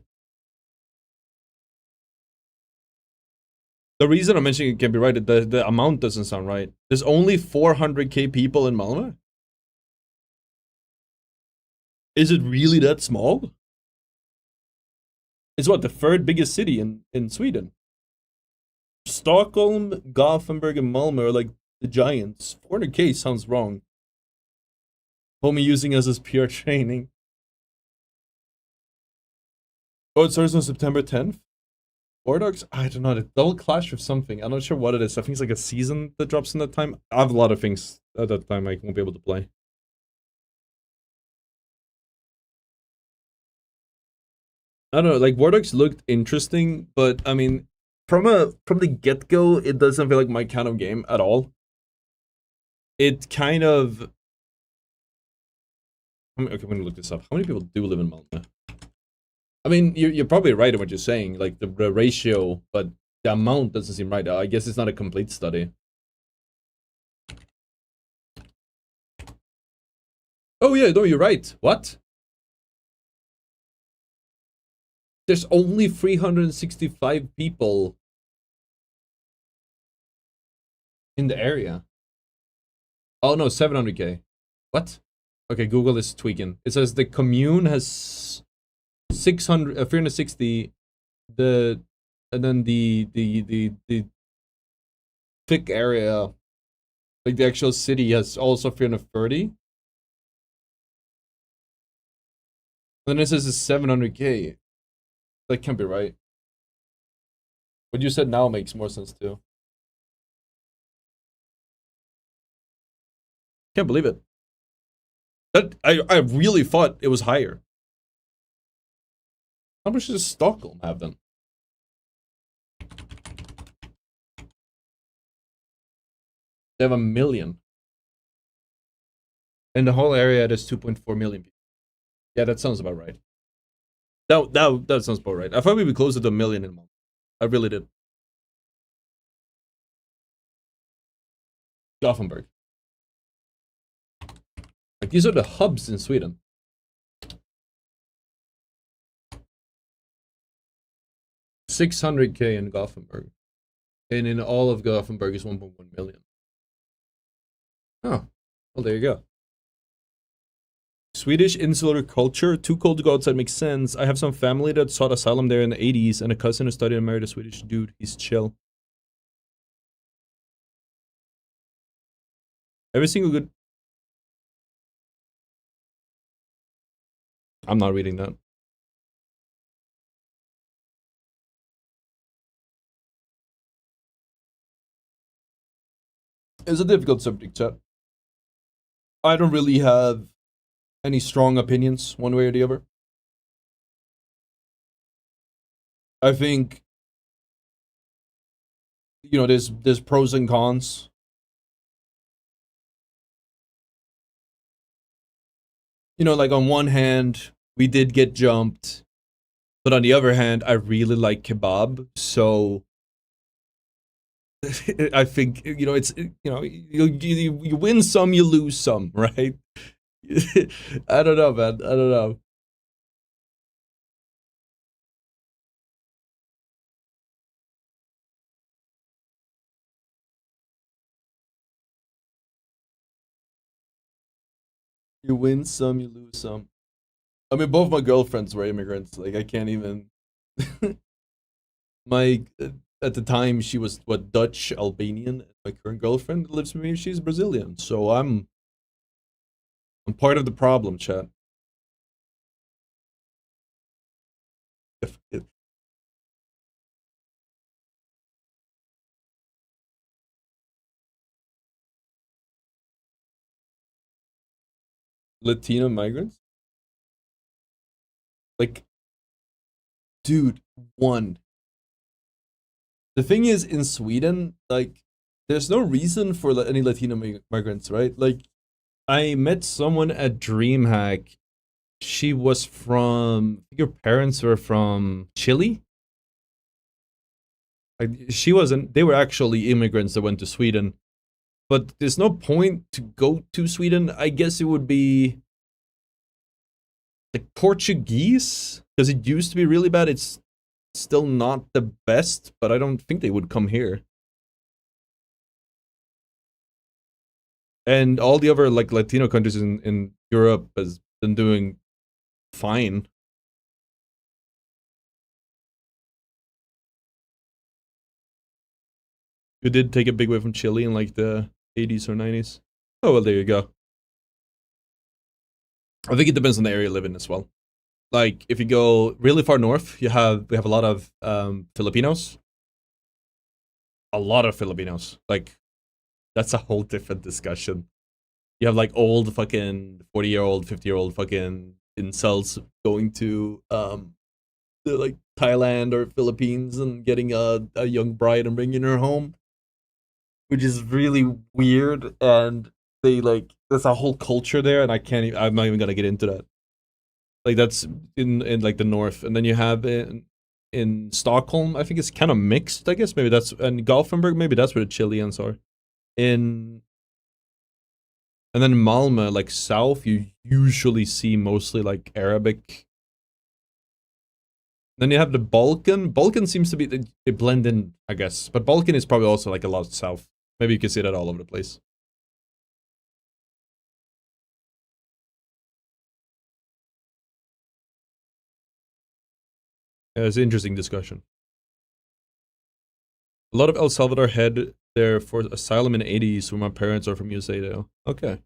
The reason I'm mentioning it can be right, the amount doesn't sound right. There's only 400K people in Malmö? Is it really that small? It's what, the third biggest city in Sweden? Stockholm, Gothenburg, and Malmö are like the giants. 400K sounds wrong. Homie using us as PR training. Oh, it starts on September 10th? War Dogs? I don't know. They'll clash with something. I'm not sure what it is. I think it's like a season that drops in that time. I have a lot of things at that time I won't be able to play. I don't know. Like, War Dogs looked interesting, but I mean, from the get-go, it doesn't feel like my kind of game at all. It kind of... Okay, I'm gonna look this up. How many people do live in Malmö? I mean, you're probably right in what you're saying, like the ratio, but the amount doesn't seem right. I guess it's not a complete study. Oh yeah, no, you're right. What? There's only 365 people in the area. Oh no, 700K. What? Okay, Google is tweaking. It says the commune has 360. And then the specific area, like the actual city, has also 330. Then it says it's 700k. That can't be right. What you said now makes more sense too. Can't believe it. That I really thought it was higher. How much does Stockholm have then? They have 1 million. And the whole area there's 2.4 million people. Yeah, that sounds about right. That sounds about right. I thought we'd be closer to 1 million in a month. I really did. Gothenburg. Like, these are the hubs in Sweden. $600k in Gothenburg. And in all of Gothenburg is 1.1 million. Oh, well, there you go. Swedish insular culture. Too cold to go outside makes sense. I have some family that sought asylum there in the 80s, and a cousin who studied and married a Swedish dude. He's chill. Every single good... I'm not reading that. It's a difficult subject, chat. I don't really have any strong opinions one way or the other. I think, you know, there's pros and cons. You know, like on one hand, we did get jumped, but on the other hand, I really like kebab, so I think, you know, it's, you know, you win some, you lose some, right? I don't know, man. I don't know. You win some, you lose some. I mean, both my girlfriends were immigrants. Like, I can't even. My at the time she was what, Dutch Albanian. My current girlfriend lives with me. She's Brazilian, so I'm part of the problem, chat. Latino migrants, like, dude, one. The thing is, in Sweden, like, there's no reason for any Latino migrants, right? Like, I met someone at DreamHack. She was from, I think her parents were from Chile. She wasn't, they were actually immigrants that went to Sweden. But there's no point to go to Sweden. I guess it would be like Portuguese, because it used to be really bad. It's still not the best, but I don't think they would come here. And all the other like Latino countries in Europe has been doing fine. You did take a big way from Chile in like the 80s or 90s. Oh, well, there you go. I think it depends on the area you live in as well. Like, if you go really far north, we have a lot of Filipinos. A lot of Filipinos. Like, that's a whole different discussion. You have like old fucking 40-year-old, 50-year-old fucking incels going to like Thailand or Philippines and getting a young bride and bringing her home, which is really weird. And they like, there's a whole culture there, and I'm not even gonna get into that. Like, that's in like the north, and then you have in Stockholm, I think it's kind of mixed. I guess maybe that's, and Gothenburg, maybe that's where the Chileans are. And then in Malmö, like south, you usually see mostly like Arabic. Then you have the Balkan. Balkan seems to be, they blend in, I guess. But Balkan is probably also like a lot south. Maybe you can see that all over the place. Yeah, it's an interesting discussion. A lot of El Salvador head there for asylum in '80s, where my parents are from USA though. Okay.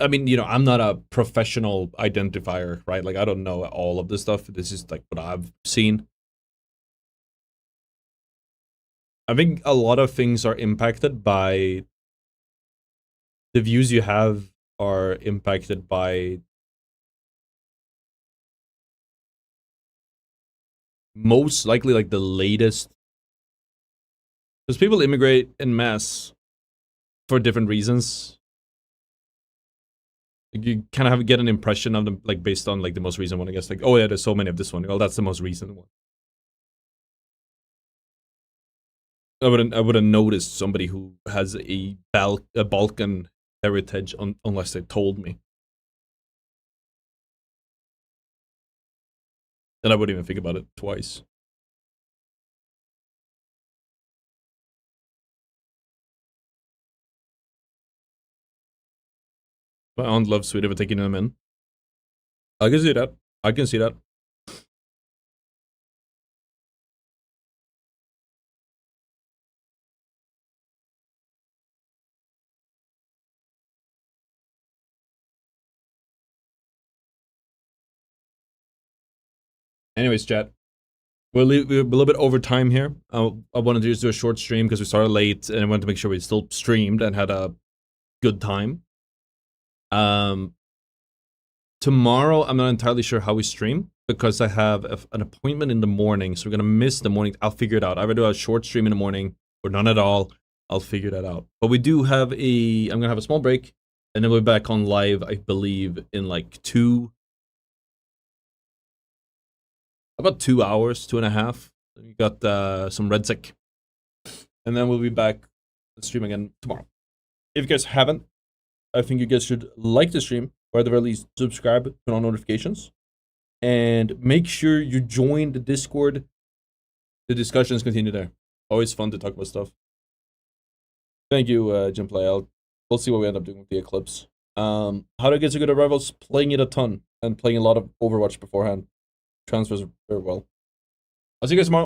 I mean, you know, I'm not a professional identifier, right? Like, I don't know all of this stuff. This is like what I've seen. I think a lot of things are impacted by the views you have are impacted by most likely like the latest, because people immigrate en masse for different reasons. You kind of get an impression of them like based on like the most recent one, I guess. Like, oh yeah, there's so many of this one. Well, that's the most recent one. I wouldn't notice somebody who has a Balkan heritage unless they told me. And I wouldn't even think about it twice. My aunt loves Sweden for taking them in. I can see that. I can see that. Anyways, chat. We're a little bit over time here. I wanted to just do a short stream because we started late, and I wanted to make sure we still streamed and had a good time. Tomorrow, I'm not entirely sure how we stream because I have an appointment in the morning, so we're gonna miss the morning. I'll figure it out. Either do a short stream in the morning or none at all. I'll figure that out. But we do have I'm gonna have a small break, and then we'll be back on live, I believe, in like about 2 hours, 2.5. We got some red sick, and then we'll be back stream again tomorrow. If you guys haven't, I think you guys should like the stream, or at the very least subscribe, turn on notifications, and make sure you join the Discord. The discussions continue there. Always fun to talk about stuff. Thank you, Jimplay. We'll see what we end up doing with the Eclipse. How to get so good at Rivals? Playing it a ton and playing a lot of Overwatch beforehand. Transfers very well. I'll see you guys tomorrow.